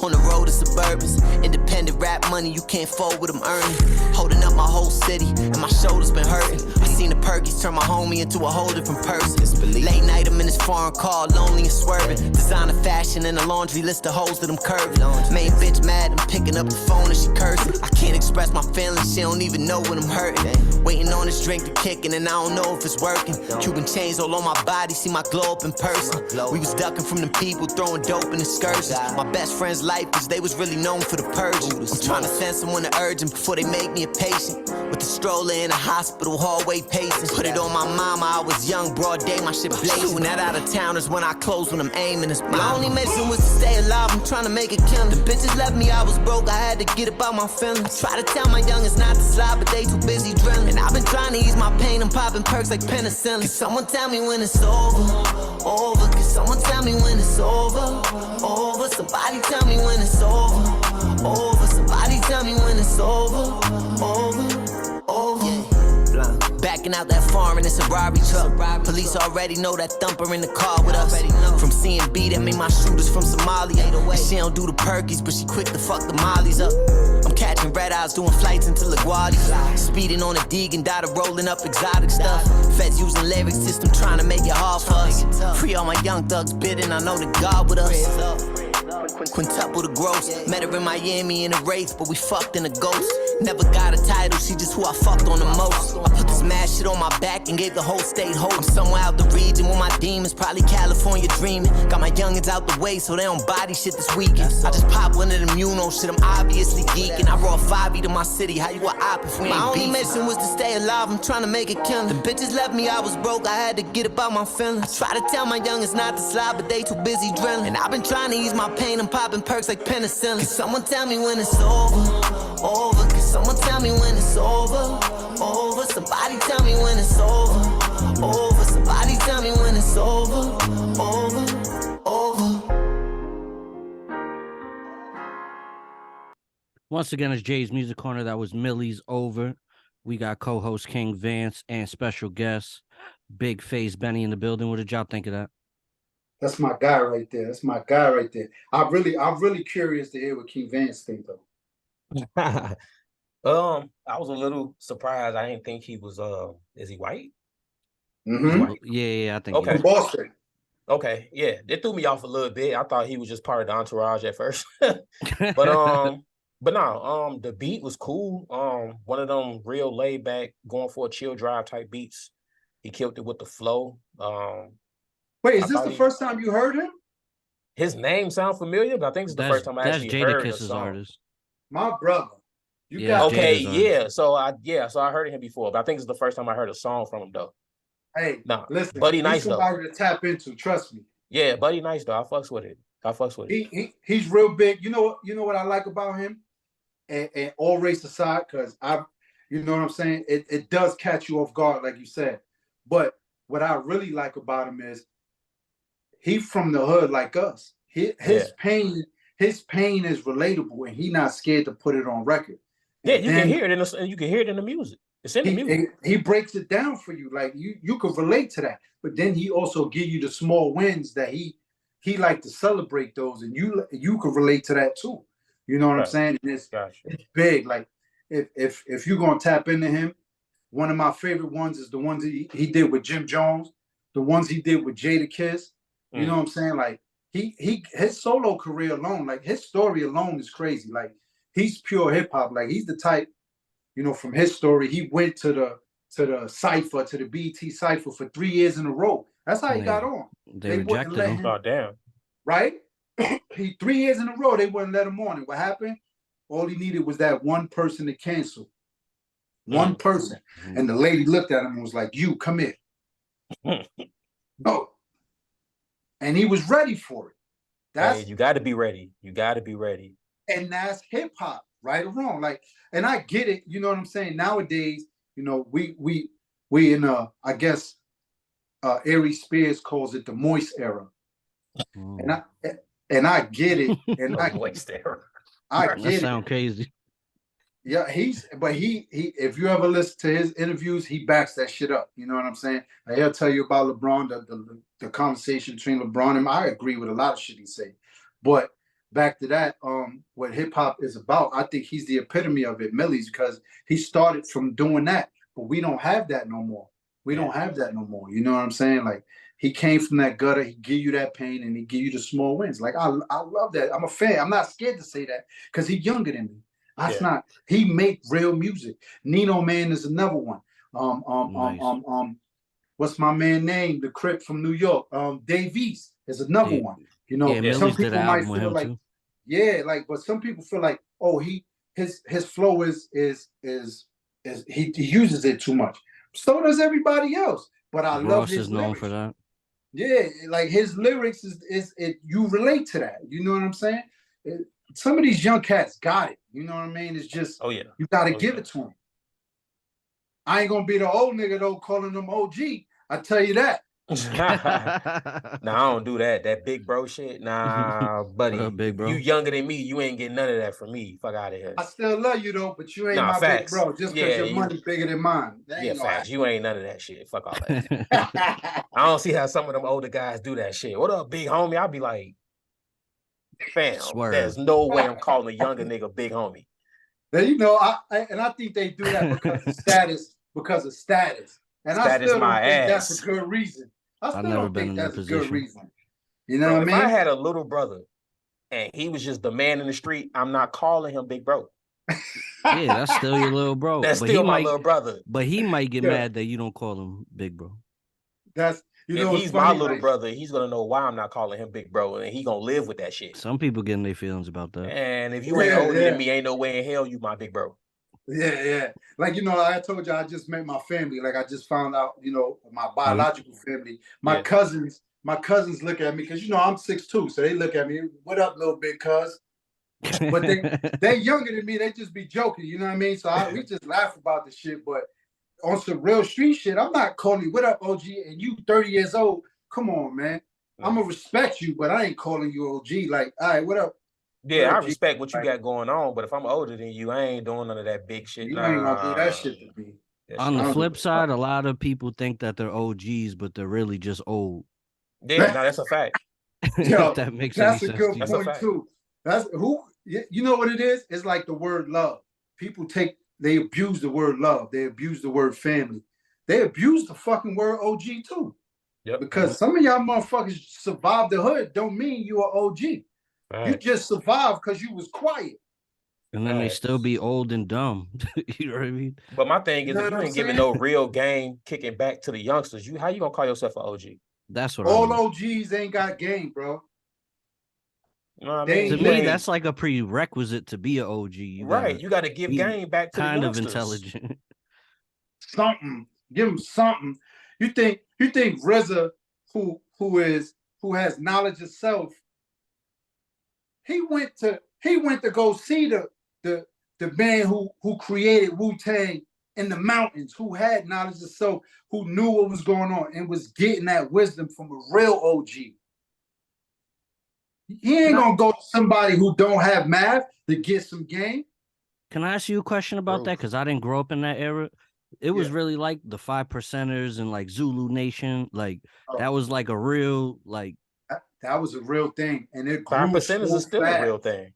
On the road to Suburbans, independent rap money, you can't fold what I'm earning. Holding up my whole city, and my shoulders been hurting. I seen the perkies turn my homie into a whole different person. Late night, I'm in this foreign car, lonely and swerving. Designer fashion and a laundry list of hoes that I'm curving. Main bitch mad, I'm picking up the phone and she cursing. I can't express my feelings, she don't even know when I'm hurting. Waiting on this drink to kick in, and I don't know if it's working. Cuban chains all on my body, see my glow up in person. We was ducking from the people, throwing dope in excursions. My best friend's life, cause they was really known for the purging. I'm trying to send someone to urge them before they make me a patient. With the stroller in the hospital, hallway pacing. Put it on my mama, I was young, broad day, my shit blazing. When that out of towners, when I close, when I'm aiming, it's my only mission was to stay alive, I'm trying to make it killing. The bitches left me, I was broke, I had to get about my feelings. Try to tell my youngest not to slide, but they too busy drilling. And I've been trying to ease my pain, I'm popping perks like penicillin. Can someone tell me when it's over? Over, can someone tell me when it's over? Over, somebody tell me when it's over. Over, somebody tell me when it's over. Over. Backing out that foreign, it's a Rari truck. Police already know that thumper in the car with us. From C&B, that made my shooters from Somalia. And she don't do the perkies, but she quick to fuck the mollies up. I'm catching red eyes, doing flights into LaGuardia. Speeding on a Deegan, data rolling up exotic stuff. Feds using lyric system, trying to make it hard for us. Free all my young thugs bidding, I know that God with us. Quintuple the gross. Met her in Miami in a race, but we fucked in a ghost. Never got a title, she just who I fucked on the most. I put this mad shit on my back and gave the whole state hope. I'm somewhere out the region with my demons, probably California dreaming. Got my youngins out the way so they don't body shit this weekend. I just pop one of them Muno shit, I'm obviously geeking. I roll 5 to my city, how you a op if we ain't my only mission was to stay alive, I'm trying to make it killing. The bitches left me, I was broke, I had to get about my feelings. I try to tell my youngins not to slide, but they too busy drilling. And I've been trying to ease my pain, I'm popping perks like penicillin. Can someone tell me when it's over? Over, can someone tell me when it's over? Over, somebody tell me when it's over. Over, somebody tell me when it's over. Over. Once again, it's Jay's Music Corner. That was Millie's over. We got co-host King Vance and special guest BigFace Bennie in the building. What did y'all think of that? That's my guy right there. That's my guy right there. I'm really curious to hear what King Vance think though. I was a little surprised. I didn't think he was is he white? Mm-hmm. Yeah, I think okay. Boston. Okay, yeah. They threw me off a little bit. I thought he was just part of the entourage at first. But no, the beat was cool. One of them real laid back, going for a chill drive type beats. He killed it with the flow. Wait, is this the first time you heard him? His name sound familiar, but I think it's the first time I actually heard the song. Artist. My brother. So I heard him before, but I think it's the first time I heard a song from him though. Hey, listen, Buddy nice though. Somebody to tap into, trust me. Yeah, Buddy nice though. I fucks with it. He's real big. You know what I like about him? And all race aside, because you know what I'm saying? It does catch you off guard, like you said. But what I really like about him is he from the hood like us. His pain is relatable, and he not scared to put it on record. Yeah, you can hear it in the music. It's in the music. He breaks it down for you, like you could relate to that. But then he also give you the small wins that he he liked to celebrate those, and you could relate to that too. You know what I'm saying? And it's big. Like if you're gonna tap into him, one of my favorite ones is the ones he did with Jim Jones, the ones he did with Jada Kiss. You know what I'm saying? Like his solo career alone, like his story alone is crazy. Like he's pure hip hop. Like he's the type, you know, from his story, he went to the Cypher, to the BT Cypher for 3 years in a row. That's how he got on. They rejected him. Oh, damn. Right? He 3 years in a row, they wouldn't let him on. And what happened? All he needed was that one person to cancel. One person. And the lady looked at him and was like, you, come here. No. And he was ready for it. That's you got to be ready. You got to be ready. And that's hip hop, right or wrong. Like, and I get it. You know what I'm saying? Nowadays, you know, we in I guess Ari Spears calls it the moist era. And I get it. And I moist era. I get that sound crazy. Yeah, he if you ever listen to his interviews, he backs that shit up. You know what I'm saying? Like, he'll tell you about LeBron, the conversation between LeBron and him. I agree with a lot of shit he say. But back to that, what hip hop is about, I think he's the epitome of it, Millie's, because he started from doing that. But we don't have that no more. We don't have that no more. You know what I'm saying? Like, he came from that gutter, he give you that pain, and he give you the small wins. Like, I love that. I'm a fan. I'm not scared to say that because he's younger than me. That's not. He make real music. Nino Man is another one. Nice. What's my man name? The Crip from New York. Dave East is another one. You know, some people might feel like, but some people feel like, oh, his flow is he uses it too much. So does everybody else. But I love his known lyrics. for that. Yeah, like his lyrics is you relate to that. You know what I'm saying? Some of these young cats got it. You know what I mean? It's just, you got to give it to them. I ain't going to be the old nigga, though, calling them OG. I tell you that. Nah, I don't do that. That big bro shit. Nah, buddy. Big bro? You younger than me. You ain't getting none of that from me. Fuck out of here. I still love you, though, but you ain't my big bro just because your money bigger than mine. Facts. You ain't none of that shit. Fuck all that. I don't see how some of them older guys do that shit. What up, big homie? I'll be like, fam, there's no way I'm calling a younger nigga big homie. You know, I think they do that because of status. And I still don't think that's a good reason. I still don't think that's a good reason. You know what I mean? If I had a little brother and he was just the man in the street, I'm not calling him big bro. Yeah, that's still your little bro. That's still my little brother. But he might get mad that you don't call him big bro. That's if he's my little brother, he's gonna know why I'm not calling him big bro, and he gonna live with that shit. Some people getting their feelings about that. And if you ain't older than me, ain't no way in hell you my big bro. Yeah. Like, you know, I told you I just met my family. Like, I just found out, you know, my biological family. My cousins look at me because, you know, I'm 6'2", so they look at me. What up, little big cuz? But they younger than me. They just be joking. You know what I mean? So we just laugh about the shit. But on some real street shit, I'm not calling you, what up, OG? And you 30 years old. Come on, man. I'm going to respect you, but I ain't calling you OG. Like, all right, what up? Yeah, I respect what you got going on, but if I'm older than you, I ain't doing none of that big shit. You ain't gonna do that shit to me. On the flip side, a lot of people think that they're OGs, but they're really just old. Yeah, no, that's a fact. Yo, that makes that's any a sense good point too. That's who you know what it is? It's like the word love. People they abuse the word love. They abuse the word family. They abuse the fucking word OG too. Yep. Because some of y'all motherfuckers survived the hood don't mean you are OG. Right. You just survived because you was quiet. And then they still be old and dumb. You know what I mean? But my thing is, if you ain't giving no real game kicking back to the youngsters, how you gonna call yourself an OG? That's what all OGs ain't got game, bro. You know what I mean? To me, that's like a prerequisite to be an OG. You got to give game back to the youngsters. Kind of intelligent. Something. Give them something. You think RZA, who has knowledge of self, he went to go see the man who created Wu-Tang in the mountains, who had knowledge of self, who knew what was going on and was getting that wisdom from a real OG. He ain't gonna go to somebody who don't have math to get some game. Can I ask you a question about that? Because I didn't grow up in that era. It was really like the 5%ers and like Zulu Nation. Like that was like a real like That was a real thing, and it grew 5% is so still fast. a real thing.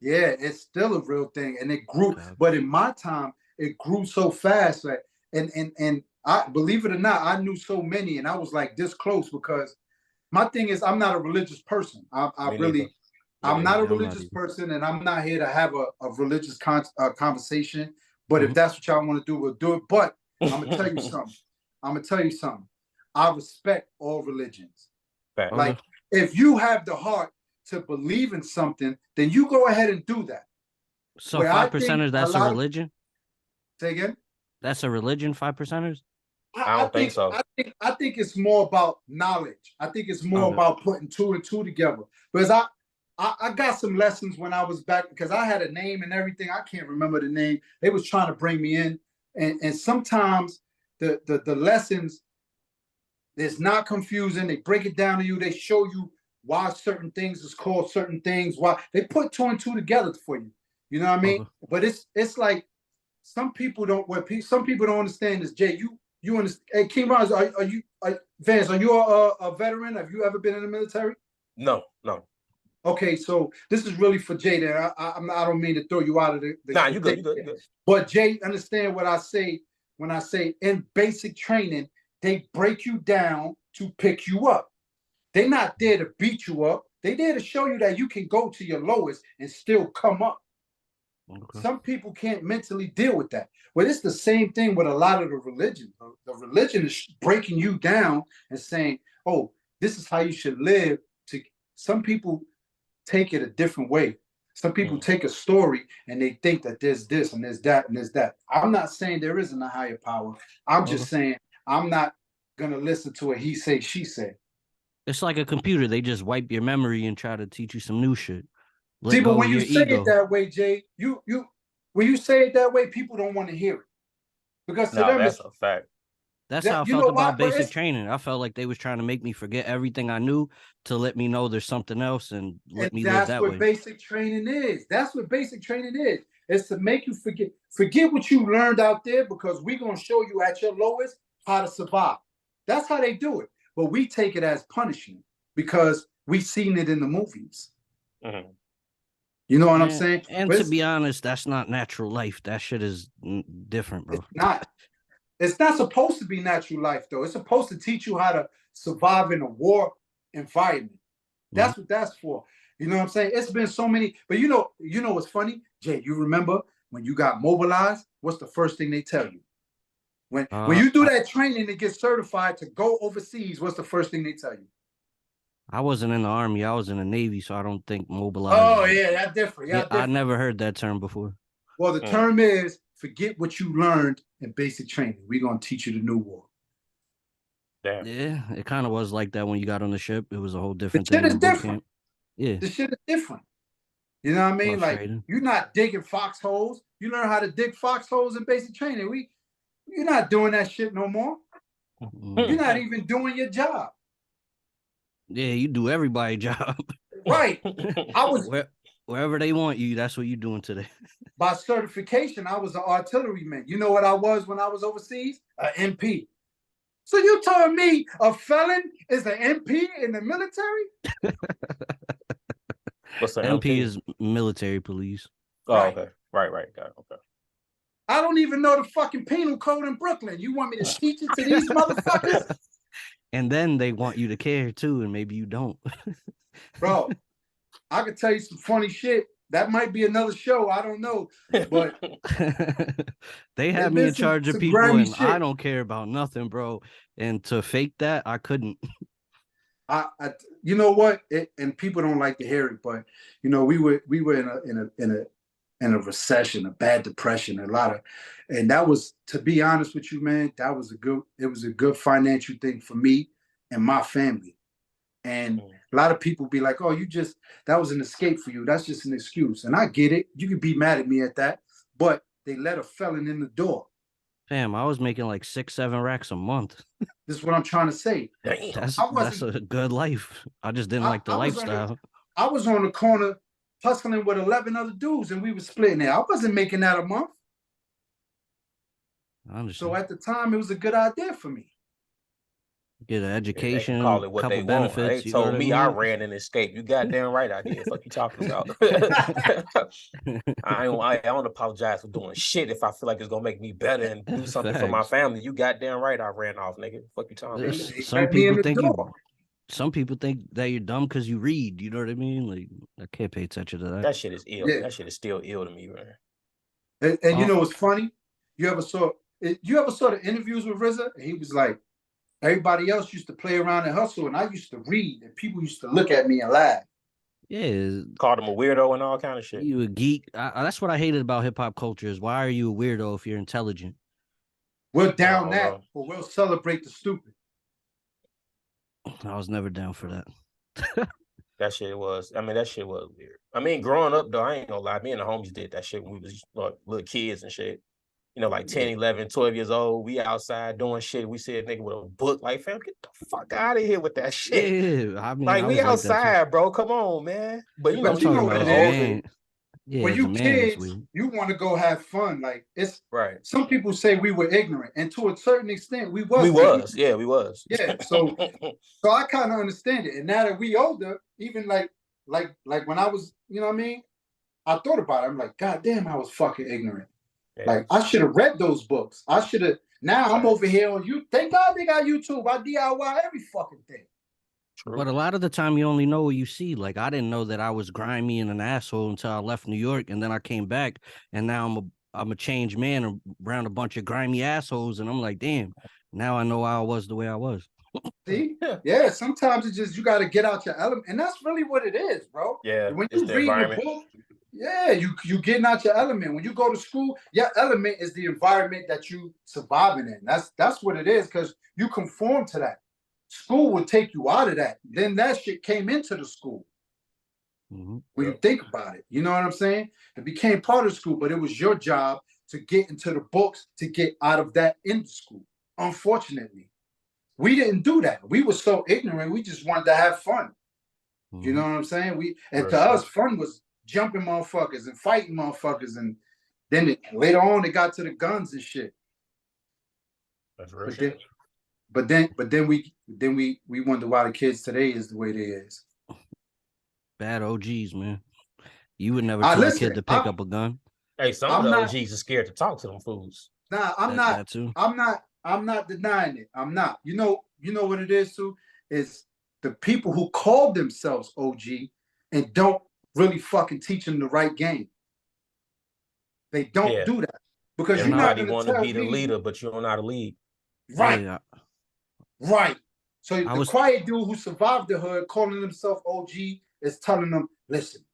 Yeah, it's still a real thing, and it grew. Okay. But in my time, it grew so fast. Like, and I believe it or not, I knew so many, and I was like this close because my thing is I'm not a religious person. Me I'm neither. not a I'm not religious either. person, and I'm not here to have a religious conversation. But if Mhm. that's what y'all want to do, we'll do it. But I'm gonna tell you something. I respect all religions. Fact. Okay. Like, if you have the heart to believe in something, then you go ahead and do that. So Where I 5 think percenters, that's a lot of- religion? Say again. That's a religion, 5 percenters? I don't think so. I think it's more about knowledge. I think it's more Okay. about putting two and two together. Because I got some lessons when I was back, because I had a name and everything. I can't remember the name. They was trying to bring me in. And sometimes the lessons is not confusing. They break it down to you. They show you why certain things is called certain things. Why they put two and two together for you. You know what I mean? Okay. But it's like some people don't. Some people don't understand this. Jay, you understand? Hey, King Ron, Vance? Are you a veteran? Have you ever been in the military? No. Okay, so this is really for Jay. There, I don't mean to throw you out of the. Nah, you good. You good. But Jay, understand what I say when I say in basic training, they break you down to pick you up. They're not there to beat you up. They're there to show you that you can go to your lowest and still come up. Okay. Some people can't mentally deal with that. Well, it's the same thing with a lot of the religion. The religion is breaking you down and saying, "Oh, this is how you should live." Some people take it a different way. Some people take a story and they think that there's this and there's that and there's that. I'm not saying there isn't a higher power. I'm just saying I'm not gonna listen to a he say, she say. It's like a computer. They just wipe your memory and try to teach you some new shit. See, but when you say it that way, Jay, when you say it that way, people don't want to hear it. Because to them, that's a fact. That's how I felt about basic training. I felt like they was trying to make me forget everything I knew to let me know there's something else and let me live that way. That's what basic training is. That's what basic training is. It's to make you forget what you learned out there, because we're going to show you at your lowest how to survive. That's how they do it. But we take it as punishment because we've seen it in the movies. Mm-hmm. You know what I'm saying? And to be honest, that's not natural life. That shit is different, bro. It's not. It's not supposed to be natural life, though. It's supposed to teach you how to survive in a war environment. That's what that's for. You know what I'm saying? It's been so many, but you know what's funny? Jay, you remember when you got mobilized? What's the first thing they tell you? When you do that training to get certified to go overseas, what's the first thing they tell you? I wasn't in the Army. I was in the Navy, so I don't think mobilized. Oh, yeah, that's different. Yeah, I never heard that term before. Well, the term is forget what you learned in basic training. We're going to teach you the new war. Damn. Yeah, it kind of was like that when you got on the ship. It was a whole different thing. The shit is different. Yeah. The shit is different. You know what I mean? Like, you're not digging foxholes. You learn how to dig foxholes in basic training. You're not doing that shit no more. You're not even doing your job. Yeah, you do everybody's job. Right. I was wherever they want you, that's what you're doing today. By certification, I was an artilleryman. You know what I was when I was overseas? An MP. So you telling me a felon is an MP in the military? What's the MP is military police. Oh, right. Okay. Right. Got it. Okay. I don't even know the fucking penal code in Brooklyn. You want me to teach it to these motherfuckers? And then they want you to care too, and maybe you don't. Bro, I could tell you some funny shit. That might be another show. I don't know. But they have me in charge of people, and shit. I don't care about nothing, bro. And to fake that, I couldn't. You know what? And people don't like to hear it, but you know, we were in a recession, a bad depression, and that was, to be honest with you, man, it was a good financial thing for me and my family. And a lot of people be like, oh, that was an escape for you. That's just an excuse. And I get it. You can be mad at me at that, but they let a felon in the door. Damn, I was making like 6-7 racks a month. This is what I'm trying to say. That's a good life. I just didn't like the lifestyle. I was on the corner hustling with 11 other dudes, and we were splitting it. I wasn't making that a month. I understand. So at the time, it was a good idea for me. Get an They can education, call it what couple they want. benefits. They You know what told I me I mean? ran and escaped. You goddamn right I did. Fuck you talking about. I don't apologize for doing shit if I feel like it's gonna make me better and do something for my Facts. family. You goddamn right I ran off, nigga. Fuck you talking about. They Some let me in people the think door. some people think that you're dumb because you read. You know what I mean? Like I can't pay attention to that. That shit is ill. Yeah. That shit is still ill to me, man. And you know what's funny? You ever saw the interviews with RZA? And he was like, everybody else used to play around and hustle, and I used to read, and people used to look at me and laugh. Yeah, Called him a weirdo and all kind of shit. you a geek. That's what I hated about hip hop culture is why are you a weirdo if you're intelligent? We'll down that, know. but we'll celebrate the stupid. I was never down for that. That shit was weird. I mean, growing up though, I ain't gonna lie, me and the homies did that shit when we was like little kids and shit. You know, like 10, 11, 12 years old, we outside doing shit. We see a nigga with a book, like, fam, get the fuck out of here with that shit. Yeah, I mean, like, I we was like that too. outside, bro. Come on, man. But you know, But you you know know what the it is? older. Yeah, when as you a man, it's kids, weird. you want to go have fun. Like it's Right. Some people say we were ignorant, and to a certain extent, we was. We ignorant. was, yeah, we was. Yeah, so I kind of understand it. And now that we older, even like when I was, you know what I mean? I thought about it. I'm like, God damn, I was fucking ignorant. Yeah. Like I should have read those books. I should have. Now I'm over here on you. Thank God they got YouTube. I DIY every fucking thing. True. But a lot of the time, you only know what you see. Like I didn't know that I was grimy and an asshole until I left New York, and then I came back, and now I'm a changed man around a bunch of grimy assholes, and I'm like, damn. Now I know why I was the way I was. See? Yeah, sometimes it's just you got to get out your element. And that's really what it is, bro. Yeah, when it's you the read a environment. book, yeah, you getting out your element. When you go to school, your element is the environment that you surviving in. That's what it is, because you conform to that. School would take you out of that. Then that shit came into the school. Mm-hmm. When you think about it, you know what I'm saying? It became part of school, but it was your job to get into the books to get out of that in school. Unfortunately, we didn't do that. We were so ignorant. We just wanted to have fun. Mm-hmm. You know what I'm saying? To us, fun was jumping motherfuckers and fighting motherfuckers, and then later on it got to the guns and shit. That's real shit. But then we wonder why the kids today is the way they is. Bad OGs, man. You would never tell a kid to pick up a gun. Hey, some of the OGs are scared to talk to them fools. Nah, I'm not denying it. I'm not. You know what it is too? Is the people who call themselves OG and don't really fucking teach them the right game. They don't do that. Because you're not going to want to be the leader, but you don't know how to lead. Right. Yeah. Right. So the quiet dude who survived the hood, calling himself OG, is telling them, listen,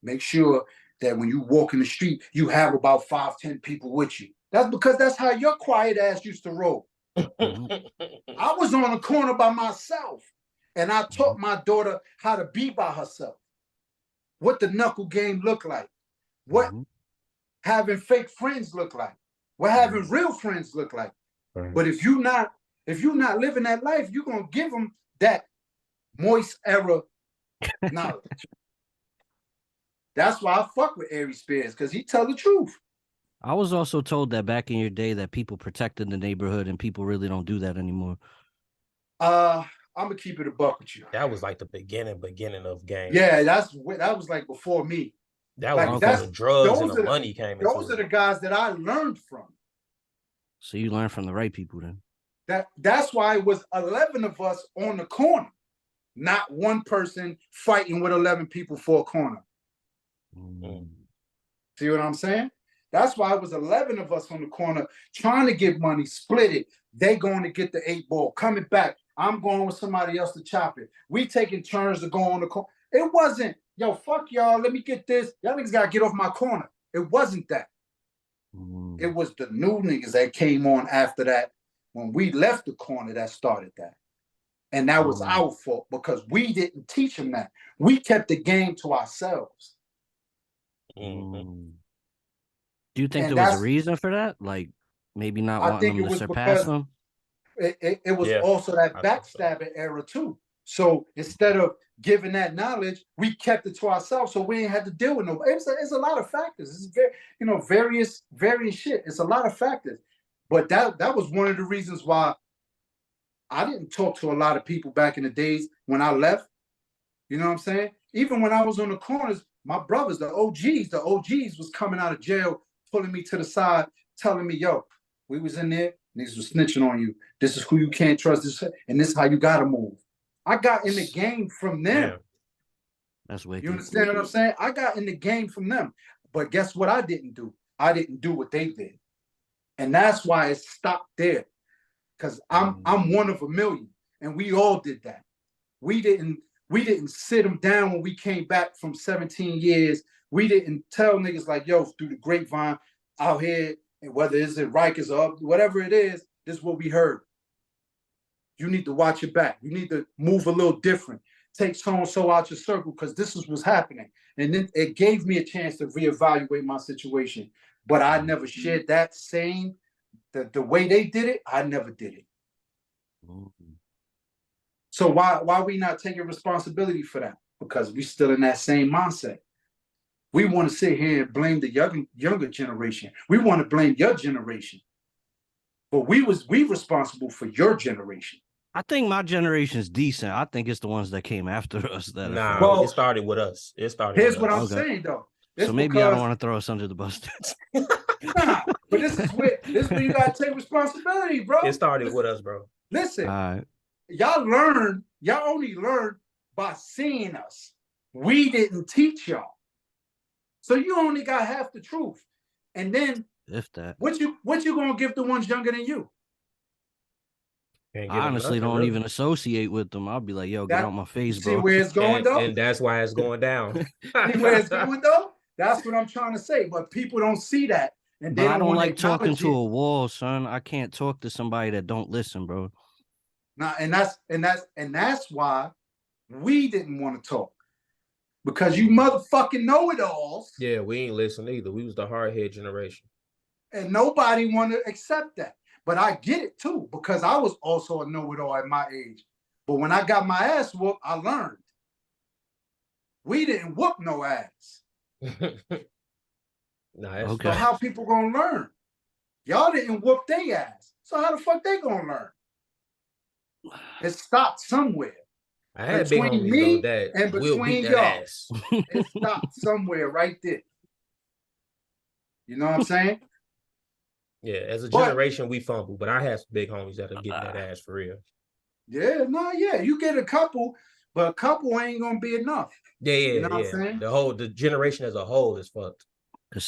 make sure that when you walk in the street, you have about 5-10 people with you. That's because that's how your quiet ass used to roll. I was on the corner by myself, and I taught my daughter how to be by herself. What the knuckle game look like. What having fake friends look like. What having real friends look like. But if you're not living that life, you're gonna give them that moist era knowledge. That's why I fuck with Ari Spears, because he tell the truth. I was also told that back in your day that people protected the neighborhood, and people really don't do that anymore. I'm gonna keep it a buck with you. That was like the beginning of games. Yeah, that was like before me. That was before the drugs and the money came. Those are the guys that I learned from. So you learn from the right people then. That's why it was 11 of us on the corner, not one person fighting with 11 people for a corner. See what I'm saying? That's why it was 11 of us on the corner trying to get money, split it. They going to get the 8-ball, coming back. I'm going with somebody else to chop it. We taking turns to go on the corner. It wasn't, yo, fuck y'all, let me get this. Y'all niggas got to get off my corner. It wasn't that. It was the new niggas that came on after that when we left the corner that started that. And that was our fault because we didn't teach them that. We kept the game to ourselves. Do you think there was a reason for that? Like maybe not wanting them to surpass them? It was also that backstabbing era too. So instead of giving that knowledge, we kept it to ourselves, so we ain't had to deal with no. It's a lot of factors. It's very, various shit. It's a lot of factors, but that was one of the reasons why I didn't talk to a lot of people back in the days when I left. You know what I'm saying? Even when I was on the corners, my brothers, the OGs was coming out of jail, pulling me to the side, telling me, yo, we was in there, niggas was snitching on you. This is who you can't trust, and this is how you gotta move. I got in the game from them. Yeah. That's wicked. You understand what I'm saying? I got in the game from them. But guess what I didn't do? I didn't do what they did. And that's why it stopped there. Because I'm one of a million. And we all did that. We didn't sit them down when we came back from 17 years. We didn't tell niggas like, yo, through the grapevine out here, and whether it's in Rikers or up, whatever it is, this is what we heard. You need to watch your back. You need to move a little different. Take so-and-so out your circle because this is what's happening. And then it gave me a chance to reevaluate my situation. But I never shared that same, the way they did it, I never did it. So why we not taking responsibility for that? Because we still in that same mindset. We want to sit here and blame the younger generation. We want to blame your generation. But we responsible for your generation. I think my generation's decent. I think it's the ones that came after us that. Nah, Well, it started with us. Here's what I'm saying though. So maybe I don't want to throw us under the bus. Nah, but this is where you gotta take responsibility, bro. It started with us, bro. Listen, y'all only learn by seeing us. We didn't teach y'all. So you only got half the truth. And then if that, what you gonna give the ones younger than you? I honestly don't even associate with them. I'll be like, yo, get out my face, bro. See where it's going though? And that's why it's going down. See where it's going though? That's what I'm trying to say. But people don't see that. And but I don't like talking to a wall, son. I can't talk to somebody that don't listen, bro. Nah, and that's why we didn't want to talk. Because you motherfucking know-it-alls. Yeah, we ain't listen either. We was the hardhead generation. And nobody want to accept that. But I get it too, because I was also a know-it-all at my age. But when I got my ass whooped, I learned. We didn't whoop no ass. Okay. So how people gonna learn? Y'all didn't whoop their ass. So how the fuck they gonna learn? It stopped somewhere. I had between big homies me though, that and will between beat that y'all. ass. It stopped somewhere right there. You know what I'm saying? Yeah, as a generation, we fumble, but I have some big homies that are getting that ass for real. Yeah, you get a couple, but a couple ain't gonna be enough. Yeah, you know what I'm saying? The generation as a whole is fucked.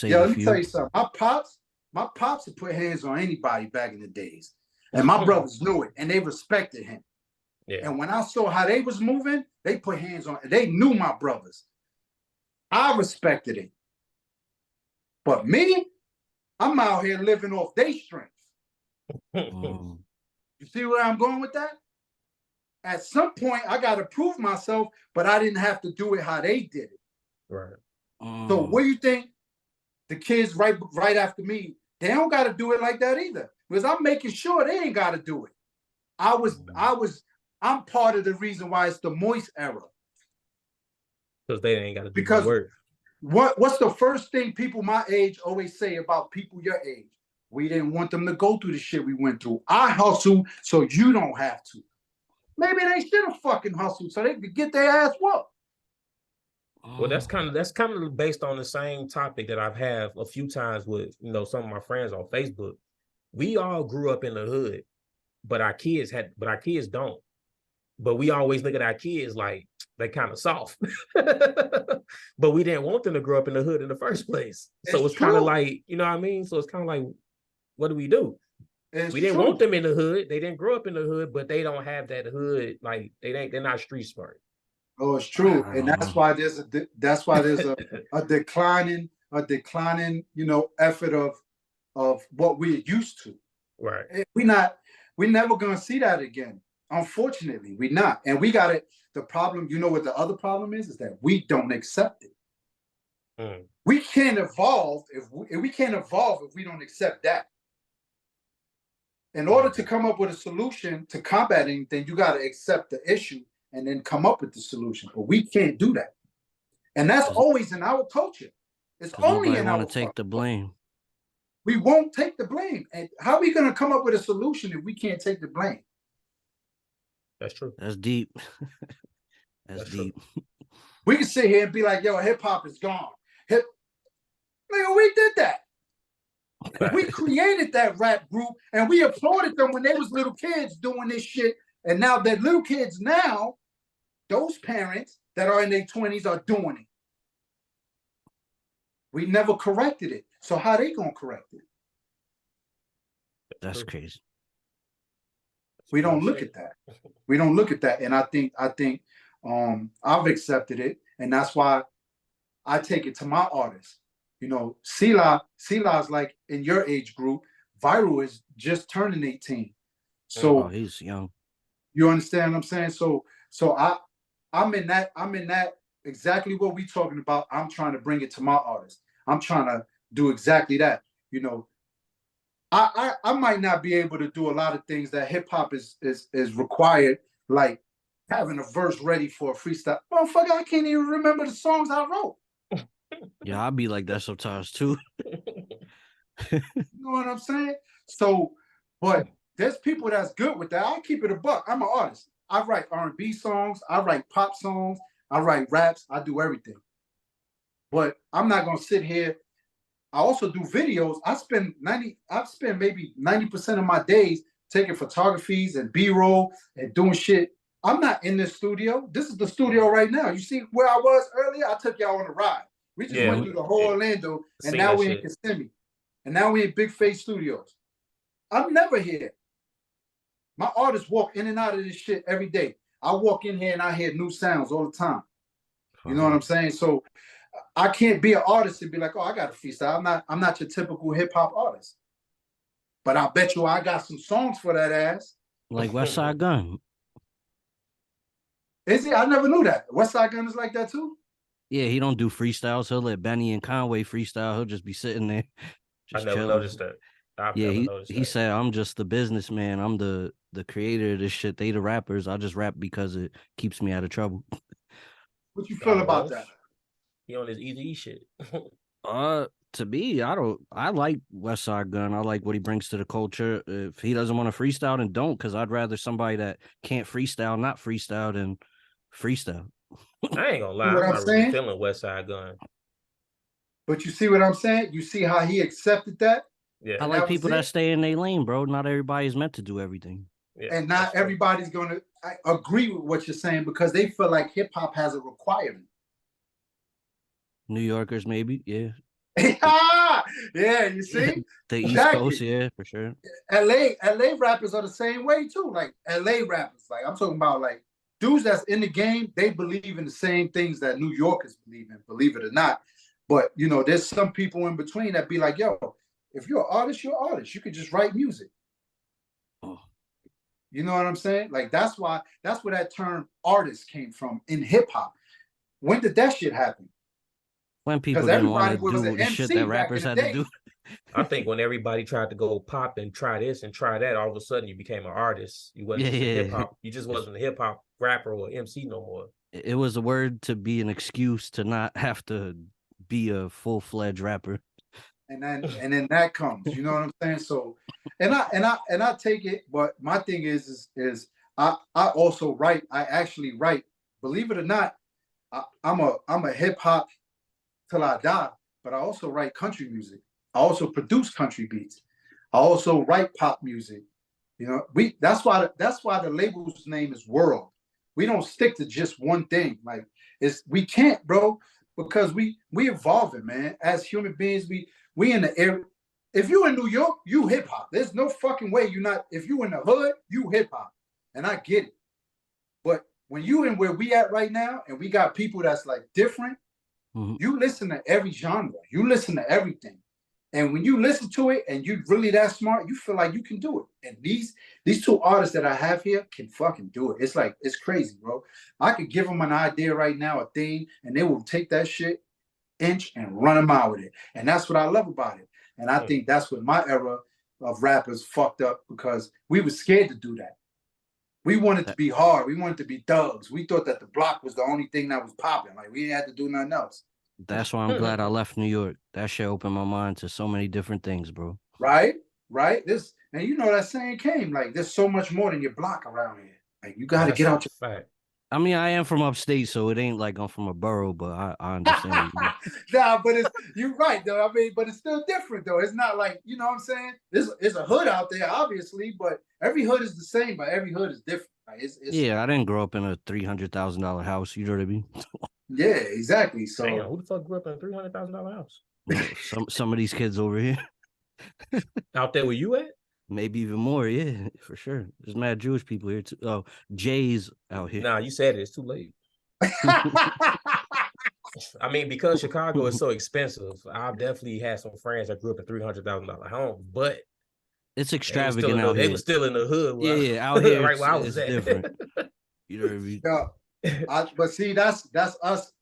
Yeah, let me tell you something. My pops would put hands on anybody back in the days, and my brothers knew it, and they respected him. Yeah. And when I saw how they was moving, they put hands on. They knew my brothers. I respected it. But me, I'm out here living off their strength. You see where I'm going with that? At some point, I got to prove myself, but I didn't have to do it how they did it. Right. So what do you think? The kids right after me, they don't got to do it like that either, because I'm making sure they ain't got to do it. I'm part of the reason why it's the moist era. Because they ain't got to do the work. What's the first thing people my age always say about people your age? We didn't want them to go through the shit we went through. I hustle so you don't have to. Maybe they should have fucking hustled so they could get their ass whooped. Well, that's kind of based on the same topic that I've had a few times with some of my friends on Facebook. We all grew up in the hood, but our kids don't. But we always look at our kids like they kind of soft. But we didn't want them to grow up in the hood in the first place. So it's kind of like, you know what I mean? So it's kind of like, what do? We didn't want them in the hood. They didn't grow up in the hood, but they don't have that hood. Like they're not street smart. Oh, it's true. And that's why there's a declining, effort of what we're used to. Right. We're never gonna see that again. Unfortunately, we're not. And we got it. The problem, what the other problem is that we don't accept it. We can't evolve if we don't accept that. In order to come up with a solution to combat anything, you got to accept the issue and then come up with the solution. But we can't do that. And that's always in our culture. It's only in our culture. Take the blame. We won't take the blame. And how are we going to come up with a solution if we can't take the blame? That's true. That's deep. That's That's true. deep. We can sit here and be like, yo, hip hop is gone. Nigga, we did that. We created that rap group and we applauded them when they was little kids doing this shit. And now that little kids now, those parents that are in their 20s are doing it. We never corrected it. So how they gonna correct it? That's crazy. We don't look at that. We don't look at that. And I think I've accepted it. And that's why I take it to my artists. You know, Sila's like in your age group. Viral is just turning 18. So he's young. You understand what I'm saying? So I'm in that exactly what we talking about. I'm trying to bring it to my artists. I'm trying to do exactly that. You know, I might not be able to do a lot of things that hip hop is required, like having a verse ready for a freestyle. Motherfucker, I can't even remember the songs I wrote. Yeah, I'll be like that sometimes too. You know what I'm saying? So, but there's people that's good with that. I'll keep it a buck. I'm an artist. I write R&B songs. I write pop songs. I write raps. I do everything. But I'm not gonna sit here. I also do videos. I spend maybe 90% of my days taking photographies and B-roll and doing shit. I'm not in this studio. This is the studio right now. You see where I was earlier? I took y'all on a ride. We just went through the whole Orlando, and now we're in Kissimmee. And now we're in BigFace Studios. I'm never here. My artists walk in and out of this shit every day. I walk in here and I hear new sounds all the time. You know what I'm saying? So I can't be an artist and be like, oh, I got a freestyle. I'm not your typical hip hop artist. But I bet you I got some songs for that ass. Like Westside Gun. Is he? I never knew that. Westside Gun is like that too? Yeah, he don't do freestyles. He'll let Benny and Conway freestyle. He'll just be sitting there. I never noticed that. He said, I'm just the businessman. I'm the creator of this shit. They the rappers. I just rap because it keeps me out of trouble. What you feel about that? He on his Easy shit. To me, I like Westside Gun. I like what he brings to the culture. If he doesn't want to freestyle, then don't, because I'd rather somebody that can't freestyle not freestyle than freestyle. I ain't gonna lie, I'm not really feeling Westside Gun. But you see what I'm saying? You see how he accepted that? Yeah. I like people that stay in their lane, bro. Not everybody's meant to do everything. Yeah, and not everybody's going to agree with what you're saying because they feel like hip hop has a requirement. New Yorkers, maybe, yeah. Yeah, you see? The East Coast, yeah, for sure. LA rappers are the same way too. Like LA rappers, like I'm talking about like dudes that's in the game, they believe in the same things that New Yorkers believe in, believe it or not. But you know, there's some people in between that be like, yo, if you're an artist, you're an artist. You could just write music. Oh. You know what I'm saying? Like that's where that term artist came from in hip hop. When did that shit happen? When people didn't want to do the shit that rappers had to do. I think when everybody tried to go pop and try this and try that, all of a sudden you became an artist. You wasn't hip hop. You just wasn't a hip hop rapper or MC no more. It was a word to be an excuse to not have to be a full-fledged rapper. And then that comes, you know what I'm saying? So, and I take it, but my thing is I also write. I actually write. Believe it or not, I'm a hip hop till I die, but I also write country music. I also produce country beats. I also write pop music. You know, that's why the label's name is World. We don't stick to just one thing. Like we can't, bro, because we evolving, man. As human beings, we in the area. If you in New York, you hip hop. There's no fucking way you're not. If you in the hood, you hip hop, and I get it. But when you in where we at right now, and we got people that's like different. Mm-hmm. You listen to every genre. You listen to everything. And when you listen to it and you're really that smart, you feel like you can do it. And these two artists that I have here can fucking do it. It's like, it's crazy, bro. I could give them an idea right now, a thing, and they will take that shit, inch, and run them out with it. And that's what I love about it. And I think that's what my era of rappers fucked up because we were scared to do that. We wanted to be hard. We wanted to be thugs. We thought that the block was the only thing that was popping. Like we didn't have to do nothing else. That's why I'm glad I left New York. That shit opened my mind to so many different things, bro. Right. And you know that saying came like, there's so much more than your block around here. Like you got to That's get a out fact. I mean, I am from upstate, so it ain't like I'm from a borough, but I understand. What you mean. Nah, but you're right though. I mean, but it's still different though. It's not like, you know what I'm saying? There's a hood out there, obviously, but every hood is the same, but every hood is different. Like, it's Yeah, I didn't grow up in a $300,000 house. You know what I mean? yeah, exactly. So Damn, who the fuck grew up in a $300,000 house? Some of these kids over here, Out there where you at? maybe even more. Yeah, for sure. There's mad Jewish people here too. Oh, Jay's out here. Nah, you said it. It's too late. I mean, because Chicago is so expensive, I've definitely had some friends that grew up in $300,000 homes, but It's they extravagant out they here. were still in the hood. Yeah, out here right where I was it's at. different. You know what I mean? yeah, but see, that's us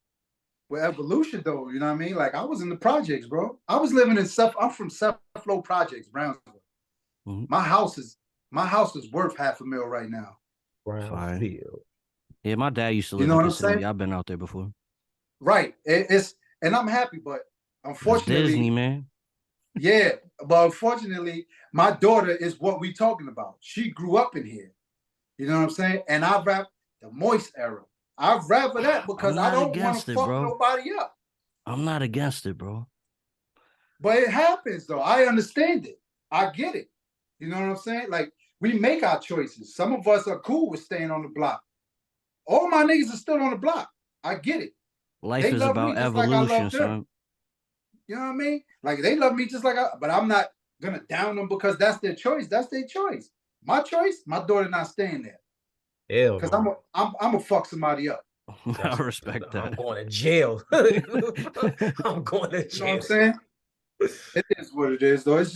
with evolution though. You know what I mean? Like I was in the projects, bro. I was living in I'm from Flow Projects, Brownsville. Mhm. My house is worth $500,000 right now. Brownsville. Yeah, my dad used to You live know in what I'm Kissimmee. saying? I've been out there before. Right. And I'm happy, but It's unfortunately, Disney, man. yeah, but unfortunately, my daughter is what we talking about. She grew up in here. You know what I'm saying? And I rap the moist era. I'd rather that because I not don't want against to it, fuck bro. nobody up. I'm not against it, bro. But it happens though. I understand it. I get it. You know what I'm saying? Like we make our choices. Some of us are cool with staying on the block. All my niggas are still on the block. I get it. Life They is love about me just like I evolution, love them. son. You know what I mean? Like they love me just like but I'm not gonna down them because that's their choice. That's their choice. My choice, my daughter not staying there. Hell Because no. I'm gonna fuck somebody up. I respect that. I'm going to jail. I'm going to You know what jail. I'm saying? It is what it is, though. It's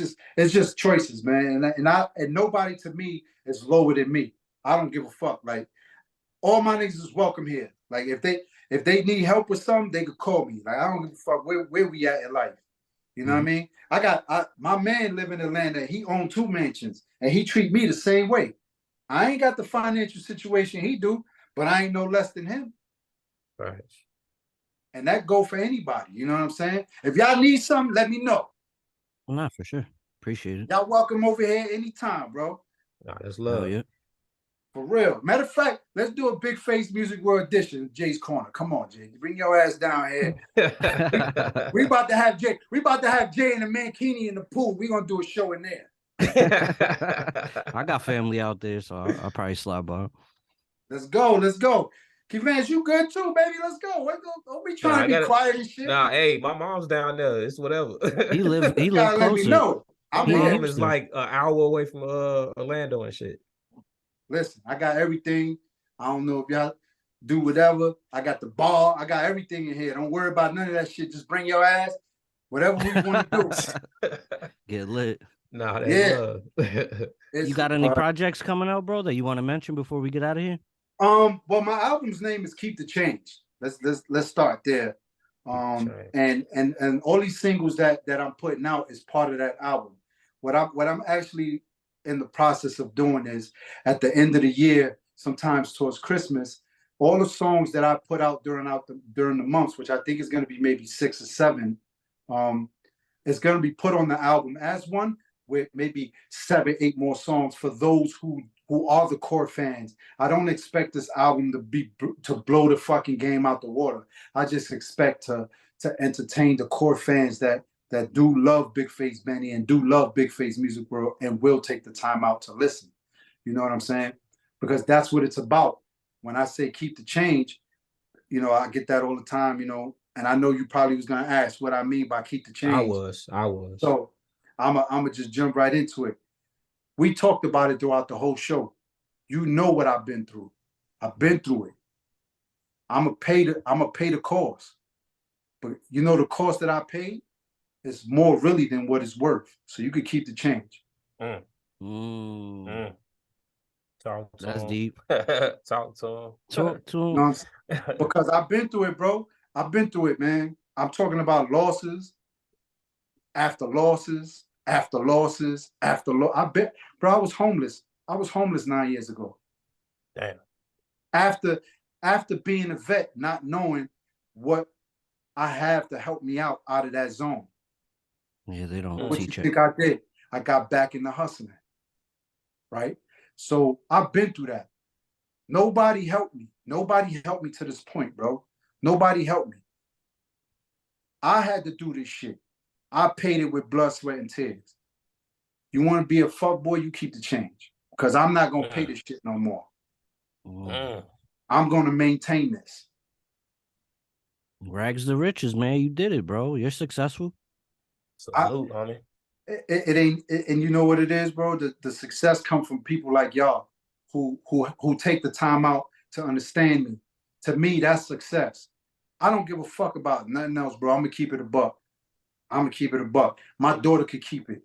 just choices, man. And nobody to me is lower than me. I don't give a fuck. Like all my niggas is welcome here. Like if they need help with something, they could call me. Like I don't give a fuck where we at in life. You know what I mean? My man live in Atlanta. He owned 2 mansions, and he treat me the same way. I ain't got the financial situation he do, but I ain't no less than him. Right. And that go for anybody. You know what I'm saying? If y'all need something, let me know. Well, not for sure. Appreciate it. Y'all welcome over here anytime, bro. Nah, that's Hell love. yeah. For real. Matter of fact, let's do a Big Face Music World edition of Jay's Corner. Come on, Jay. Bring your ass down here. We about to have Jay. We about to have Jay and the Mankini in the pool. We gonna do a show in there. I got family out there, so I'll probably slide by. Let's go. Let's go. Vance, you good too, baby? Let's go. Don't be trying to be quiet and shit. Nah, hey, my mom's down there. It's whatever. He live You gotta let me closer. know. My I'm He in mom here. is Houston. like an hour away from Orlando and shit. Listen, I got everything. I don't know if y'all do whatever. I got the bar. I got everything in here. Don't worry about none of that shit. Just bring your ass. Whatever we want to do. Get lit. Nah, that's Yeah. love. You got any projects coming out, bro, that you want to mention before we get out of here? Well, my album's name is Keep the Change. Let's start there. And all these singles that I'm putting out is part of that album. What I'm actually in the process of doing is at the end of the year, sometimes towards Christmas, all the songs that I put out during the months, which I think is going to be maybe 6 or 7, is going to be put on the album as one with maybe 7, 8 more songs for those who are the core fans. I don't expect this album to blow the fucking game out the water. I just expect to entertain the core fans that do love BigFace Bennie and do love BigFace Music World and will take the time out to listen. You know what I'm saying? Because that's what it's about. When I say keep the change, you know, I get that all the time, you know, and I know you probably was going to ask what I mean by keep the change. I was. So I'm going to just jump right into it. We talked about it throughout the whole show. You know what I've been through. I've been through it. I'm going to pay the cost. But you know the cost that I paid is more really than what it's worth. So you could keep the change. Talk to That's him. deep. Talk to him. Talk to him. You know what I'm saying? Because I've been through it, bro. I've been through it, man. I'm talking about losses after losses after losses after losses. Bro, I was homeless. I was homeless 9 years ago. Damn. After being a vet, not knowing what I have to help me out of that zone. Yeah, they don't What teach you it. think I did? I got back into hustling, right? So I've been through that. Nobody helped me. Nobody helped me to this point, bro. Nobody helped me. I had to do this shit. I paid it with blood, sweat, and tears. You want to be a fuck boy, you keep the change. Because I'm not going to pay this shit no more. I'm going to maintain this. Rags to riches, man. You did it, bro. You're successful. Salute, homie. It ain't, and you know what it is, bro? The success comes from people like y'all who take the time out to understand me. To me, that's success. I don't give a fuck about nothing else, bro. I'm gonna keep it a buck. My daughter could keep it.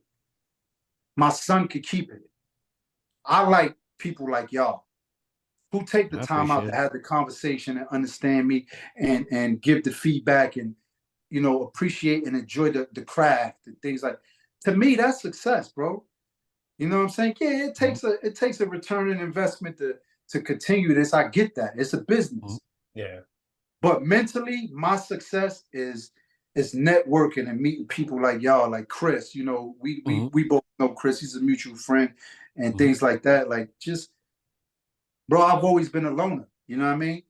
My son could keep it. I like people like y'all who take the time out to have the conversation and understand me and give the feedback and, you know, appreciate and enjoy the craft and things like. To me, that's success, bro. You know what I'm saying? Yeah, it takes a return on investment to continue this. I get that. It's a business. Yeah. But mentally, my success is networking and meeting people like y'all, like Chris. You know, we both know Chris. He's a mutual friend and things like that. Like, just, bro, I've always been a loner. You know what I mean?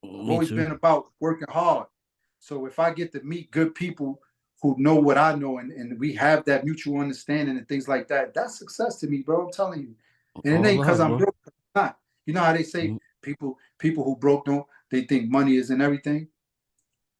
I've always been about working hard. So if I get to meet good people who know what I know and we have that mutual understanding and things like that, that's success to me, bro. I'm telling you. And it ain't because I'm broke. It's not. You know how they say people who broke they think money isn't everything.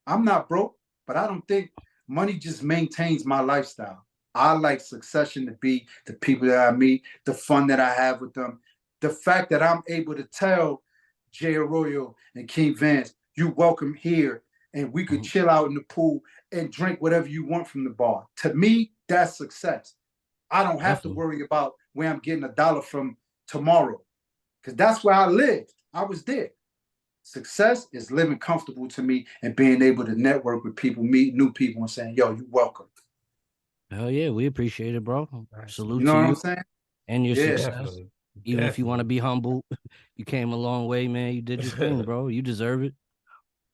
I'm not broke, but I don't think money just maintains my lifestyle. I like succession to be the people that I meet, the fun that I have with them, the fact that I'm able to tell Jay Arroyo and King Vance, you welcome here, and we could chill out in the pool and drink whatever you want from the bar. To me, that's success. I don't have to worry about where I'm getting $1 from tomorrow, because that's where I lived. I was there. Success is living comfortable to me and being able to network with people, meet new people, and saying, yo, you're welcome. Hell yeah, we appreciate it, bro. Salute You know to what you I'm saying? and your success. Definitely. Even if you want to be humble, you came a long way, man. You did your thing, bro. You deserve it.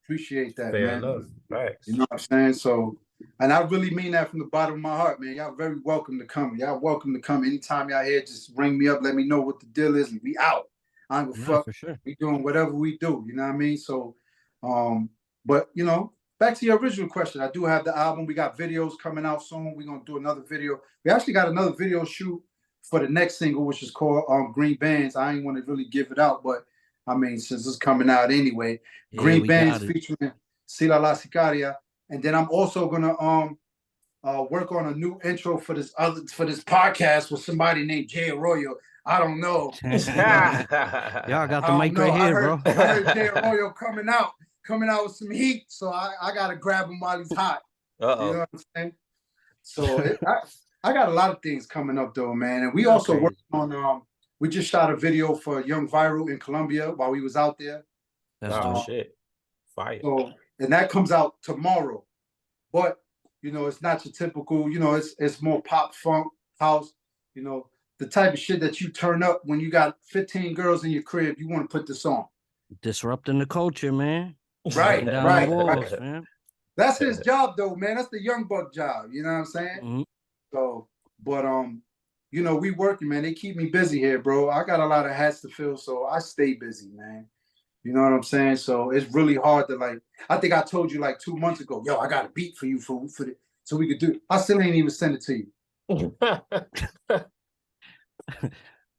Appreciate that, Fair man. enough. Thanks. You know what I'm saying? So, and I really mean that from the bottom of my heart, man. Y'all very welcome to come. Y'all welcome to come anytime y'all here. Just ring me up, let me know what the deal is, and we out. I don't give a fuck. For sure. We doing whatever we do. You know what I mean? So, but you know, back to your original question. I do have the album. We got videos coming out soon. We're gonna do another video. We actually got another video shoot for the next single, which is called Green Bands. I ain't want to really give it out, but I mean, since it's coming out anyway, Green Bands featuring Sila La Sicaria. And then I'm also gonna work on a new intro for this podcast with somebody named Jay Arroyo. I don't know. Y'all got the mic right here, bro. I heard Jay Arroyo coming out with some heat, so I gotta grab him while he's hot. You know what I'm saying? So I got a lot of things coming up though, man. And we also worked on we just shot a video for Young Viral in Colombia while we was out there. That's shit. Fire. So, and that comes out tomorrow. But you know, it's not your typical, you know, it's more pop funk house, you know, the type of shit that you turn up when you got 15 girls in your crib. You want to put this on. Disrupting the culture, man. Right. Walls, man. That's his job though, man. That's the Young Buck job. You know what I'm saying? So, but you know, we working, man. They keep me busy here, bro. I got a lot of hats to fill, so I stay busy, man. You know what I'm saying? So it's really hard to, like, I think I told you like 2 months ago, yo, I got a beat for you for the, so we could do. I still ain't even send it to you.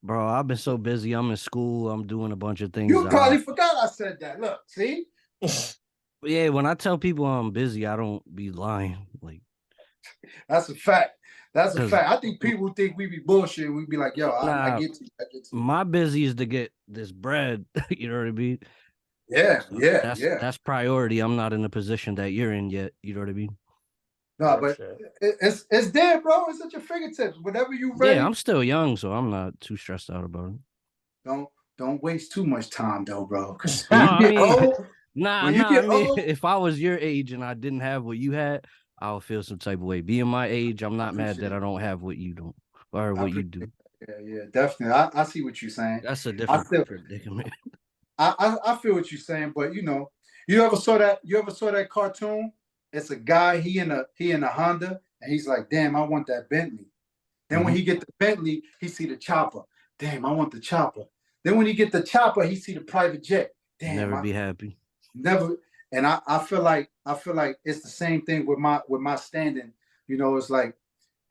Bro, I've been so busy. I'm in school. I'm doing a bunch of things. You probably forgot I said that. Look, see? Yeah, when I tell people I'm busy, I don't be lying. Like, that's a fact. That's a fact. I think people think we be bullshit. We be like, yo, I get to you. My busy is to get this bread. You know what I mean? Yeah, so yeah. That's priority. I'm not in the position that you're in yet. You know what I mean? No, but it's there, bro. It's at your fingertips. Whenever you ready. Yeah, I'm still young, so I'm not too stressed out about it. Don't waste too much time though, bro. If I was your age and I didn't have what you had, I would feel some type of way. Being my age, I'm not mad that I don't have what you don't or what you do. Yeah, definitely. I see what you're saying. That's a different predicament. I feel what you're saying, but you know, you ever saw that cartoon? It's a guy, he in a Honda, and he's like, damn, I want that Bentley. Then when he get the Bentley, he see the chopper. Damn, I want the chopper. Then when he get the chopper, he see the private jet. Damn, Never be happy. Never. And I feel like it's the same thing with my standing. You know, it's like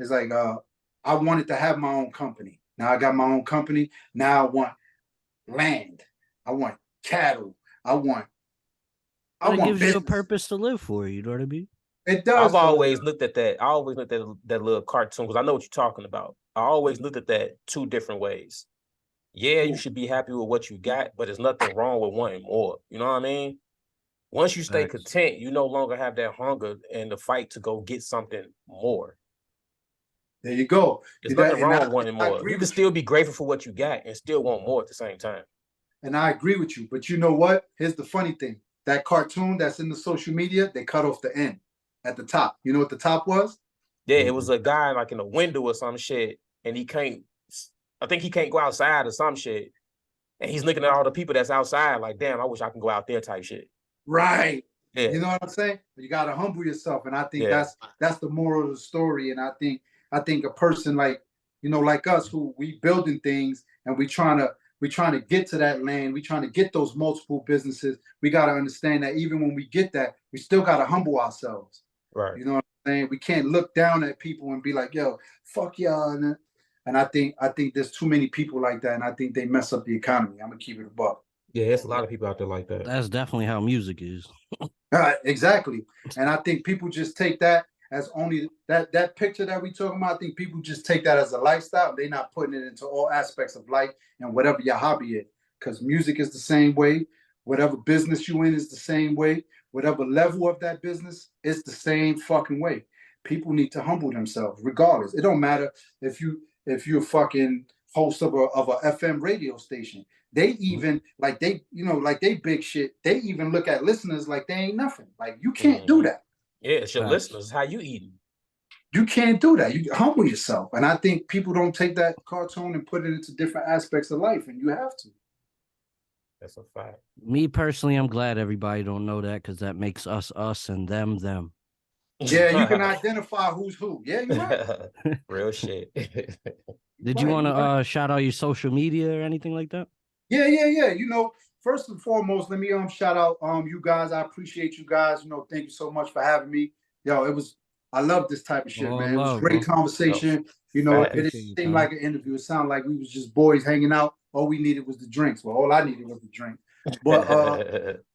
I wanted to have my own company. Now I got my own company. Now I want land. I want cattle. I want It gives business. you a purpose to live for. You know what I mean? It does. I've always looked at that. I always looked at that little cartoon because I know what you're talking about. I always looked at that two different ways. Yeah, you should be happy with what you got, but there's nothing wrong with wanting more. You know what I mean? Once you stay content, you no longer have that hunger and the fight to go get something more. There you go. There's nothing wrong with wanting more. You can still be grateful for what you got and still want more at the same time. And I agree with you. But you know what? Here's the funny thing. That cartoon that's in the social media, they cut off the end at the top. You know what the top was? Yeah, it was a guy like in a window or some shit, and I think he can't go outside or some shit. And he's looking at all the people that's outside like, damn, I wish I can go out there type shit. Right. Yeah. You know what I'm saying? You got to humble yourself. And I think that's the moral of the story. And I think a person like us who we building things and we trying to get to that land. We trying to get those multiple businesses. We got to understand that even when we get that, we still got to humble ourselves. Right. You know what I'm saying? We can't look down at people and be like, yo, fuck y'all. And I think there's too many people like that. And I think they mess up the economy. I'm going to keep it a buck. Yeah, there's a lot of people out there like that. That's definitely how music is. Exactly. And I think people just take that as only that picture that we talking about. I think people just take that as a lifestyle. They're not putting it into all aspects of life and whatever your hobby is. Because music is the same way. Whatever business you in is the same way. Whatever level of that business is the same fucking way. People need to humble themselves regardless. It don't matter if you're fucking host of a FM radio station. They even like they big shit. They even look at listeners like they ain't nothing. Like you can't do that. Yeah, it's your listeners. How you eating? You can't do that. You humble yourself. And I think people don't take that cartoon and put it into different aspects of life, and you have to. That's a fact. Me personally, I'm glad everybody don't know that because that makes us and them. Yeah, you can identify who's who. Yeah, you're right. Real shit. Did you want to shout out your social media or anything like that? Yeah. You know, first and foremost, let me shout out you guys. I appreciate you guys. You know, thank you so much for having me. Yo, I love this type of shit, man. It was a great conversation. You know, it didn't seem like an interview. It sounded like we was just boys hanging out. All we needed was the drinks. Well, all I needed was the drink. But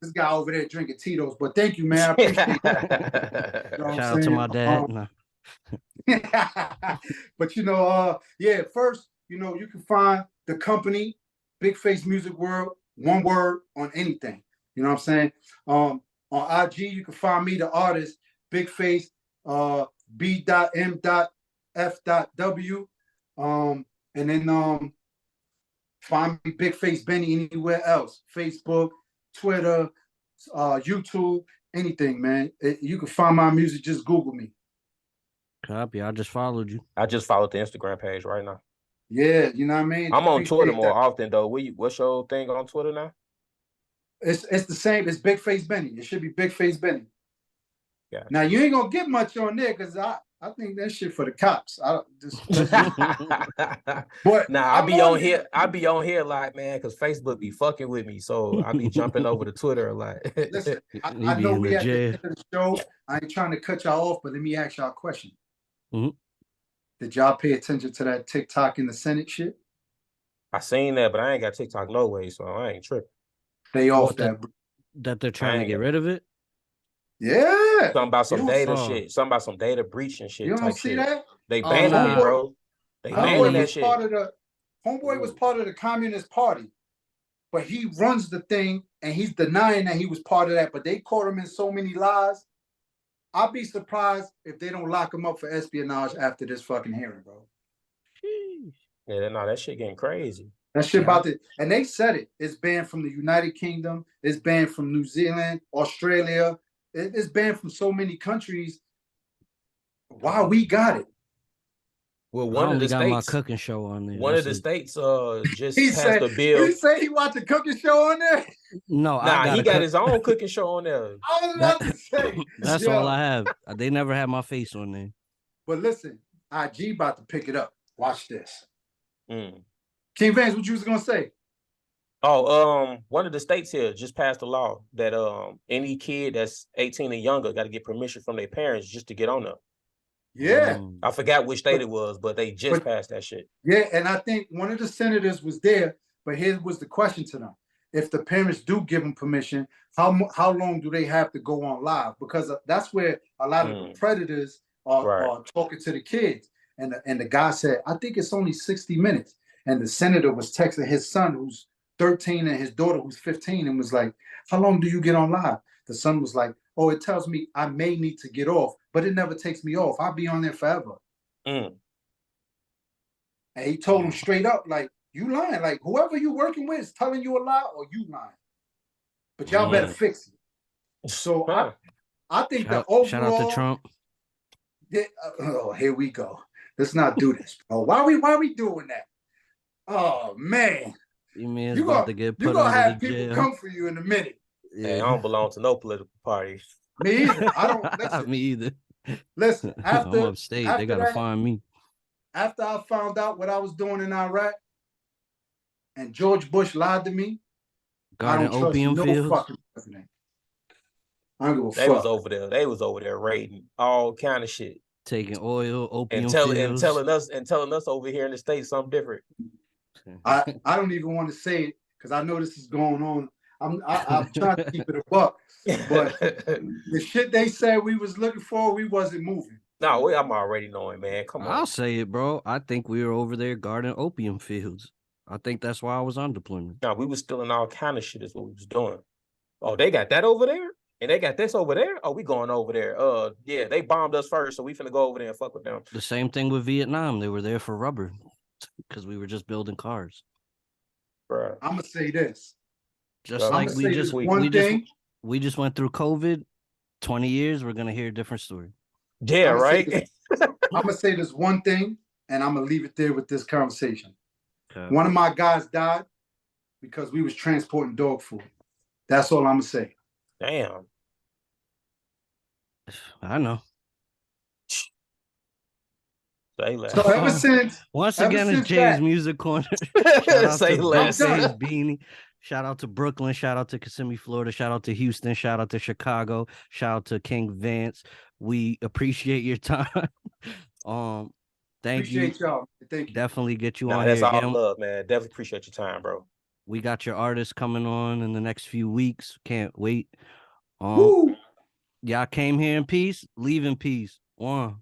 this guy over there drinking Tito's. But thank you, man. I appreciate that. You know shout out to my dad. But you know, first, you know, you can find the company, BigFace Music World, one word on anything. You know what I'm saying? On IG, you can find me, the artist, BigFace, B.M.F.W. And then find me BigFace Bennie anywhere else. Facebook, Twitter, YouTube, anything, man. You can find my music, just Google me. Copy. I just followed you. I just followed the Instagram page right now. Yeah, you know what I mean? I'm on Twitter more often though. What's your thing on Twitter now? It's the same. It's BigFace Bennie. It should be BigFace Bennie. Yeah. Now you ain't gonna get much on there because I think that shit for the cops. But I be on here. I be on here a lot, man, because Facebook be fucking with me. So I be jumping over to Twitter a lot. Listen, I know we at the end of the show. I ain't trying to cut y'all off, but let me ask y'all a question. Mm-hmm. Did y'all pay attention to that TikTok in the Senate shit? I seen that, but I ain't got TikTok no way, so I ain't tripping. They off that they're trying to get rid of it. Yeah. Something about some data shit. Something about some data breach and shit. You don't see that? They banned it, bro. They banned that shit. Homeboy was part of the Communist Party, but he runs the thing and he's denying that he was part of that. But they caught him in so many lies. I'll be surprised if they don't lock him up for espionage after this fucking hearing, bro. Yeah, no, that shit getting crazy. That shit about it. And they said it. It's banned from the United Kingdom. It's banned from New Zealand, Australia. It's banned from so many countries. Why we got it? Well, one of the got states, my cooking show on there. One of the states just he passed said, a bill. He say he watched a cooking show on there? No, he got his own cooking show on there. I was about to say. That's all I have. They never had my face on there. But listen, IG about to pick it up. Watch this. Mm. King Vance, what you was gonna say? One of the states here just passed a law that any kid that's 18 and younger got to get permission from their parents just to get on there. Yeah. I forgot which state it was, but they just passed that shit. Yeah, and I think one of the senators was there, but here was the question to them. If the parents do give them permission, how long do they have to go on live? Because that's where a lot of the predators are talking to the kids. And the guy said, I think it's only 60 minutes. And the senator was texting his son, who's 13, and his daughter, who's 15, and was like, how long do you get on live? The son was like, oh, it tells me I may need to get off, but it never takes me off. I'll be on there forever. And he told him straight up, like, you lying. Like, whoever you working with is telling you a lie or you lying. But y'all better fix it. So I think the overall... Shout out to Trump. Here we go. Let's not do this, bro. Why we doing that? Oh, man. You're about to get put gonna under have the people jail. come for you in a minute. Yeah. Hey, I don't belong to no political party. Me either. I don't. Listen, Me either. Listen, after I'm upstate. They gotta find me. After I found out what I was doing in Iraq, and George Bush lied to me, Garden I don't opium trust no fields. fucking president. I don't give a fuck. They was over there raiding all kind of shit, taking oil, opium and fields. telling us over here in the States something different. I don't even want to say it because I know this is going on. I'm trying to keep it a buck, but the shit they said we was looking for, we wasn't moving. No, I'm already knowing, man. Come on. I'll say it, bro. I think we were over there guarding opium fields. I think that's why I was on deployment. No, we was stealing all kind of shit is what we was doing. Oh, they got that over there? And they got this over there? Oh, we going over there. Yeah, they bombed us first, so we finna go over there and fuck with them. The same thing with Vietnam. They were there for rubber because we were just building cars. Bruh. I'm gonna say this. Just like we just went through COVID. 20 years, we're gonna hear a different story. Yeah, right. I'm gonna say this one thing, and I'm gonna leave it there with this conversation. Okay. One of my guys died because we was transporting dog food. That's all I'm gonna say. Damn. I know. So ever since once again, it's Jay's Music Corner. Shout out to Jay's Beanie. Shout out to Brooklyn. Shout out to Kissimmee, Florida. Shout out to Houston. Shout out to Chicago. Shout out to King Vance. We appreciate your time. Thank you. Appreciate y'all. Thank you. Definitely get you on that's here all again. love, man. Definitely appreciate your time, bro. We got your artists coming on in the next few weeks. Can't wait. Y'all came here in peace. Leave in peace. One.